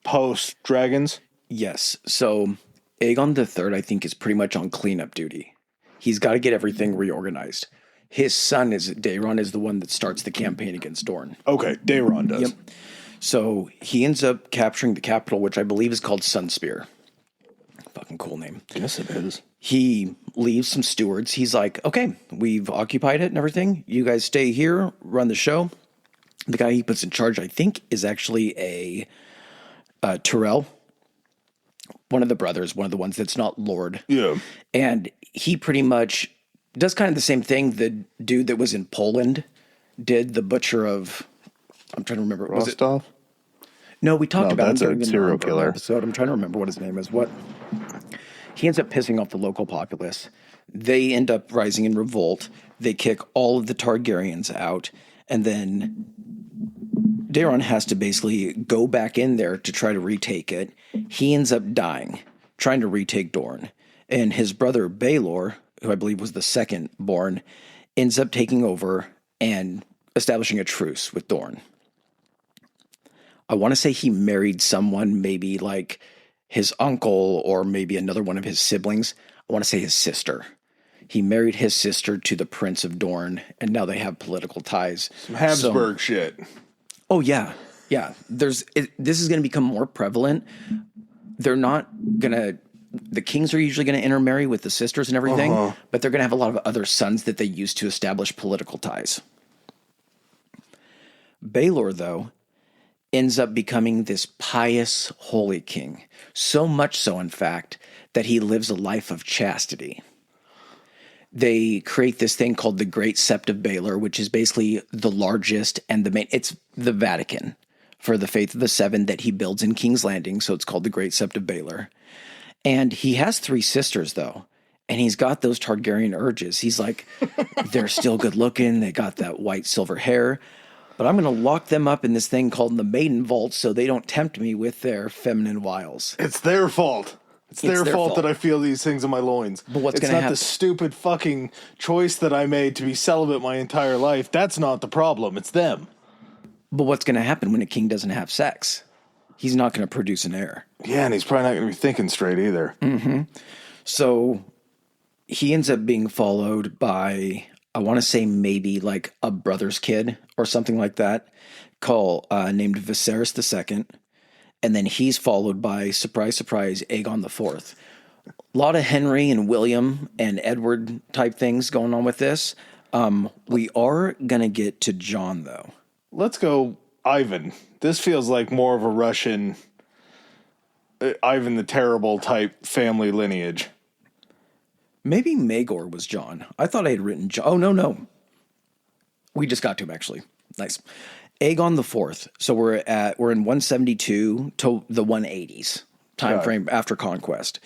post-dragons? Yes. So Aegon the Third, I think, is pretty much on cleanup duty. He's got to get everything reorganized. His son Daeron is the one that starts the campaign against Dorne. Okay, Daeron does. Yep. So he ends up capturing the capital, which I believe is called Sunspear. Fucking cool name. Yes, it is. He leaves some stewards. He's like, okay, we've occupied it and everything. You guys stay here, run the show. The guy he puts in charge, I think, is actually a Tyrell. One of the brothers, one of the ones that's not Lord. Yeah. And he pretty much does kind of the same thing the dude that was in Poland did, the butcher of, I'm trying to remember. Rostov? No, we talked about him. That's a serial killer episode. I'm trying to remember what his name is. He ends up pissing off the local populace. They end up rising in revolt. They kick all of the Targaryens out, and then Daeron has to basically go back in there to try to retake it. He ends up dying, trying to retake Dorne. And his brother Baelor, who I believe was the second born, ends up taking over and establishing a truce with Dorne. I want to say he married someone, maybe like his uncle or maybe another one of his siblings. I want to say his sister. He married his sister to the Prince of Dorne, and now they have political ties. Some Habsburg shit. Oh, yeah. Yeah. This is going to become more prevalent. They're not going to... The kings are usually going to intermarry with the sisters and everything, but they're going to have a lot of other sons that they use to establish political ties. Baelor, though, ends up becoming this pious, holy king. So much so, in fact, that he lives a life of chastity. They create this thing called the Great Sept of Baelor, which is basically the largest and the main... It's the Vatican for the Faith of the Seven that he builds in King's Landing, so it's called the Great Sept of Baelor. And he has 3 sisters, though, and he's got those Targaryen urges. He's like, they're still good looking, they got that white silver hair, but I'm going to lock them up in this thing called the Maiden Vault so they don't tempt me with their feminine wiles. It's their fault. It's their fault that I feel these things in my loins. But what's going to happen? It's not the stupid fucking choice that I made to be celibate my entire life. That's not the problem. It's them. But what's going to happen when a king doesn't have sex? He's not going to produce an heir. Yeah, and he's probably not going to be thinking straight either. Mm-hmm. So he ends up being followed by, I want to say maybe like a brother's kid or something like that, named Viserys II. And then he's followed by, surprise, surprise, Aegon the Fourth. A lot of Henry and William and Edward type things going on with this. We are going to get to Jon, though. Let's go Ivan. This feels like more of a Russian Ivan the Terrible type family lineage. Maybe Maegor was Jon. I thought I had written Jon. Oh, no. We just got to him, actually. Nice. Aegon the Fourth. So we're in 172 to the 180s time frame after conquest.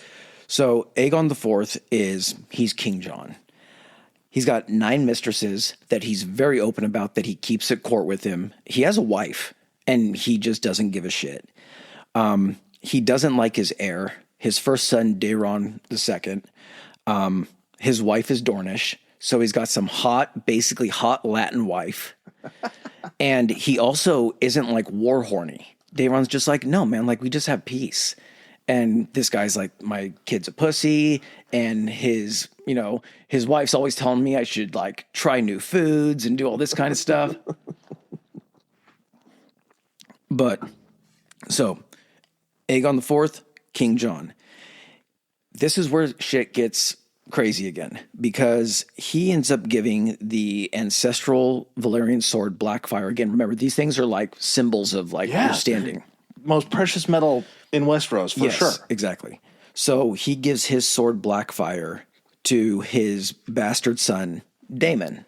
So Aegon the Fourth he's King Jon. He's got 9 mistresses that he's very open about that he keeps at court with him. He has a wife, and he just doesn't give a shit. He doesn't like his heir. His first son, Daeron II. His wife is Dornish, so he's got some basically hot Latin wife. And he also isn't like war horny. Daeron's just like, no, man, like we just have peace. And this guy's like, my kid's a pussy, and his wife's always telling me I should like try new foods and do all this kind of stuff. But so Aegon the Fourth, King Jon. This is where shit gets crazy again, because he ends up giving the ancestral Valyrian sword Blackfire. Again, remember, these things are like symbols of like your standing. Most precious metal in Westeros, for sure. Exactly. So he gives his sword Blackfire to his bastard son, Daemon.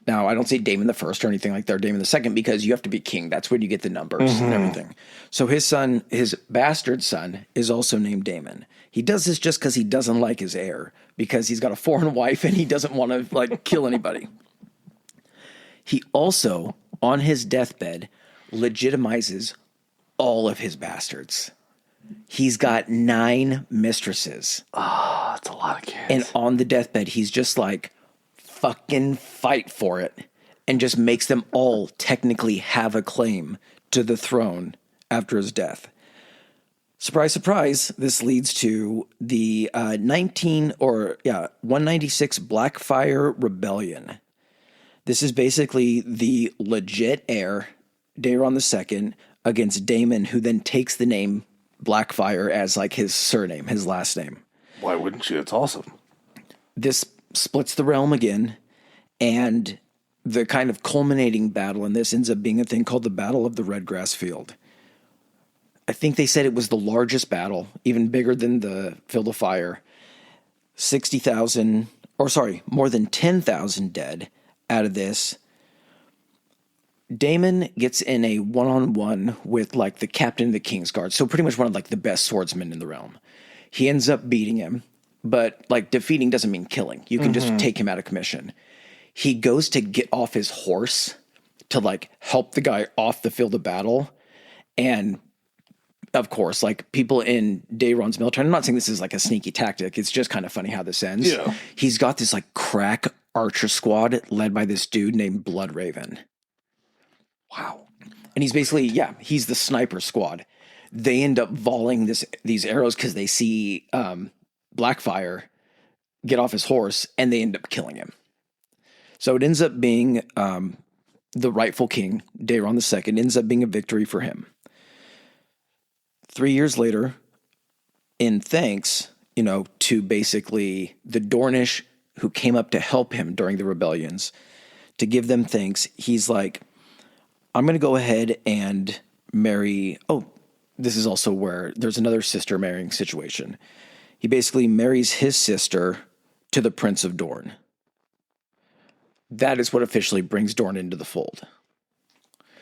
Now, I don't say Daemon the First or anything like that, or Daemon the Second, because you have to be king. That's when you get the numbers and everything. So his bastard son, is also named Daemon. He does this just because he doesn't like his heir, because he's got a foreign wife and he doesn't want to like kill anybody. He also, on his deathbed, legitimizes all of his bastards. He's got 9 mistresses. Oh, that's a lot of kids. And on the deathbed, he's just like, fucking fight for it, and just makes them all technically have a claim to the throne after his death. Surprise, surprise, this leads to the 196 Blackfire Rebellion. This is basically the legit heir, Daeron II, against Daemon, who then takes the name Blackfire as like his surname, his last name. Why wouldn't you? It's awesome. This splits the realm again, and the kind of culminating battle in this ends up being a thing called the Battle of the Redgrass Field. I think they said it was the largest battle, even bigger than the Field of Fire. More than 10,000 dead out of this. Daemon gets in a one-on-one with like the captain of the Kingsguard, so pretty much one of like the best swordsmen in the realm. He ends up beating him. but like defeating doesn't mean killing. You can just take him out of commission. He goes to get off his horse to like help the guy off the field of battle. And of course, like people in Daeron's military, I'm not saying this is like a sneaky tactic. It's just kind of funny how this ends. Yeah. He's got this like crack archer squad led by this dude named Bloodraven. Wow. And he's basically, he's the sniper squad. They end up volleying these arrows because they see Blackfire get off his horse, and they end up killing him. So it ends up being the rightful king, Daeron II, ends up being a victory for him. 3 years later, in thanks, to basically the Dornish who came up to help him during the rebellions, to give them thanks, he's like, I'm going to go ahead and marry... Oh, this is also where there's another sister marrying situation. He basically marries his sister to the Prince of Dorne. That is what officially brings Dorne into the fold.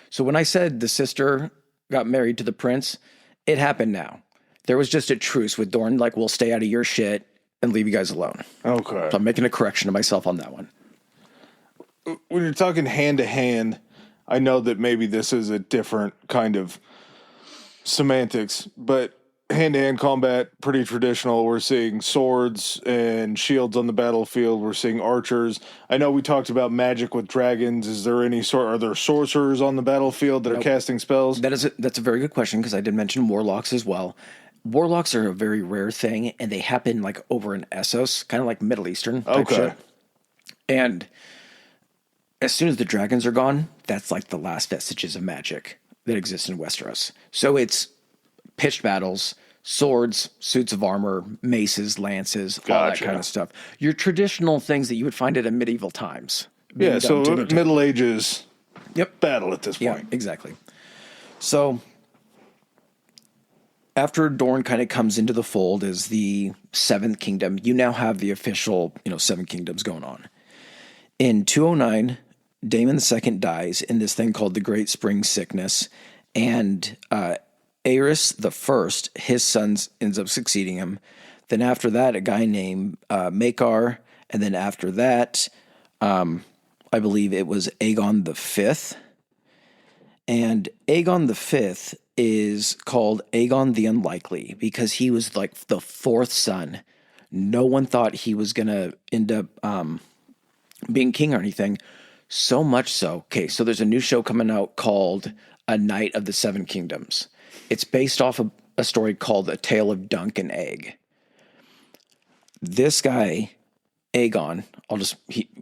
So when I said the sister got married to the prince, it happened now. There was just a truce with Dorne, like, we'll stay out of your shit and leave you guys alone. Okay. So I'm making a correction to myself on that one. When you're talking hand to hand, I know that maybe this is a different kind of semantics, but hand-to-hand combat, pretty traditional. We're seeing swords and shields on the battlefield. We're seeing archers. I know we talked about magic with dragons. Are there sorcerers on the battlefield that are casting spells? That's a very good question, because I did mention warlocks as well. Warlocks are a very rare thing, and they happen like over in Essos, kind of like Middle Eastern type shit. And as soon as the dragons are gone, that's like the last vestiges of magic that exists in Westeros. So it's pitched battles, swords, suits of armor, maces, lances, all that kind of stuff. Your traditional things that you would find at medieval times. Yeah, so Middle Ages battle at this point. Yeah, exactly. So after Dorne kind of comes into the fold as the Seventh Kingdom, you now have the official, Seven Kingdoms going on. In 209, Daemon II dies in this thing called the Great Spring Sickness, and Aerys the First, his son, ends up succeeding him. Then after that, a guy named Maekar, and then after that, I believe it was Aegon the Fifth. And Aegon the Fifth is called Aegon the Unlikely because he was like the fourth son. No one thought he was going to end up being king or anything. So much so. Okay, so there's a new show coming out called A Knight of the Seven Kingdoms. It's based off of a story called A Tale of Dunk and Egg. This guy, Aegon,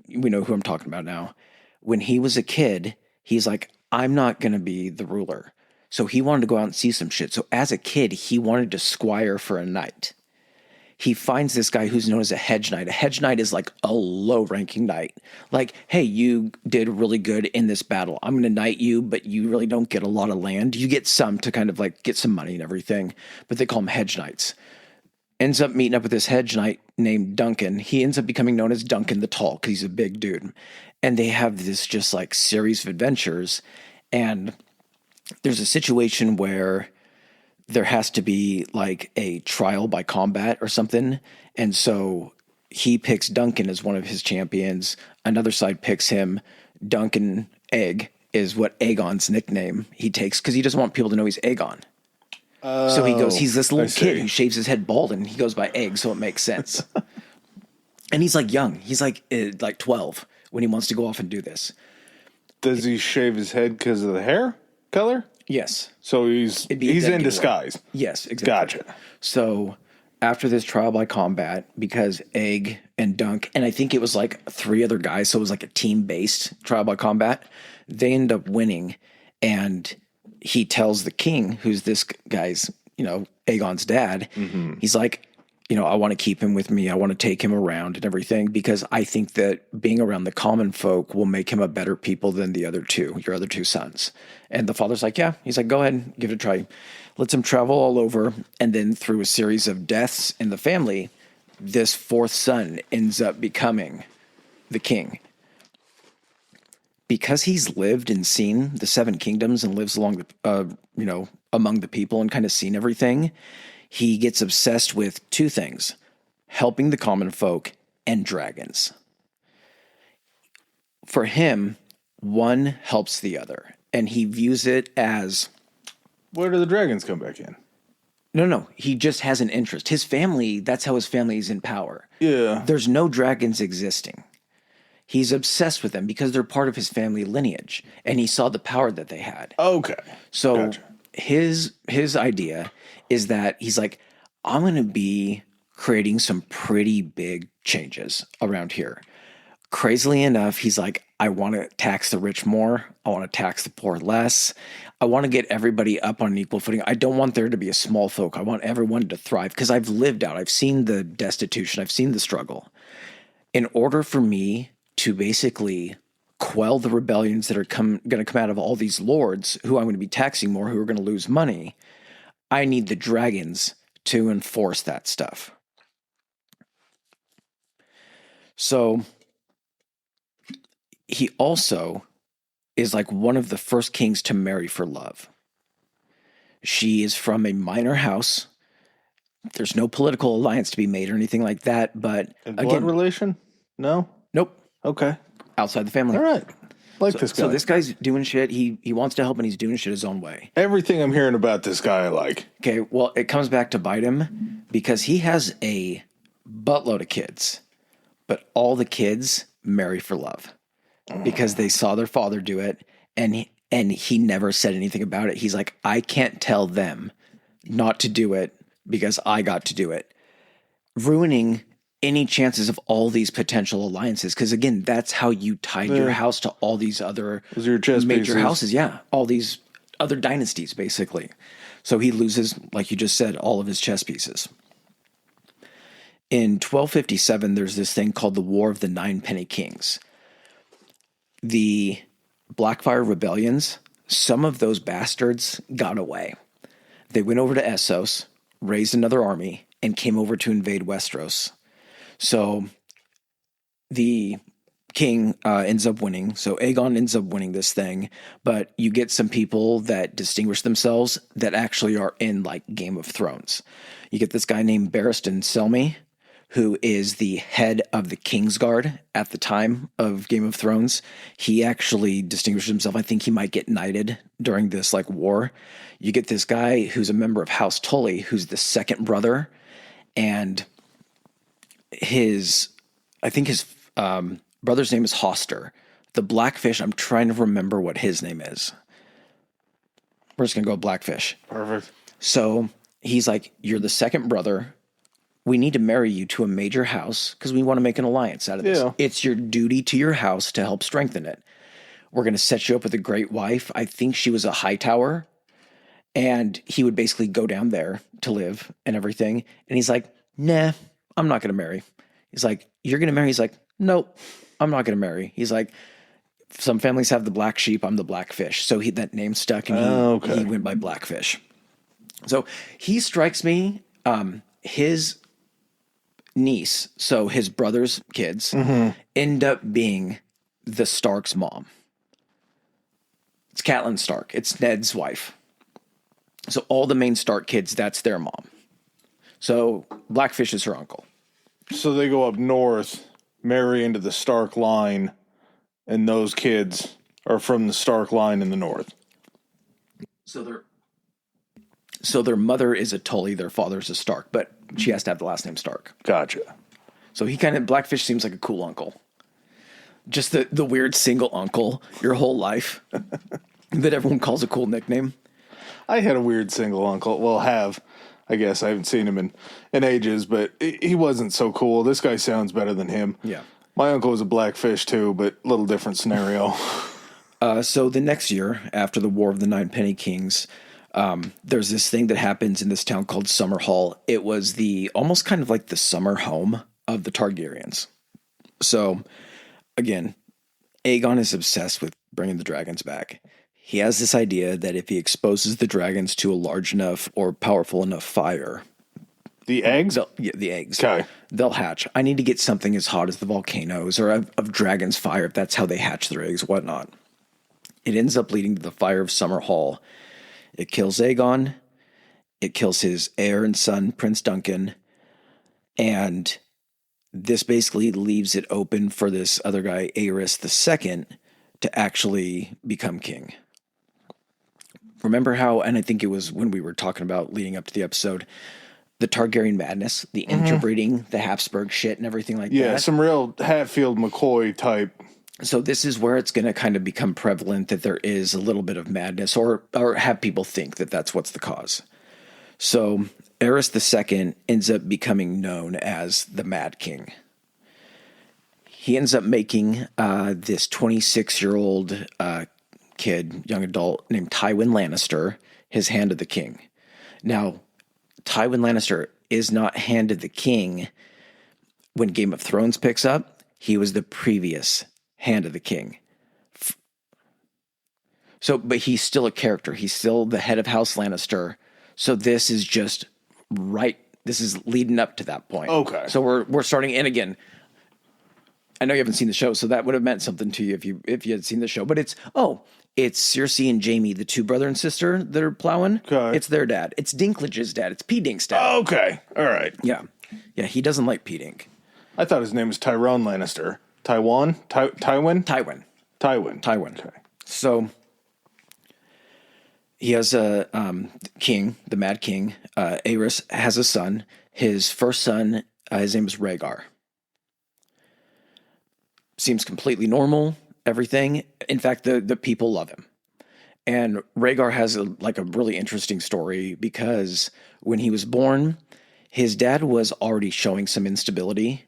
we know who I'm talking about now. When he was a kid, he's like, I'm not going to be the ruler. So he wanted to go out and see some shit. So as a kid, he wanted to squire for a knight. He finds this guy who's known as a hedge knight. A hedge knight is like a low-ranking knight. Like, hey, you did really good in this battle. I'm going to knight you, but you really don't get a lot of land. You get some to kind of like get some money and everything, but they call them hedge knights. Ends up meeting up with this hedge knight named Duncan. He ends up becoming known as Duncan the Tall because he's a big dude. And they have this just like series of adventures. And there's a situation where there has to be like a trial by combat or something. And so he picks Duncan as one of his champions. Another side picks him. Duncan Egg is what Aegon's nickname he takes because he doesn't want people to know he's Aegon. So he goes, he's this little kid who shaves his head bald and he goes by Egg, so it makes sense. And he's like young. He's like 12 when he wants to go off and do this. Does he shave his head because of the hair color? Yes. So he's in disguise. Yes, exactly. Gotcha. So after this trial by combat, because Egg and Dunk, and I think it was like 3 other guys, so it was like a team-based trial by combat, they end up winning. And he tells the king, who's this guy's, Aegon's dad, he's like, I want to keep him with me. I want to take him around and everything because I think that being around the common folk will make him a better people than your other two sons. And the father's like, yeah. He's like, go ahead, give it a try. Lets him travel all over. And then through a series of deaths in the family, this fourth son ends up becoming the king. Because he's lived and seen the Seven Kingdoms and lives along among the people and kind of seen everything, he gets obsessed with 2 things: helping the common folk, and dragons. For him, one helps the other, and he views it as... Where do the dragons come back in? No. He just has an interest. His family, that's how his family is in power. Yeah. There's no dragons existing. He's obsessed with them because they're part of his family lineage, and he saw the power that they had. Okay. So gotcha. his idea is that he's like, I'm going to be creating some pretty big changes around here. Crazily enough, he's like, I want to tax the rich more. I want to tax the poor less. I want to get everybody up on an equal footing. I don't want there to be a small folk. I want everyone to thrive because I've lived out. I've seen the destitution. I've seen the struggle. In order for me to basically quell the rebellions that are going to come out of all these lords who I'm going to be taxing more, who are going to lose money, I need the dragons to enforce that stuff. So he also is like one of the first kings to marry for love. She is from a minor house. There's no political alliance to be made or anything like that, but and blood relation? No? Nope. Okay. Outside the family. All right. This guy. So this guy's doing shit. He wants to help and he's doing shit his own way. Everything I'm hearing about this guy I like. Okay, well, it comes back to bite him because he has a buttload of kids, but all the kids marry for love because they saw their father do it, and he never said anything about it. He's like, I can't tell them not to do it because I got to do it, ruining any chances of all these potential alliances. Because again, that's how you tied your house to all these other your chess major pieces. houses. Yeah, all these other dynasties, basically. So he loses, like you just said, all of his chess pieces. In 1257, there's this thing called the War of the Nine Penny Kings. The Blackfire rebellions, some of those bastards got away. They went over to Essos, raised another army, and came over to invade Westeros. So the king ends up winning. So Aegon ends up winning this thing, but you get some people that distinguish themselves that actually are in like Game of Thrones. You get this guy named Barristan Selmy, who is the head of the Kingsguard at the time of Game of Thrones. He actually distinguished himself. I think he might get knighted during this like war. You get this guy who's a member of House Tully, who's the second brother, and his brother's name is Hoster. The Blackfish, I'm trying to remember what his name is. We're just going to go Blackfish. Perfect. So he's like, you're the second brother. We need to marry you to a major house because we want to make an alliance out of this. Yeah. It's your duty to your house to help strengthen it. We're going to set you up with a great wife. I think she was a Hightower, and he would basically go down there to live and everything. And he's like, nah, I'm not going to marry. He's like, you're going to marry? He's like, nope, I'm not going to marry. He's like, some families have the black sheep. I'm the Blackfish. So that name stuck, and he went by Blackfish. So he strikes me, his niece, so his brother's kids, end up being the Stark's mom. It's Catelyn Stark. It's Ned's wife. So all the main Stark kids, that's their mom. So Blackfish is her uncle. So they go up north, marry into the Stark line, and those kids are from the Stark line in the north. So their mother is a Tully, their father's a Stark, but she has to have the last name Stark. Gotcha. So Blackfish seems like a cool uncle. Just the weird single uncle your whole life that everyone calls a cool nickname. I had a weird single uncle. Well, I guess I haven't seen him in ages, but he wasn't so cool. This guy sounds better than him. Yeah. My uncle was a Blackfish too, but a little different scenario. So the next year, after the War of the Nine Penny Kings, there's this thing that happens in this town called Summerhall. It was almost kind of like the summer home of the Targaryens. So again, Aegon is obsessed with bringing the dragons back. He has this idea that if he exposes the dragons to a large enough or powerful enough fire, the eggs? The eggs. Okay. They'll hatch. I need to get something as hot as the volcanoes or of dragon's fire, if that's how they hatch their eggs, whatnot. It ends up leading to the fire of Summerhall. It kills Aegon. It kills his heir and son, Prince Duncan. And this basically leaves it open for this other guy, Aerys II, to actually become king. Remember how, and I think it was when we were talking about leading up to the episode, the Targaryen madness, the interbreeding, the Habsburg shit and everything like that. Yeah, some real Hatfield McCoy type. So this is where it's going to kind of become prevalent that there is a little bit of madness, or have people think that that's what's the cause. So Aerys II ends up becoming known as the Mad King. He ends up making this 26-year-old kid, young adult, named Tywin Lannister, his Hand of the King. Now, Tywin Lannister is not Hand of the King when Game of Thrones picks up. He was the previous Hand of the King. So, but he's still a character. He's still the head of House Lannister. So this is just right. This is leading up to that point. Okay. So we're starting. And again, I know you haven't seen the show, so that would have meant something to you if you had seen the show. But it's Cersei and Jaime, the two brother and sister that are plowing. Okay. It's their dad. It's Dinklage's dad. It's P. Dink's dad. Oh, okay. All right. Yeah. He doesn't like P. Dink. I thought his name was Tyrone Lannister. Tywin? Tywin. Okay. So he has a king, the Mad King. Aerys has a son. His first son, his name is Rhaegar. Seems completely normal, everything. In fact, the people love him. And Rhaegar has a really interesting story because when he was born, his dad was already showing some instability.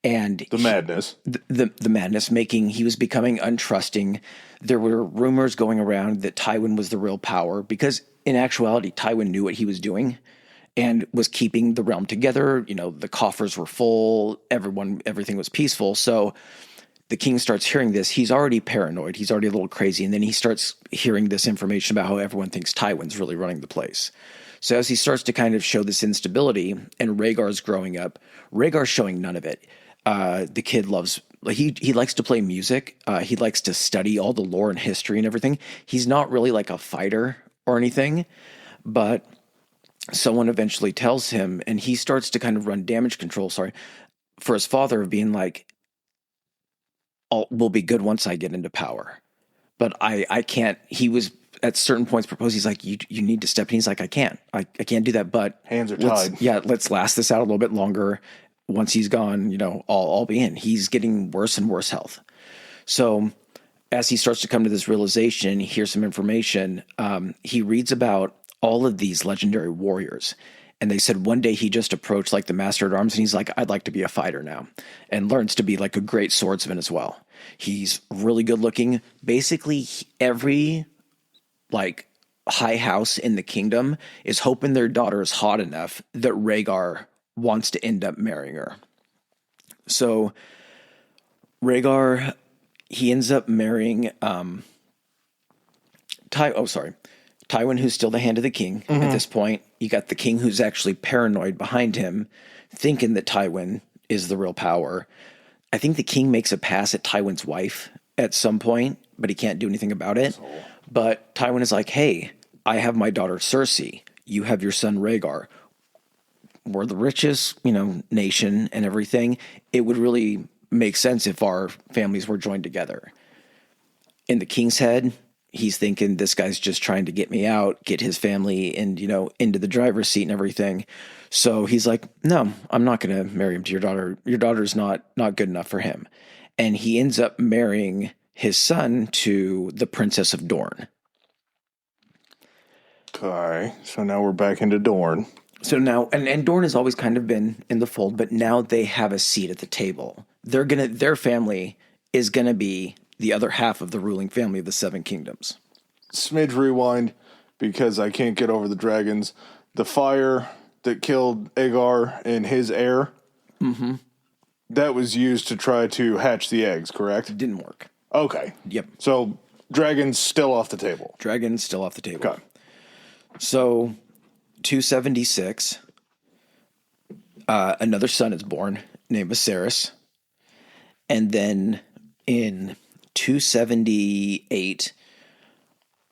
And the madness, the madness, he was becoming untrusting. There were rumors going around that Tywin was the real power because in actuality, Tywin knew what he was doing and was keeping the realm together. You know, the coffers were full. Everything was peaceful. So the king starts hearing this. He's already paranoid. He's already a little crazy. And then he starts hearing this information about how everyone thinks Tywin's really running the place. So as he starts to kind of show this instability and Rhaegar's growing up, Rhaegar's showing none of it. The kid he likes to play music. He likes to study all the lore and history and everything. He's not really like a fighter or anything, but someone eventually tells him, and he starts to kind of run damage control, for his father, of being like, we'll be good once I get into power. But I can't. He was at certain points proposed. He's like, you need to step in. He's like, I can't do that. But hands are tied. Let's last this out a little bit longer. Once he's gone, I'll be in. He's getting worse and worse health. So as he starts to come to this realization, he hears some information. He reads about all of these legendary warriors. And they said one day he just approached like the master at arms and he's like, I'd like to be a fighter now, and learns to be like a great swordsman as well. He's really good looking. Basically every like high house in the kingdom is hoping their daughter is hot enough that Rhaegar wants to end up marrying her. So Rhaegar, he ends up marrying Tywin, who's still the Hand of the King at this point. You got the king who's actually paranoid behind him, thinking that Tywin is the real power. I think the king makes a pass at Tywin's wife at some point, but he can't do anything about it. But Tywin is like, hey, I have my daughter Cersei. You have your son Rhaegar. We're the richest, nation and everything. It would really make sense if our families were joined together. In the king's head, he's thinking this guy's just trying to get me out, get his family and, into the driver's seat and everything. So he's like, no, I'm not going to marry him to your daughter. Your daughter's not good enough for him. And he ends up marrying his son to the Princess of Dorne. Okay, so now we're back into Dorne. So now, and Dorne has always kind of been in the fold, but now they have a seat at the table. Their family is gonna be the other half of the ruling family of the Seven Kingdoms. Smidge rewind, because I can't get over the dragons. The fire that killed Aegar and his heir, that was used to try to hatch the eggs, correct? It didn't work. Okay. Yep. So dragons still off the table. Dragons still off the table. Okay. So 276, another son is born named Viserys. And then in 278,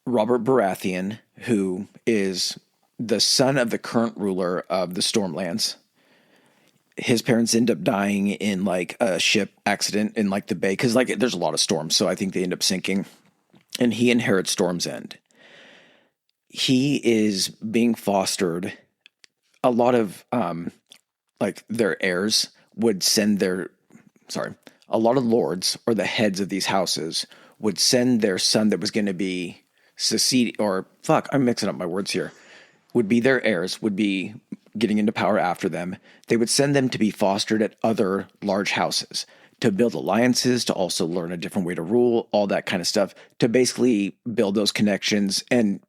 Robert Baratheon, who is the son of the current ruler of the Stormlands, his parents end up dying in like a ship accident in like the bay. Cause like there's a lot of storms. So I think they end up sinking and he inherits Storm's End. He is being fostered. A lot of, like their heirs would send a lot of lords or the heads of these houses would send their son that was going to be I'm mixing up my words here, would be their heirs, would be getting into power after them. They would send them to be fostered at other large houses to build alliances, to also learn a different way to rule, all that kind of stuff, to basically build those connections and,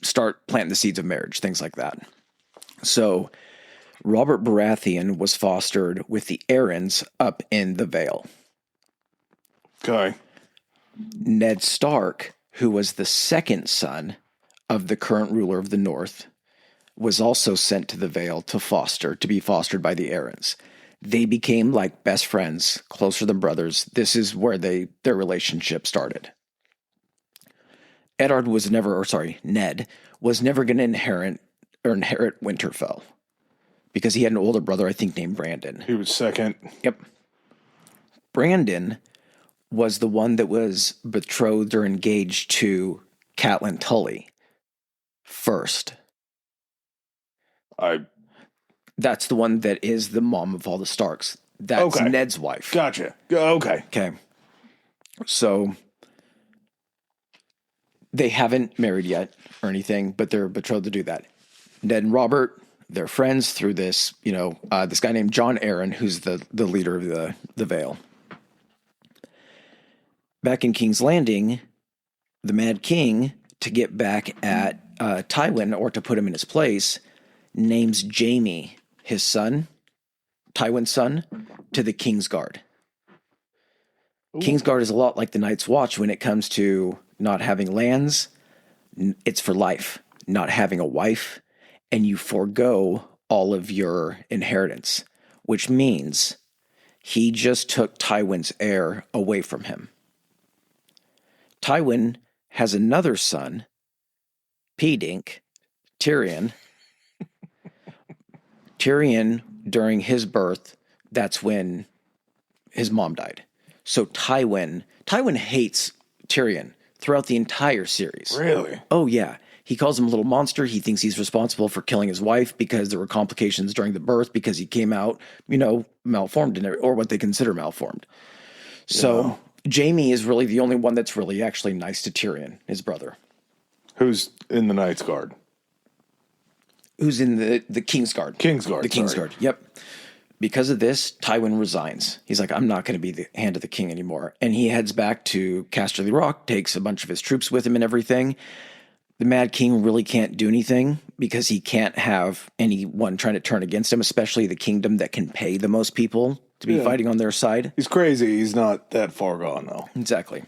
start planting the seeds of marriage, things like that. So Robert Baratheon was fostered with the Arryns up in the Vale. Okay. Ned Stark, who was the second son of the current ruler of the North, was also sent to the Vale to be fostered by the Arryns. They became like best friends, closer than brothers. This is where their relationship started. Ned was never going to inherit Winterfell because he had an older brother, I think, named Brandon. He was second. Yep. Brandon was the one that was betrothed or engaged to Catelyn Tully first. That's the one that is the mom of all the Starks. That's okay. Ned's wife. Gotcha. Okay. Okay. So they haven't married yet or anything, but they're betrothed to do that. Ned and Robert, they're friends through this, this guy named Jon Arryn, who's the leader of the Vale. Back in King's Landing, the Mad King, to get back at Tywin, or to put him in his place, names Jaime, his son, Tywin's son, to the Kingsguard. Ooh. Kingsguard is a lot like the Night's Watch when it comes to not having lands. It's for life. Not having a wife, and you forego all of your inheritance, which means he just took Tywin's heir away from him. Tywin has another son, P-Dink, Tyrion. Tyrion, during his birth, that's when his mom died. So Tywin hates Tyrion throughout the entire series. Really? Oh, yeah. He calls him a little monster. He thinks he's responsible for killing his wife because there were complications during the birth because he came out, malformed, or what they consider malformed. So Jaime is really the only one that's really actually nice to Tyrion, his brother. Who's in the Knight's Guard? Who's in the Kingsguard. Kingsguard. The Kingsguard, yep. Because of this, Tywin resigns. He's like, I'm not going to be the hand of the king anymore. And he heads back to Casterly Rock, takes a bunch of his troops with him and everything. The Mad King really can't do anything because he can't have anyone trying to turn against him, especially the kingdom that can pay the most people to be fighting on their side. He's crazy. He's not that far gone, though. Exactly.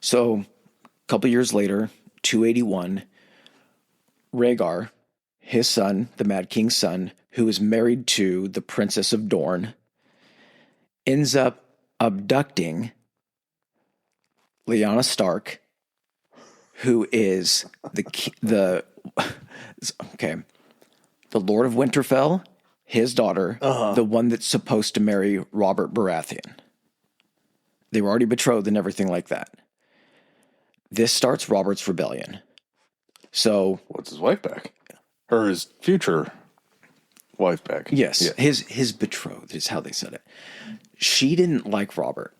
So a couple years later, 281, Rhaegar, his son, the Mad King's son, who is married to the Princess of Dorne, ends up abducting Lyanna Stark, who is the Lord of Winterfell, his daughter, the one that's supposed to marry Robert Baratheon. They were already betrothed and everything like that. This starts Robert's rebellion. So, what's his wife back? Or his future wife back? Yes, yeah. His betrothed is how they said it. She didn't like Robert.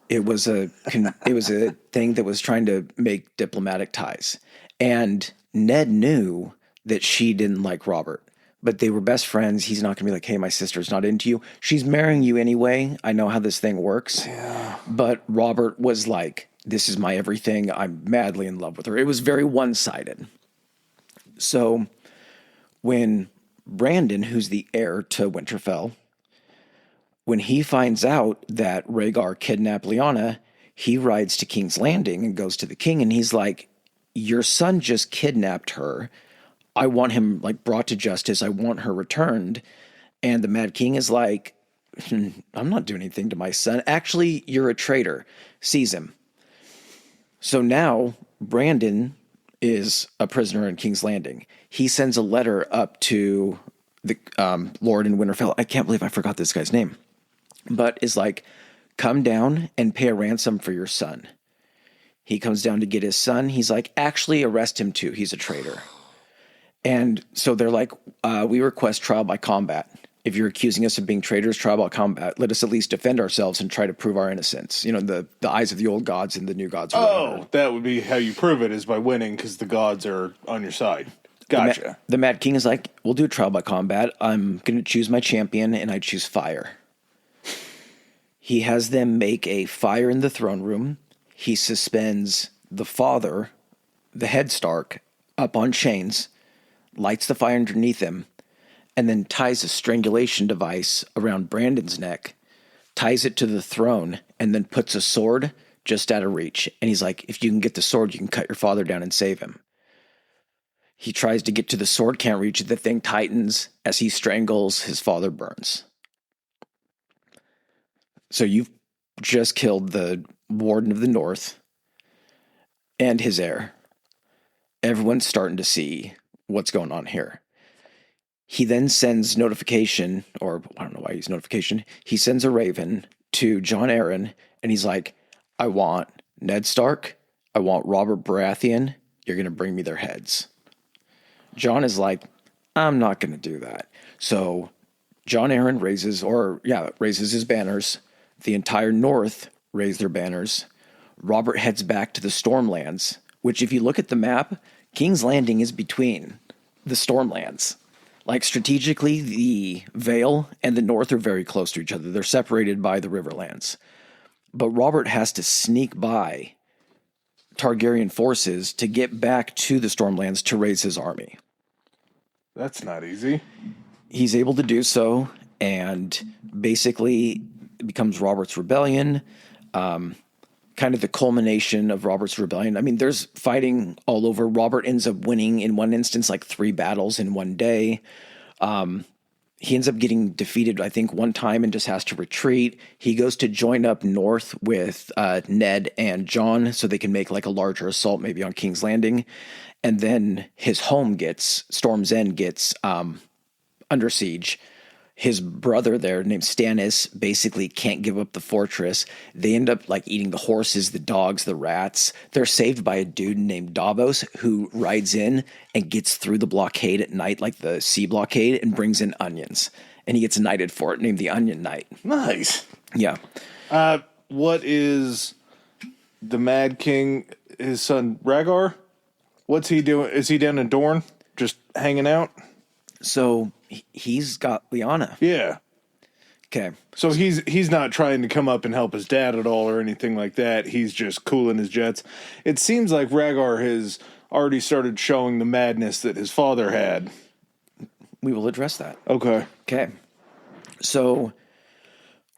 It was a thing that was trying to make diplomatic ties, and Ned knew that she didn't like Robert, but they were best friends. He's not going to be like, "Hey, my sister's not into you. She's marrying you anyway. I know how this thing works." Yeah. But Robert was like, "This is my everything. I'm madly in love with her." It was very one-sided. So when Brandon, who's the heir to Winterfell, when he finds out that Rhaegar kidnapped Lyanna, he rides to King's Landing and goes to the king, and he's like, your son just kidnapped her. I want him brought to justice. I want her returned. And the Mad King is like, I'm not doing anything to my son. Actually, you're a traitor. Seize him. So now Brandon is a prisoner in King's Landing. He sends a letter up to the Lord in Winterfell, I can't believe I forgot this guy's name, but is like, come down and pay a ransom for your son. He comes down to get his son. He's like, actually arrest him too. He's a traitor. And so they're like, we request trial by combat. If you're accusing us of being traitors, trial by combat. Let us at least defend ourselves and try to prove our innocence. You know, the eyes of the old gods and the new gods. Oh, that would be how you prove it, is by winning, because the gods are on your side. Gotcha. The Mad King is like, we'll do trial by combat. I'm going to choose my champion, and I choose fire. He has them make a fire in the throne room. He suspends the father, the head Stark, up on chains, lights the fire underneath him, and then ties a strangulation device around Brandon's neck, ties it to the throne, and then puts a sword just out of reach. And he's like, if you can get the sword, you can cut your father down and save him. He tries to get to the sword, can't reach it. The thing tightens. As he strangles, his father burns. So you've just killed the Warden of the North and his heir. Everyone's starting to see what's going on here. He then sends notification, or I don't know why he's notification. He sends a raven to Jon Arryn, and he's like, I want Ned Stark. I want Robert Baratheon. You're going to bring me their heads. Jon is like, I'm not going to do that. So Jon Arryn raises his banners. The entire North raise their banners. Robert heads back to the Stormlands, which if you look at the map, King's Landing is between the Stormlands. Like strategically, the Vale and the North are very close to each other. They're separated by the Riverlands. But Robert has to sneak by Targaryen forces to get back to the Stormlands to raise his army. That's not easy. He's able to do so, and basically it becomes Robert's rebellion, kind of the culmination of Robert's rebellion. I mean, there's fighting all over. Robert ends up winning in one instance, like 3 battles in one day. He ends up getting defeated, I think, one time and just has to retreat. He goes to join up north with Ned and Jon so they can make like a larger assault maybe on King's Landing. And then his home Storm's End gets under siege. His brother there named Stannis basically can't give up the fortress. They end up like eating the horses, the dogs, the rats. They're saved by a dude named Davos who rides in and gets through the blockade at night, like the sea blockade, and brings in onions. And he gets knighted for it, named the Onion Knight. Nice. Yeah. What is the Mad King, his son Rhaegar? What's he doing? Is he down in Dorne just hanging out? So he's got Lyanna. Yeah. Okay. So he's not trying to come up and help his dad at all or anything like that. He's just cooling his jets. It seems like Rhaegar has already started showing the madness that his father had. We will address that. Okay. Okay. So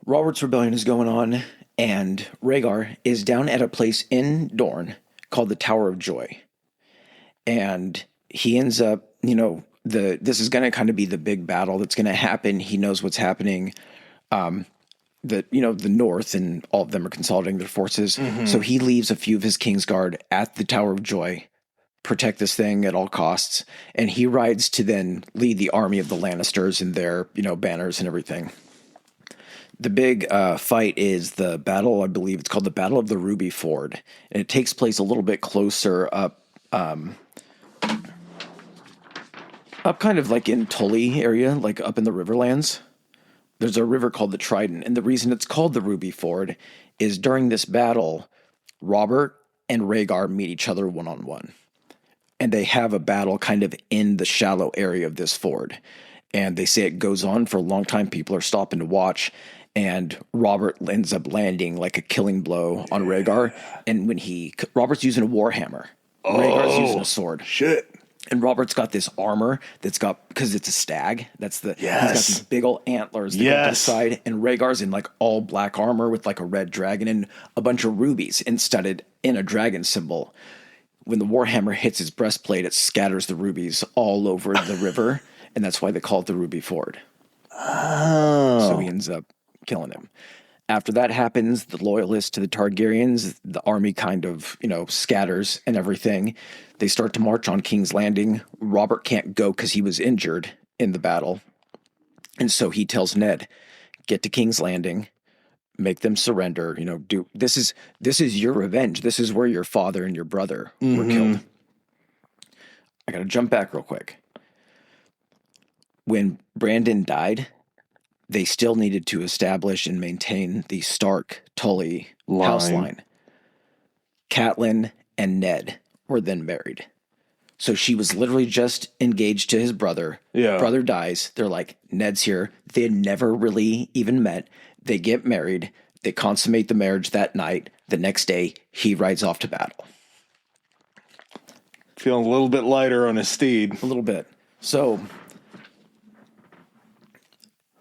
Robert's rebellion is going on, and Rhaegar is down at a place in Dorne called the Tower of Joy. And he ends up, this is going to kind of be the big battle that's going to happen. He knows what's happening. The North and all of them are consolidating their forces. Mm-hmm. So he leaves a few of his Kingsguard at the Tower of Joy, protect this thing at all costs. And he rides to then lead the army of the Lannisters and their, banners and everything. The big fight is the battle, I believe it's called the Battle of the Ruby Ford. And it takes place a little bit closer up kind of like in Tully area, like up in the Riverlands. There's a river called the Trident, and the reason it's called the Ruby Ford is during this battle, Robert and Rhaegar meet each other one-on-one. And they have a battle kind of in the shallow area of this ford. And they say it goes on for a long time. People are stopping to watch. And Robert ends up landing like a killing blow on Rhaegar. And when Robert's using a warhammer. Rhaegar's using a sword. Shit. And Robert's got this armor because it's a stag. He's got these big old antlers that go to the side. And Rhaegar's in like all black armor with like a red dragon and a bunch of rubies studded in a dragon symbol. When the warhammer hits his breastplate, it scatters the rubies all over the river. And that's why they call it the Ruby Ford. Oh. So he ends up killing him. After that happens, the loyalists to the Targaryens, the army kind of, scatters and everything. They start to march on King's Landing. Robert can't go because he was injured in the battle. And so he tells Ned, get to King's Landing, make them surrender, this is your revenge. This is where your father and your brother were killed. I got to jump back real quick. When Brandon died, they still needed to establish and maintain the Stark-Tully house line. Catelyn and Ned were then married. So she was literally just engaged to his brother. Yeah. Brother dies. They're like, Ned's here. They had never really even met. They get married. They consummate the marriage that night. The next day, he rides off to battle. Feeling a little bit lighter on his steed. A little bit. So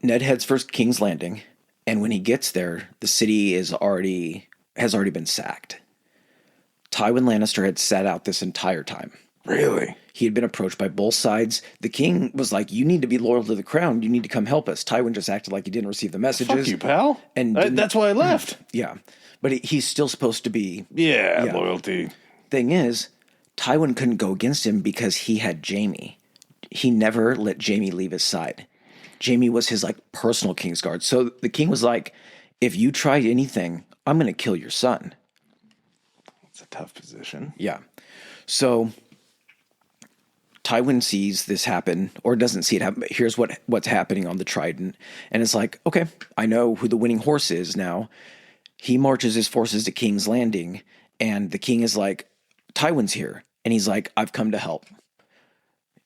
Ned heads for King's Landing, and when he gets there, the city has already been sacked. Tywin Lannister had sat out this entire time. Really? He had been approached by both sides. The king was like, you need to be loyal to the crown. You need to come help us. Tywin just acted like he didn't receive the messages. Fuck you, pal. And that's why I left. Yeah. But he's still supposed to be... Yeah, loyalty. Thing is, Tywin couldn't go against him because he had Jaime. He never let Jaime leave his side. Jaime was his personal Kingsguard. So the king was like, if you try anything, I'm going to kill your son. It's a tough position. Yeah. So Tywin sees this happen, or doesn't see it happen, but here's what's happening on the Trident. And it's like, okay, I know who the winning horse is now. He marches his forces to King's Landing, and the king is like, Tywin's here. And he's like, I've come to help.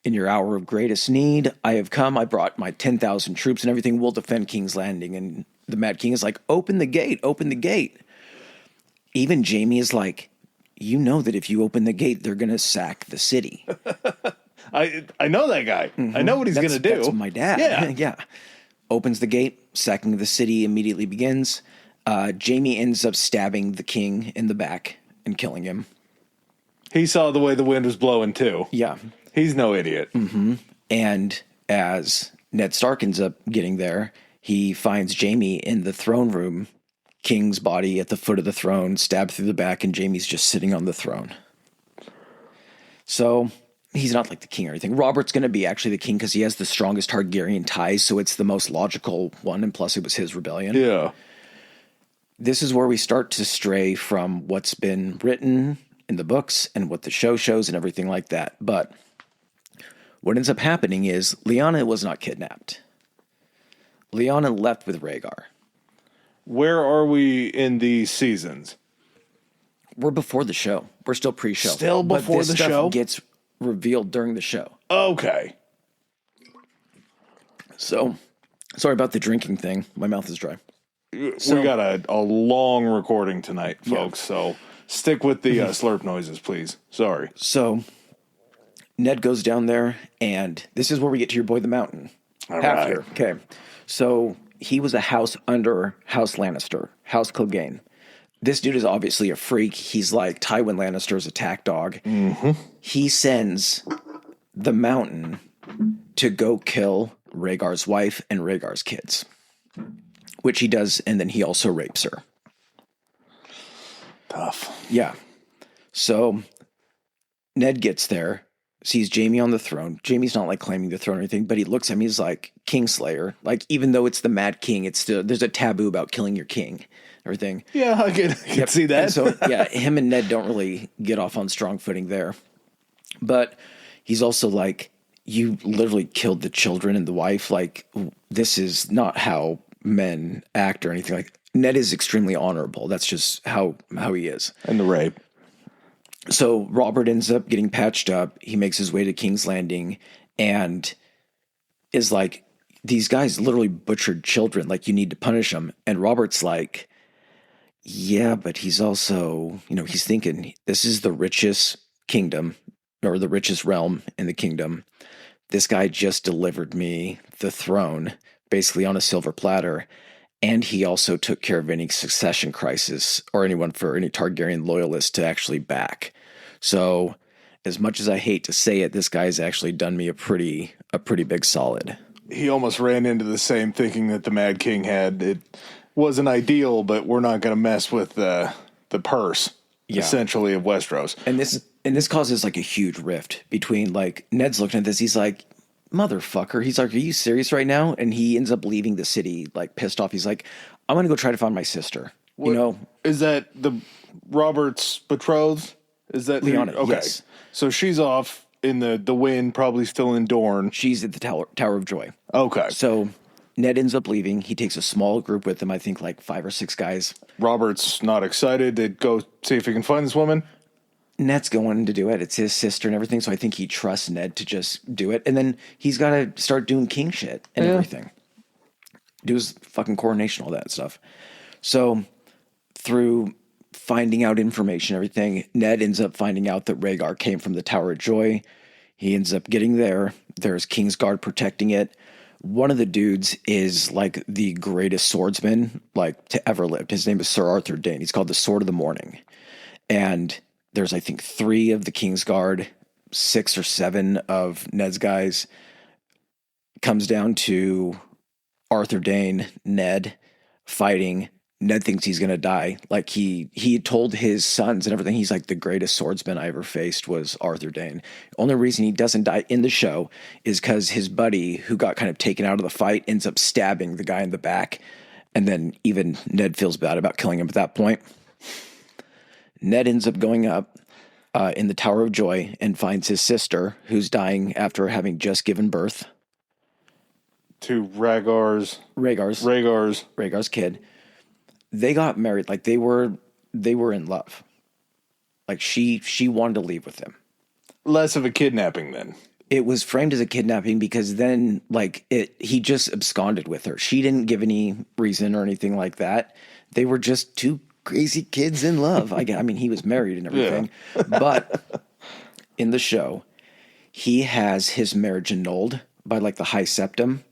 In your hour of greatest need, I have come. I brought my 10,000 troops and everything. We'll defend King's Landing. And the Mad King is like, open the gate, open the gate. Even Jaime is like, you know that if you open the gate, they're going to sack the city. I know that guy. Mm-hmm. I know what he's going to do. That's my dad. Yeah. Yeah. Opens the gate. Sacking of the city immediately begins. Jaime ends up stabbing the king in the back and killing him. He saw the way the wind was blowing too. Yeah. He's no idiot. Mm-hmm. And as Ned Stark ends up getting there, he finds Jaime in the throne room, King's body at the foot of the throne, stabbed through the back, and Jaime's just sitting on the throne. So he's not like the king or anything. Robert's going to be actually the king because he has the strongest Targaryen ties, so it's the most logical one, and plus it was his rebellion. Yeah. This is where we start to stray from what's been written in the books and what the show shows and everything like that. But what ends up happening is Lyanna was not kidnapped. Lyanna left with Rhaegar. Where are we in these seasons? We're before the show. We're still pre-show. Still before but this the stuff show? Gets revealed during the show. Okay. So, sorry about the drinking thing. My mouth is dry. We got a long recording tonight, folks, so stick with the slurp noises, please. Sorry. So, Ned goes down there, and this is where we get to your boy the Mountain. All right. Okay. So, he was a house under House Lannister, House Clegane. This dude is obviously a freak. He's like Tywin Lannister's attack dog. Mm-hmm. He sends the Mountain to go kill Rhaegar's wife and Rhaegar's kids, which he does, and then he also rapes her. Tough. Yeah. So Ned gets there, sees Jaime on the throne. Jaime's not claiming the throne or anything, but he looks at me, he's like, Kingslayer. Even though it's the Mad King, it's still, there's a taboo about killing your king. Everything. Yeah, I can see that. And so, him and Ned don't really get off on strong footing there. But he's also like, you literally killed the children and the wife. This is not how men act or anything. Ned is extremely honorable. That's just how he is. And the rape. So Robert ends up getting patched up. He makes his way to King's Landing and is like, these guys literally butchered children. You need to punish them. And Robert's like, yeah, but he's also, he's thinking this is the richest kingdom or the richest realm in the kingdom. This guy just delivered me the throne basically on a silver platter. And he also took care of any succession crisis or anyone for any Targaryen loyalists to actually back. So as much as I hate to say it, this guy's actually done me a pretty big solid. He almost ran into the same thinking that the Mad King had. It wasn't ideal, but we're not going to mess with the purse, essentially, of Westeros. And this causes a huge rift between Ned's looking at this. He's like, motherfucker. He's like, are you serious right now? And he ends up leaving the city, like pissed off. He's like, I'm going to go try to find my sister. What, is that the Robert's betrothed? Is that Lyanna? Okay. Yes. So she's off in the wind, probably still in Dorne. She's at the Tower of Joy. Okay. So Ned ends up leaving. He takes a small group with him, I think like 5 or 6 guys. Robert's not excited to go see if he can find this woman. Ned's going to do it. It's his sister and everything. So I think he trusts Ned to just do it. And then he's got to start doing king shit and everything. Do his fucking coronation, all that stuff. So through finding out information, everything, Ned ends up finding out that Rhaegar came from the Tower of Joy. He ends up getting there. There's Kingsguard protecting it. One of the dudes is like the greatest swordsman like to ever lived. His name is Sir Arthur Dayne. He's called the Sword of the Morning. And there's, I think, 3 of the Kingsguard, 6 or 7 of Ned's guys. Comes down to Arthur Dayne, Ned fighting. Ned thinks he's going to die. Like he told his sons and everything, he's like, the greatest swordsman I ever faced was Arthur Dayne. The only reason he doesn't die in the show is because his buddy, who got kind of taken out of the fight, ends up stabbing the guy in the back. And then even Ned feels bad about killing him at that point. Ned ends up going up in the Tower of Joy and finds his sister, who's dying after having just given birth to Rhaegar's kid. They got married. Like they were in love. Like she wanted to leave with him. Less of a kidnapping then. It was framed as a kidnapping because then he just absconded with her. She didn't give any reason or anything like that. They were just 2 crazy kids in love. I mean, he was married and everything. Yeah. But in the show, he has his marriage annulled by like the High Septim,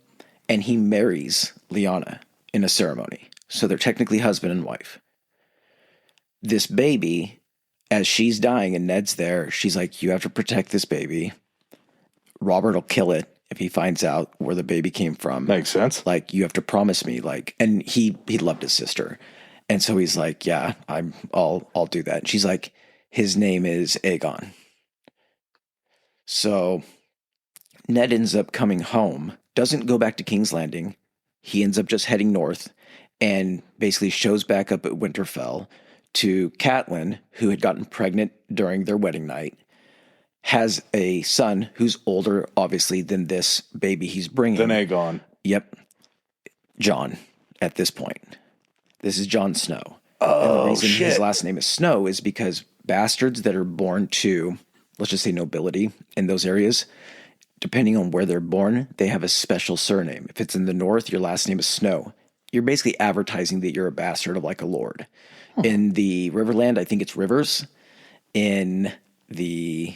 and he marries Lyanna in a ceremony. So they're technically husband and wife. This baby, as she's dying and Ned's there, she's like, you have to protect this baby. Robert will kill it if he finds out where the baby came from. Makes sense. Like, you have to promise me, like, and he loved his sister. And so he's like, yeah, I'll do that. And she's like, his name is Aegon. So Ned ends up coming home, doesn't go back to King's Landing. He ends up just heading north and basically shows back up at Winterfell to Catelyn, who had gotten pregnant during their wedding night, has a son who's older, obviously, than this baby he's bringing. Than Aegon. Yep. Jon, at this point. This is Jon Snow. Oh, and the reason shit. His last name is Snow is because bastards that are born to, let's just say nobility in those areas, depending on where they're born, they have a special surname. If it's in the north, your last name is Snow. You're basically advertising that you're a bastard of like a lord. In the Riverland, I think it's Rivers. In Dorne,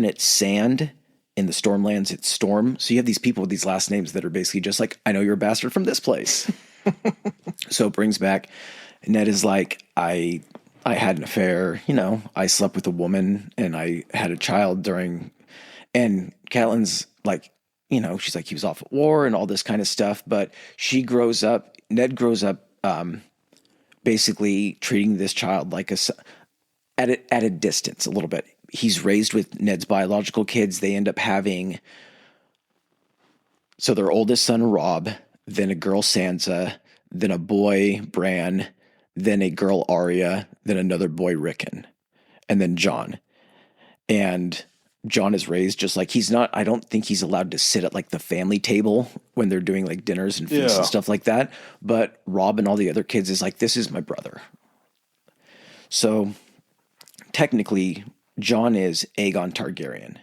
it's Sand. In the Stormlands, it's Storm. So you have these people with these last names that are basically just like, I know you're a bastard from this place. So it brings back, Ned is like, I had an affair, I slept with a woman and I had a child during, and Catelyn's like, she's like, he was off at war and all this kind of stuff. But Ned grows up, basically treating this child like at a distance a little bit. He's raised with Ned's biological kids. They end up having, so their oldest son, Robb, then a girl, Sansa, then a boy, Bran, then a girl, Arya, then another boy, Rickon, and then Jon. And Jon is raised just like I don't think he's allowed to sit at like the family table when they're doing like dinners and feasts and stuff like that. But Robb and all the other kids is like, this is my brother. So technically, Jon is Aegon Targaryen.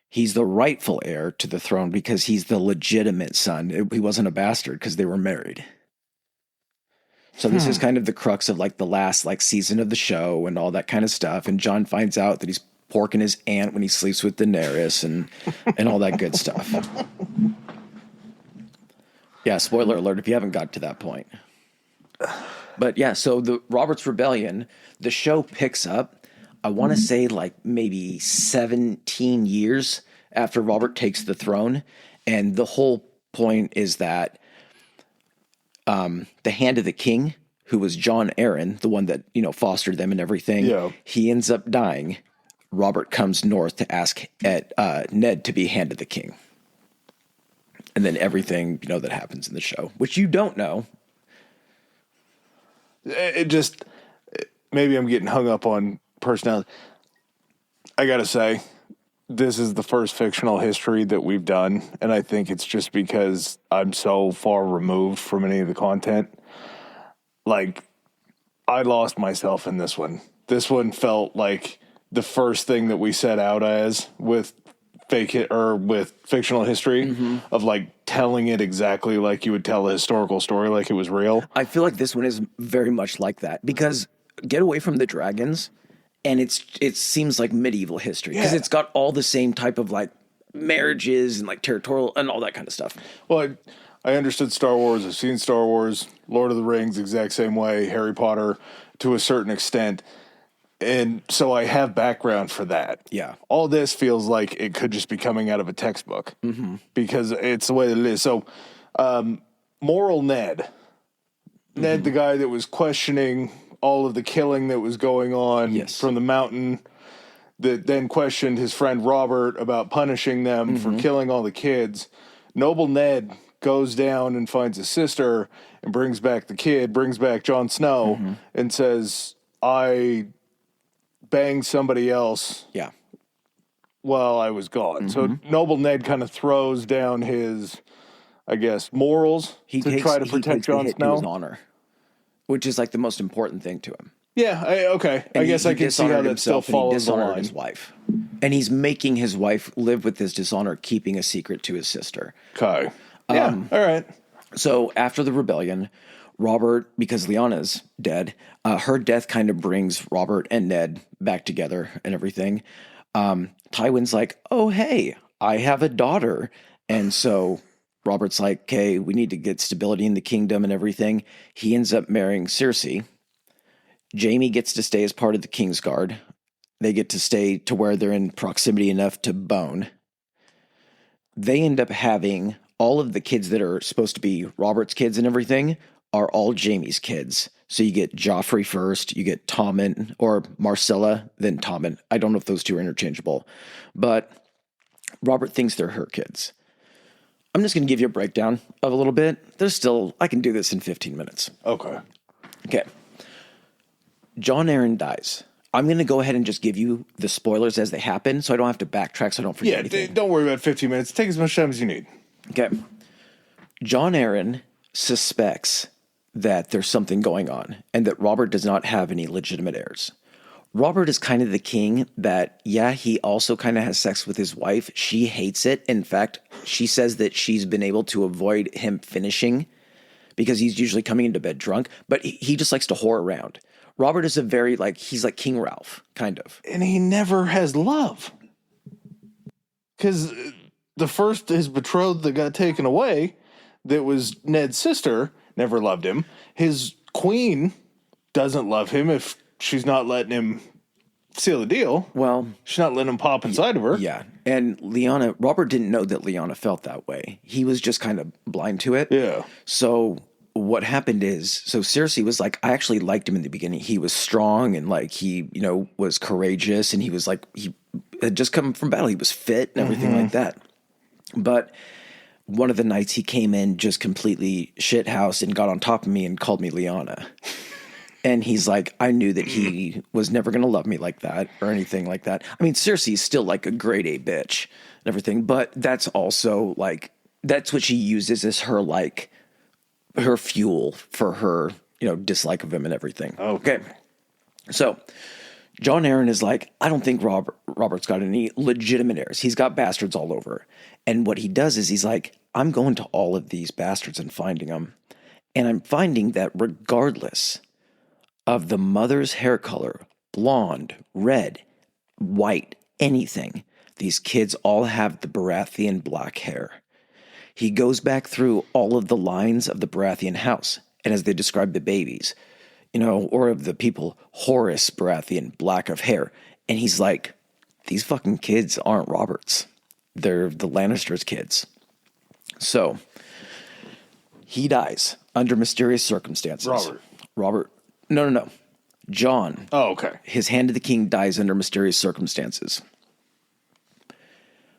He's the rightful heir to the throne because he's the legitimate son. He wasn't a bastard because they were married. So this is kind of the crux of like the last like season of the show and all that kind of stuff. And Jon finds out that he's porking his aunt when he sleeps with Daenerys and all that good stuff. Yeah, spoiler alert if you haven't got to that point. But yeah, so the Robert's Rebellion, the show picks up, I want to say like maybe 17 years after Robert takes the throne. And the whole point is that the Hand of the King, who was Jon Arryn, the one that, fostered them and everything, he ends up dying. Robert comes north to ask Ned to be handed the king. And then everything, that happens in the show, which you don't know. It just, maybe I'm getting hung up on personality. I got to say, this is the first fictional history that we've done. And I think it's just because I'm so far removed from any of the content. Like, I lost myself in this one. This one felt like the first thing that we set out as with with fictional history of like telling it exactly like you would tell a historical story, like it was real. I feel like this one is very much like that because get away from the dragons and it seems like medieval history because it's got all the same type of like marriages and like territorial and all that kind of stuff. Well, I understood Star Wars. I've seen Star Wars, Lord of the Rings, exact same way, Harry Potter to a certain extent. And so I have background for that. Yeah. All this feels like it could just be coming out of a textbook because it's the way that it is. So, moral Ned. Ned, the guy that was questioning all of the killing that was going on from the mountain, that then questioned his friend Robert about punishing them for killing all the kids. Noble Ned goes down and finds his sister and brings back the kid, brings back Jon Snow, and says, I banged somebody else while I was gone. So Noble Ned kind of throws down his, I guess, morals to try to protect Jon Snow. His honor, which is like the most important thing to him. Yeah, okay. I guess I can see how that still follows the line. His wife. And he's making his wife live with this dishonor, keeping a secret to his sister. Okay. Yeah, all right. So after the rebellion, Robert, because Lyanna's dead, her death kind of brings Robert and Ned back together and everything. Tywin's like, oh, hey, I have a daughter. And so Robert's like, okay, we need to get stability in the kingdom and everything. He ends up marrying Cersei. Jaime gets to stay as part of the Kingsguard. They get to stay to where they're in proximity enough to bone. They end up having all of the kids that are supposed to be Robert's kids and everything are all Jaime's kids. So you get Joffrey first, you get Tommen, or Marcella, then Tommen. I don't know if those two are interchangeable, but Robert thinks they're her kids. I'm just going to give you a breakdown of a little bit. I can do this in 15 minutes. Okay. Jon Arryn dies. I'm going to go ahead and just give you the spoilers as they happen so I don't have to backtrack so I don't forget anything. Don't worry about 15 minutes. Take as much time as you need. Okay. Jon Arryn suspects that there's something going on and that Robert does not have any legitimate heirs. Robert is kind of the king that, he also kind of has sex with his wife. She hates it. In fact, she says that she's been able to avoid him finishing because he's usually coming into bed drunk, but he just likes to whore around. Robert is he's like King Ralph, kind of. And he never has love. Because his betrothed that got taken away, that was Ned's sister, never loved him. His queen doesn't love him if she's not letting him seal the deal. Well, she's not letting him pop inside of her. Yeah. And Robert didn't know that Lyanna felt that way. He was just kind of blind to it. Yeah. So what happened is, Cersei was like, I actually liked him in the beginning. He was strong and like he, was courageous and he was like, he had just come from battle. He was fit and everything like that. But one of the nights he came in just completely shithoused and got on top of me and called me Lyanna. And he's like, I knew that he was never going to love me like that or anything like that. I mean, Cersei's still like a grade A bitch and everything, but that's also like, that's what she uses as her like, her fuel for her, dislike of him and everything. Okay. So Jon Arryn is like, I don't think Robert's got any legitimate heirs. He's got bastards all over. And what he does is he's like, I'm going to all of these bastards and finding them. And I'm finding that regardless of the mother's hair color, blonde, red, white, anything, these kids all have the Baratheon black hair. He goes back through all of the lines of the Baratheon house, and as they describe the babies, or of the people, Horus Baratheon, black of hair, and he's like, these fucking kids aren't Robert's. They're the Lannisters' kids. So, he dies under mysterious circumstances. Robert. No. Jon. Oh, okay. His hand to the king dies under mysterious circumstances.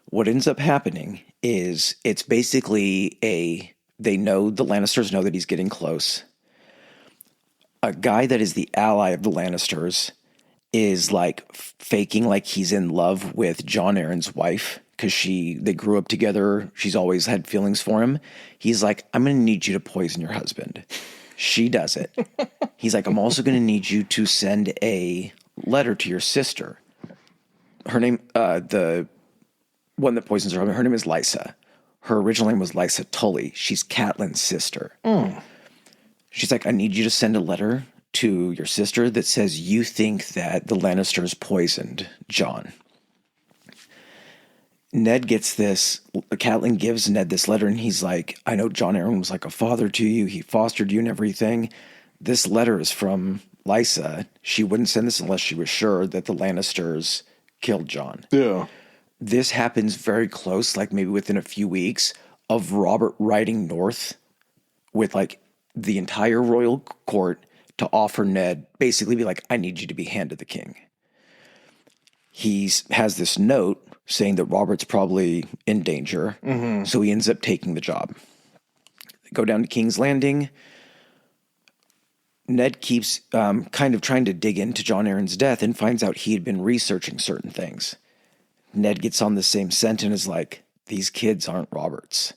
What ends up happening is it's basically the Lannisters know that he's getting close. A guy that is the ally of the Lannisters is like faking like he's in love with Jon Arryn's wife because they grew up together. She's always had feelings for him. He's like, I'm going to need you to poison your husband. She does it. He's like, I'm also going to need you to send a letter to your sister. Her name, the one that poisons her name is Lysa. Her original name was Lysa Tully. She's Catelyn's sister. She's like, I need you to send a letter to your sister that says you think that the Lannisters poisoned Jon. Ned gets this. Catelyn gives Ned this letter, and he's like, I know Jon Arryn was like a father to you. He fostered you and everything. This letter is from Lysa. She wouldn't send this unless she was sure that the Lannisters killed Jon. Yeah. This happens very close, like maybe within a few weeks, of Robert riding north with like the entire royal court to offer Ned, basically be like, I need you to be hand to the king. He has this note saying that Robert's probably in danger, so he ends up taking the job. Go down to King's Landing. Ned keeps kind of trying to dig into Jon Arryn's death and finds out he had been researching certain things. Ned gets on the same scent and is like, these kids aren't Robert's.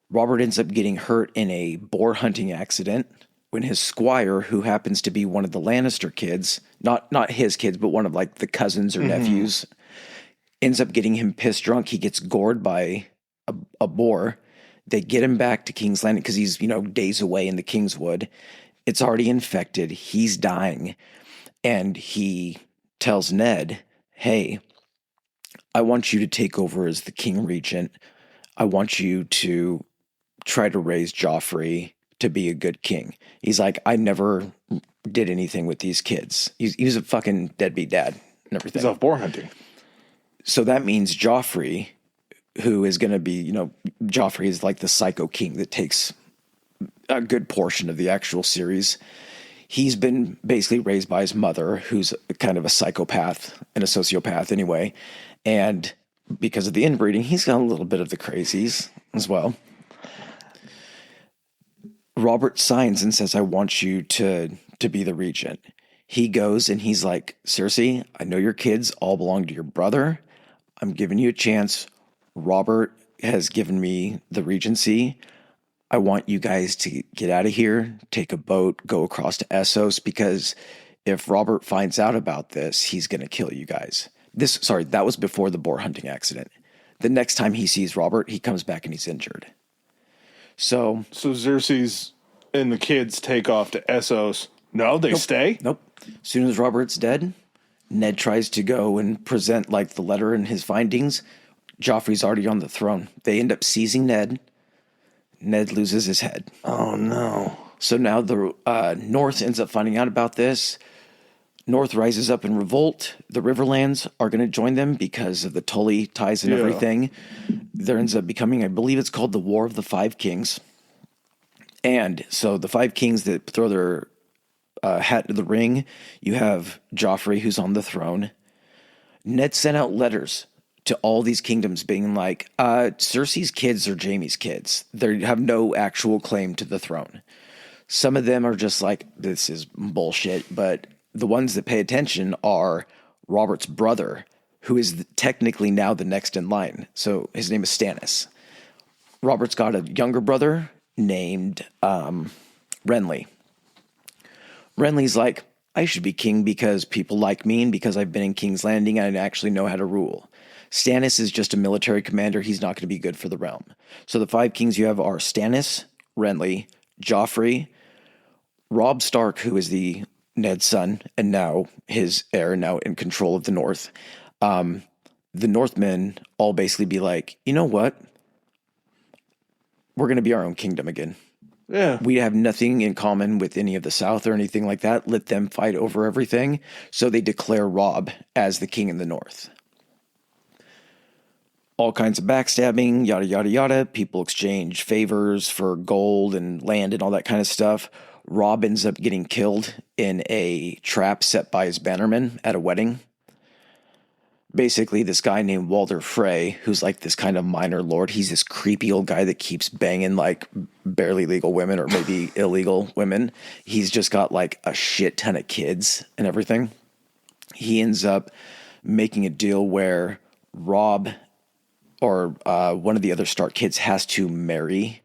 Robert ends up getting hurt in a boar hunting accident when his squire, who happens to be one of the Lannister kids, not his kids, but one of like the cousins or nephews, ends up getting him pissed drunk. He gets gored by a boar. They get him back to King's Landing because he's, days away in the Kingswood. It's already infected. He's dying. And he tells Ned, hey, I want you to take over as the king regent. I want you to try to raise Joffrey to be a good king. He's like, I never did anything with these kids. He's a fucking deadbeat dad and everything. He's off boar hunting. So that means Joffrey, who is going to be, Joffrey is like the psycho king that takes a good portion of the actual series. He's been basically raised by his mother, who's kind of a psychopath and a sociopath anyway. And because of the inbreeding, he's got a little bit of the crazies as well. Robert signs and says, I want you to be the regent. He goes and he's like, Cersei, I know your kids all belong to your brother. I'm giving you a chance. Robert has given me the regency. I want you guys to get out of here, take a boat, go across to Essos, because if Robert finds out about this, he's going to kill you guys. That was before the boar hunting accident. The next time he sees Robert, he comes back and he's injured. So Cersei's and the kids take off to Essos. No, they stay? Nope. As soon as Robert's dead, Ned tries to go and present like the letter and his findings. Joffrey's already on the throne. They end up seizing Ned. Ned loses his head. Oh, no. So now the North ends up finding out about this. North rises up in revolt. The Riverlands are going to join them because of the Tully ties and everything. There ends up becoming, I believe it's called the War of the Five Kings. And so the five kings that throw their hat into the ring, you have Joffrey, who's on the throne. Ned sent out letters to all these kingdoms being like, Cersei's kids are Jaime's kids. They have no actual claim to the throne. Some of them are just like, this is bullshit, but the ones that pay attention are Robert's brother, who is technically now the next in line. So his name is Stannis. Robert's got a younger brother named Renly. Renly's like, I should be king because people like me and because I've been in King's Landing and I actually know how to rule. Stannis is just a military commander. He's not going to be good for the realm. So the five kings you have are Stannis, Renly, Joffrey, Robb Stark, who is the Ned's son, and now his heir, now in control of the North. The Northmen all basically be like, you know what? We're going to be our own kingdom again. Yeah. We have nothing in common with any of the South or anything like that. Let them fight over everything. So they declare Robb as the king in the North. All kinds of backstabbing, yada, yada, yada. People exchange favors for gold and land and all that kind of stuff. Robb ends up getting killed in a trap set by his bannerman at a wedding. Basically, this guy named Walder Frey, who's like this kind of minor lord, he's this creepy old guy that keeps banging like barely legal women or maybe illegal women. He's just got like a shit ton of kids and everything. He ends up making a deal where Robb or one of the other Stark kids has to marry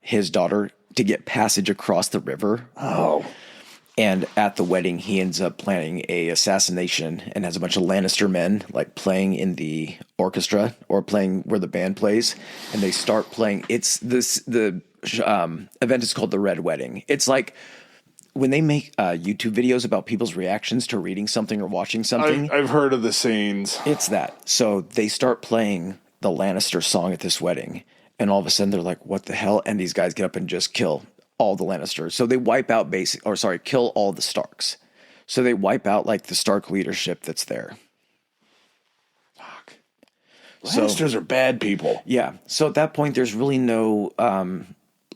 his daughter to get passage across the river. Oh. And at the wedding, he ends up planning a assassination and has a bunch of Lannister men like playing in the orchestra or playing where the band plays. And they start playing. The event is called the Red Wedding. It's like when they make YouTube videos about people's reactions to reading something or watching something. I've heard of the scenes. It's that. So they start playing the Lannister song at this wedding. And all of a sudden they're like, what the hell? And these guys get up and just kill all the Lannisters. So they wipe out kill all the Starks. So they wipe out like the Stark leadership that's there. Fuck. Lannisters are bad people. Yeah. So at that point, there's really no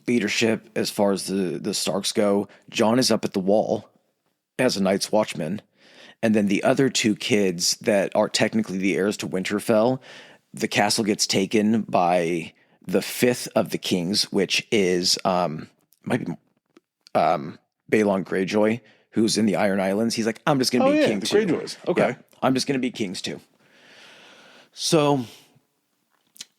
leadership as far as the Starks go. Jon is up at the wall as a Night's Watchman. And then the other two kids that are technically the heirs to Winterfell, the castle gets taken by the fifth of the kings, which is might be Balon Greyjoy, who's in the Iron Islands. He's like, I'm just going to be king too. Greyjoys. Okay. Yeah, I'm just going to be kings too. So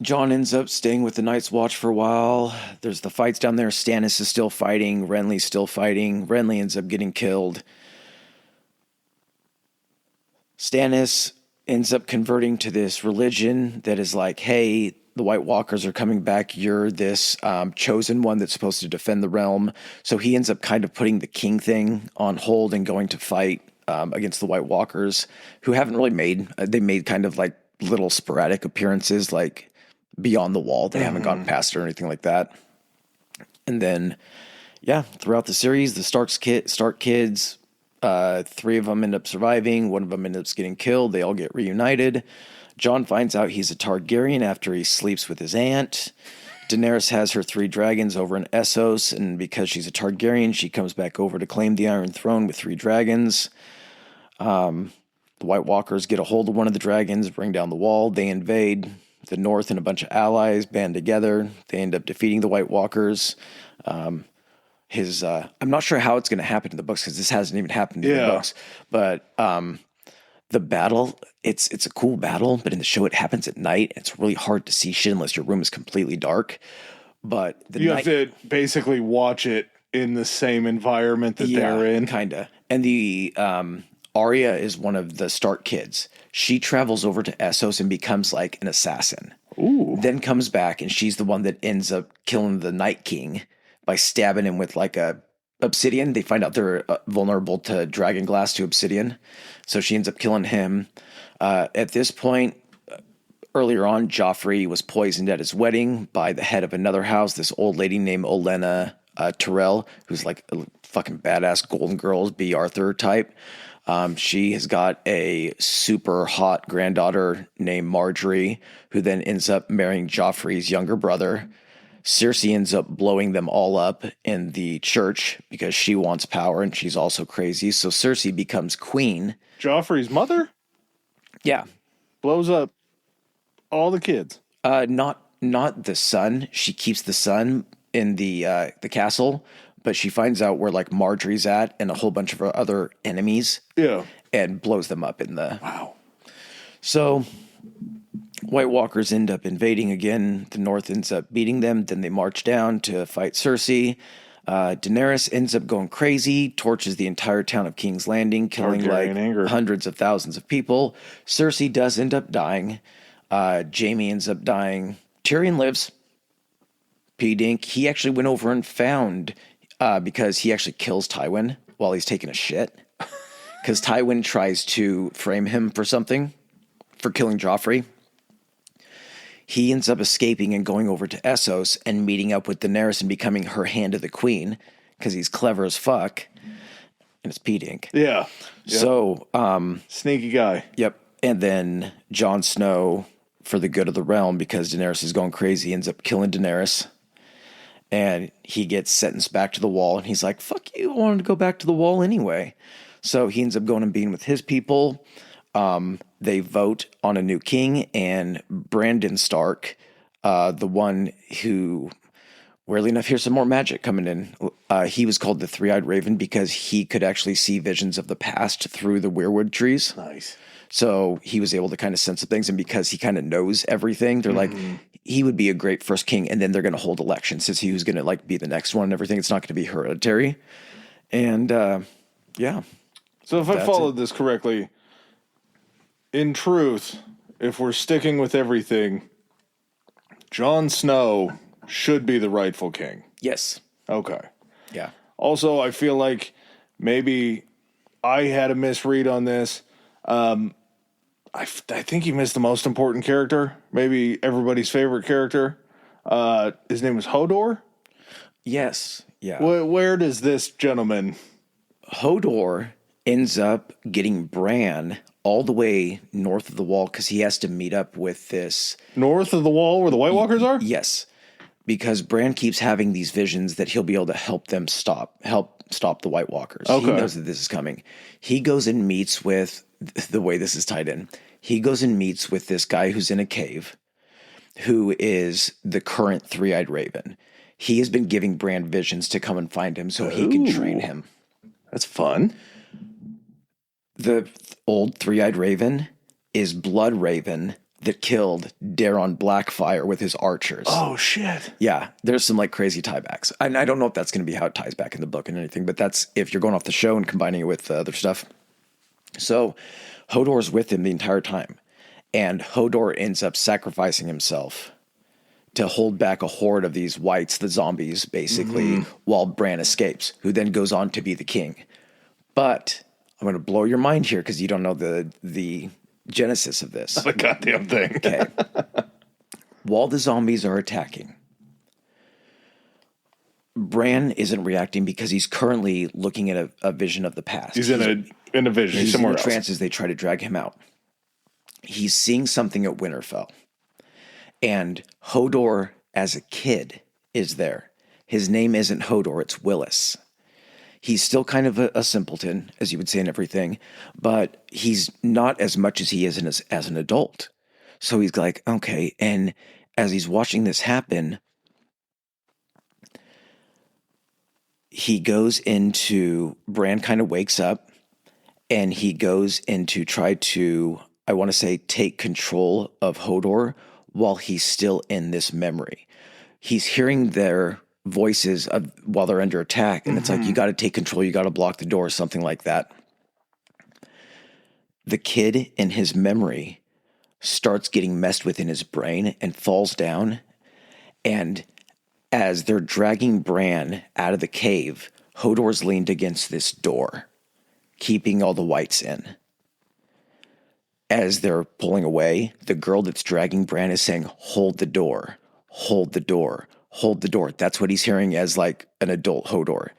Jon ends up staying with the Night's Watch for a while. There's the fights down there. Stannis is still fighting. Renly's still fighting. Renly ends up getting killed. Stannis ends up converting to this religion that is like, hey, the White Walkers are coming back. You're this chosen one that's supposed to defend the realm. So he ends up kind of putting the king thing on hold and going to fight against the White Walkers, who haven't really they made kind of like little sporadic appearances, like beyond the wall. They haven't gotten past it or anything like that. And then, yeah, throughout the series, the Stark kids, 3 of them end up surviving. 1 of them ends up getting killed. They all get reunited. Jon finds out he's a Targaryen after he sleeps with his aunt. Daenerys has her 3 dragons over in Essos, and because she's a Targaryen, she comes back over to claim the Iron Throne with 3 dragons. The White Walkers get a hold of one of the dragons, bring down the wall. They invade the North, and a bunch of allies band together. They end up defeating the White Walkers. I'm not sure how it's going to happen in the books because this hasn't even happened in the books, but the battle, it's a cool battle, but in the show it happens at night. It's really hard to see shit unless your room is completely dark. But you have to basically watch it in the same environment that they're in. Kinda. And the Arya is one of the Stark kids. She travels over to Essos and becomes like an assassin. Ooh. Then comes back and she's the one that ends up killing the Night King by stabbing him with like a obsidian. They find out they're vulnerable to dragon glass, to obsidian. So she ends up killing him. At this point, earlier on, Joffrey was poisoned at his wedding by the head of another house, this old lady named Olenna Tyrell, who's like a fucking badass Golden Girls, B. Arthur type. She has got a super hot granddaughter named Marjorie, who then ends up marrying Joffrey's younger brother. Cersei ends up blowing them all up in the church because she wants power and she's also crazy. So Cersei becomes queen. Joffrey's mother? Yeah. Blows up all the kids. Not the son. She keeps the son in the castle, but she finds out where like Marjorie's at and a whole bunch of her other enemies. Yeah. And blows them up in the... Wow. So White Walkers end up invading again. The North ends up beating them. Then they march down to fight Cersei. Daenerys ends up going crazy, torches the entire town of King's Landing, killing hundreds of thousands of people. Cersei does end up dying. Jaime ends up dying. Tyrion lives. P-Dink. He actually went over and found, because he actually kills Tywin while he's taking a shit. Because Tywin tries to frame him for something, for killing Joffrey. He ends up escaping and going over to Essos and meeting up with Daenerys and becoming her hand of the queen because he's clever as fuck. And it's P-Dink. Yeah. Yep. So, sneaky guy. Yep. And then Jon Snow, for the good of the realm, because Daenerys is going crazy, ends up killing Daenerys. And he gets sentenced back to the Wall, and he's like, fuck you, I wanted to go back to the Wall anyway. So he ends up going and being with his people. They vote on a new king, and Brandon Stark, the one who, weirdly enough, here's some more magic coming in. He was called the Three-Eyed Raven because he could actually see visions of the past through the weirwood trees. Nice. So he was able to kind of sense some things, and because he kind of knows everything, they're like, he would be a great first king, and then they're going to hold elections since he was going to like be the next one and everything. It's not going to be hereditary. And yeah. So if I followed this correctly, in truth, if we're sticking with everything, Jon Snow should be the rightful king. Yes. Okay. Yeah. Also, I feel like maybe I had a misread on this. I think you missed the most important character, maybe everybody's favorite character. His name was Hodor. Yes. Yeah. Where does this gentleman? Hodor ends up getting Bran all the way north of the Wall because he has to meet up with this. North of the Wall where the White Walkers are? Yes. Because Bran keeps having these visions that he'll be able to help stop the White Walkers. Okay. He knows that this is coming. He goes and meets with, the way this is tied in, he goes and meets with this guy who's in a cave, who is the current Three-Eyed Raven. He has been giving Bran visions to come and find him so he can train him. That's fun. The old Three-Eyed Raven is Blood Raven that killed Daron Blackfire with his archers. Oh, shit. Yeah, there's some like crazy tiebacks. And I don't know if that's going to be how it ties back in the book and anything, but that's if you're going off the show and combining it with other stuff. So Hodor's with him the entire time. And Hodor ends up sacrificing himself to hold back a horde of these whites, the zombies, basically, while Bran escapes, who then goes on to be the king. But I'm going to blow your mind here because you don't know the genesis of this. The goddamn thing. Okay. While the zombies are attacking, Bran isn't reacting because he's currently looking at a vision of the past. He's in a vision. He's somewhere in a else. trance as they try to drag him out. He's seeing something at Winterfell. And Hodor, as a kid, is there. His name isn't Hodor, it's Willis. He's still kind of a simpleton, as you would say in everything, but he's not as much as he is as an adult. So he's like, okay. And as he's watching this happen, he goes into, Bran kind of wakes up, and he goes in to try to, I want to say, take control of Hodor while he's still in this memory. He's hearing their voices while they're under attack, and it's like, you got to take control, you got to block the door, something like that. The kid in his memory starts getting messed with in his brain and falls down, and as they're dragging Bran out of the cave, Hodor's leaned against this door, keeping all the whites in. As they're pulling away, the girl that's dragging Bran is saying, hold the door, hold the door, hold the door. That's what he's hearing as like an adult Hodor.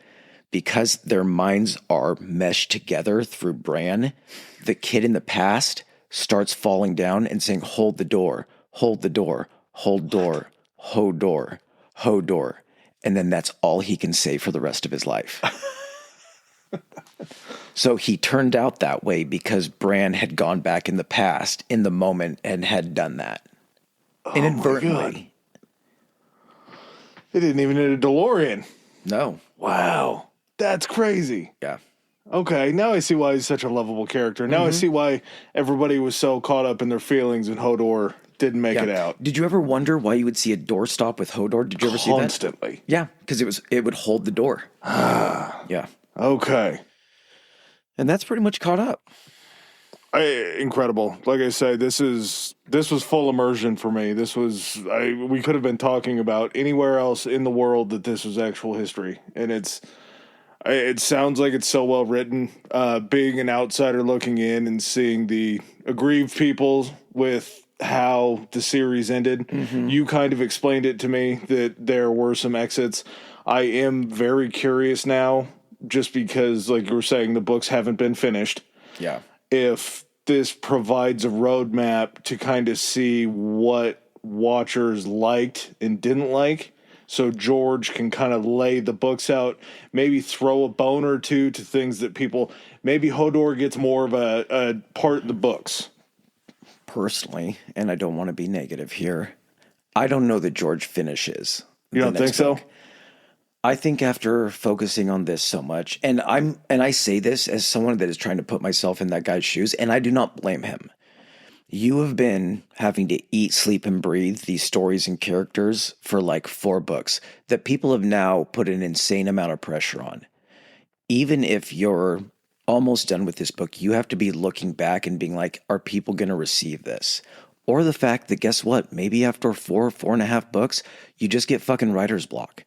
Because their minds are meshed together through Bran, the kid in the past starts falling down and saying, hold the door, hold the door, hold door, Hodor, Hodor. And then that's all he can say for the rest of his life. So he turned out that way because Bran had gone back in the past in the moment and had done that. Inadvertently. They didn't even need a DeLorean. No. Wow. That's crazy. Yeah. Okay, now I see why he's such a lovable character. Now I see why everybody was so caught up in their feelings and Hodor didn't make it out. Did you ever wonder why you would see a doorstop with Hodor? Did you ever see that? Constantly. Yeah, because it would hold the door. Yeah. Okay. And that's pretty much caught up. Incredible. Like I say, this was full immersion for me. We could have been talking about anywhere else in the world that this was actual history. And it sounds like it's so well written. Being an outsider looking in and seeing the aggrieved people with how the series ended, you kind of explained it to me that there were some exits. I am very curious now, just because, like you were saying, the books haven't been finished. Yeah. If this provides a roadmap to kind of see what watchers liked and didn't like, so George can kind of lay the books out, maybe throw a bone or two to things that people, maybe Hodor gets more of a part in the books. Personally, and I don't want to be negative here, I don't know that George finishes. You don't think so? I think after focusing on this so much, and I say this as someone that is trying to put myself in that guy's shoes, and I do not blame him. You have been having to eat, sleep, and breathe these stories and characters for like 4 books that people have now put an insane amount of pressure on. Even if you're almost done with this book, you have to be looking back and being like, are people going to receive this? Or the fact that, guess what? Maybe after 4.5 books, you just get fucking writer's block.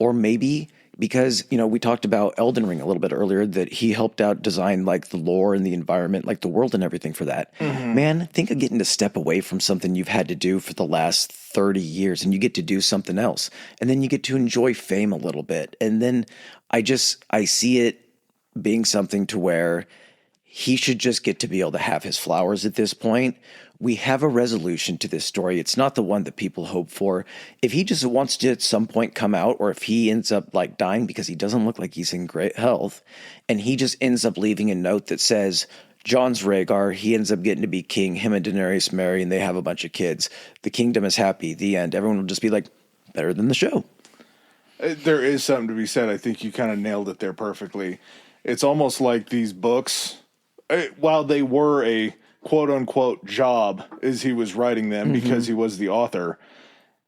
Or maybe because, we talked about Elden Ring a little bit earlier, that he helped out design like the lore and the environment, like the world and everything for that. Mm-hmm. Man, think of getting to step away from something you've had to do for the last 30 years and you get to do something else. And then you get to enjoy fame a little bit. And then I see it being something to where he should just get to be able to have his flowers at this point. We have a resolution to this story. It's not the one that people hope for. If he just wants to at some point come out, or if he ends up like dying because he doesn't look like he's in great health, and he just ends up leaving a note that says, Jon's Rhaegar, he ends up getting to be king, him and Daenerys marry, and they have a bunch of kids. The kingdom is happy, the end. Everyone will just be like, better than the show. There is something to be said. I think you kind of nailed it there perfectly. It's almost like these books, while they were a quote-unquote job as he was writing them because he was the author,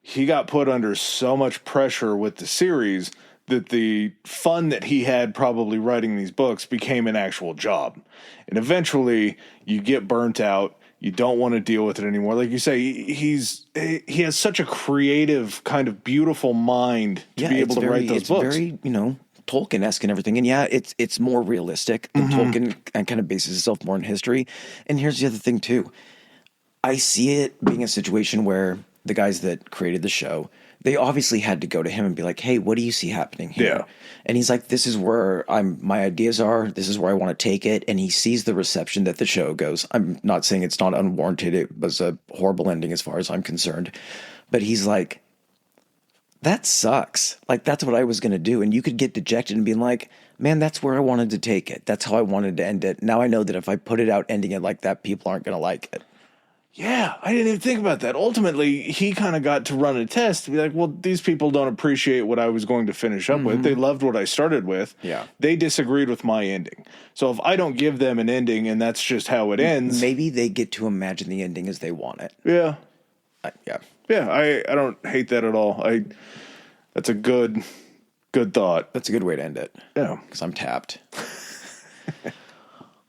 he got put under so much pressure with the series that the fun that he had probably writing these books became an actual job. And eventually, you get burnt out. You don't want to deal with it anymore. Like you say, he has such a creative, kind of beautiful mind to be able to write those books. It's very, Tolkien-esque and everything. And yeah, it's more realistic than Tolkien, and kind of bases itself more in history. And here's the other thing too. I see it being a situation where the guys that created the show, they obviously had to go to him and be like, hey, what do you see happening here? Yeah. And he's like, this is where my ideas are. This is where I want to take it. And he sees the reception that the show goes. I'm not saying it's not unwarranted. It was a horrible ending as far as I'm concerned. But he's like, that sucks. Like, that's what I was going to do. And you could get dejected and be like, man, that's where I wanted to take it. That's how I wanted to end it. Now I know that if I put it out ending it like that, people aren't going to like it. Yeah, I didn't even think about that. Ultimately, he kind of got to run a test to be like, well, these people don't appreciate what I was going to finish up with. They loved what I started with. Yeah. They disagreed with my ending. So if I don't give them an ending and that's just how it ends. Maybe they get to imagine the ending as they want it. Yeah. Yeah. Yeah, I don't hate that at all. That's a good thought. That's a good way to end it. Yeah. Because I'm tapped.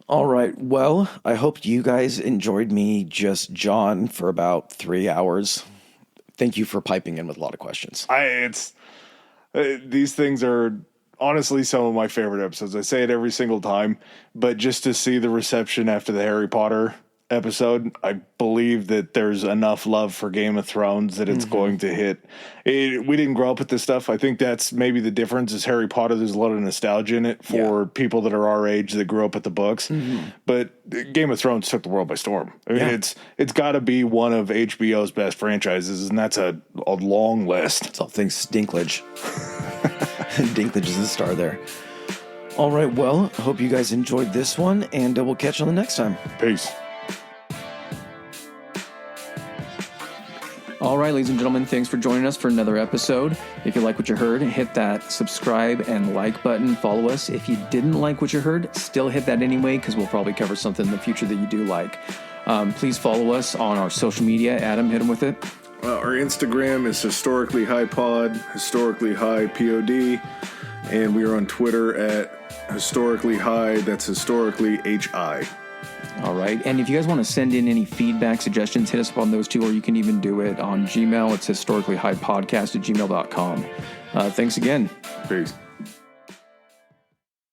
All right. Well, I hope you guys enjoyed me just Jon for about 3 hours. Thank you for piping in with a lot of questions. These things are honestly some of my favorite episodes. I say it every single time, but just to see the reception after the Harry Potter episode, I believe that there's enough love for Game of Thrones that it's going to hit. We didn't grow up with this stuff. I think that's maybe the difference is Harry Potter, there's a lot of nostalgia in it for people that are our age that grew up with the books. But Game of Thrones took the world by storm. I mean, it's got to be one of HBO's best franchises, and that's a long list. It's all things Dinklage. Dinklage is the star there. All right, well, I hope you guys enjoyed this one, and we'll catch you on the next time. Peace. All right, ladies and gentlemen, thanks for joining us for another episode. If you like what you heard, hit that subscribe and like button. Follow us. If you didn't like what you heard, still hit that anyway, because we'll probably cover something in the future that you do like. Please follow us on our social media. Adam, hit them with it. Our Instagram is Historically High Pod, Historically High POD, and we are on Twitter at Historically High. That's Historically HI. All right. And if you guys want to send in any feedback, suggestions, hit us up on those two, or you can even do it on Gmail. It's historicallyhighpodcast@gmail.com. Thanks again. Peace.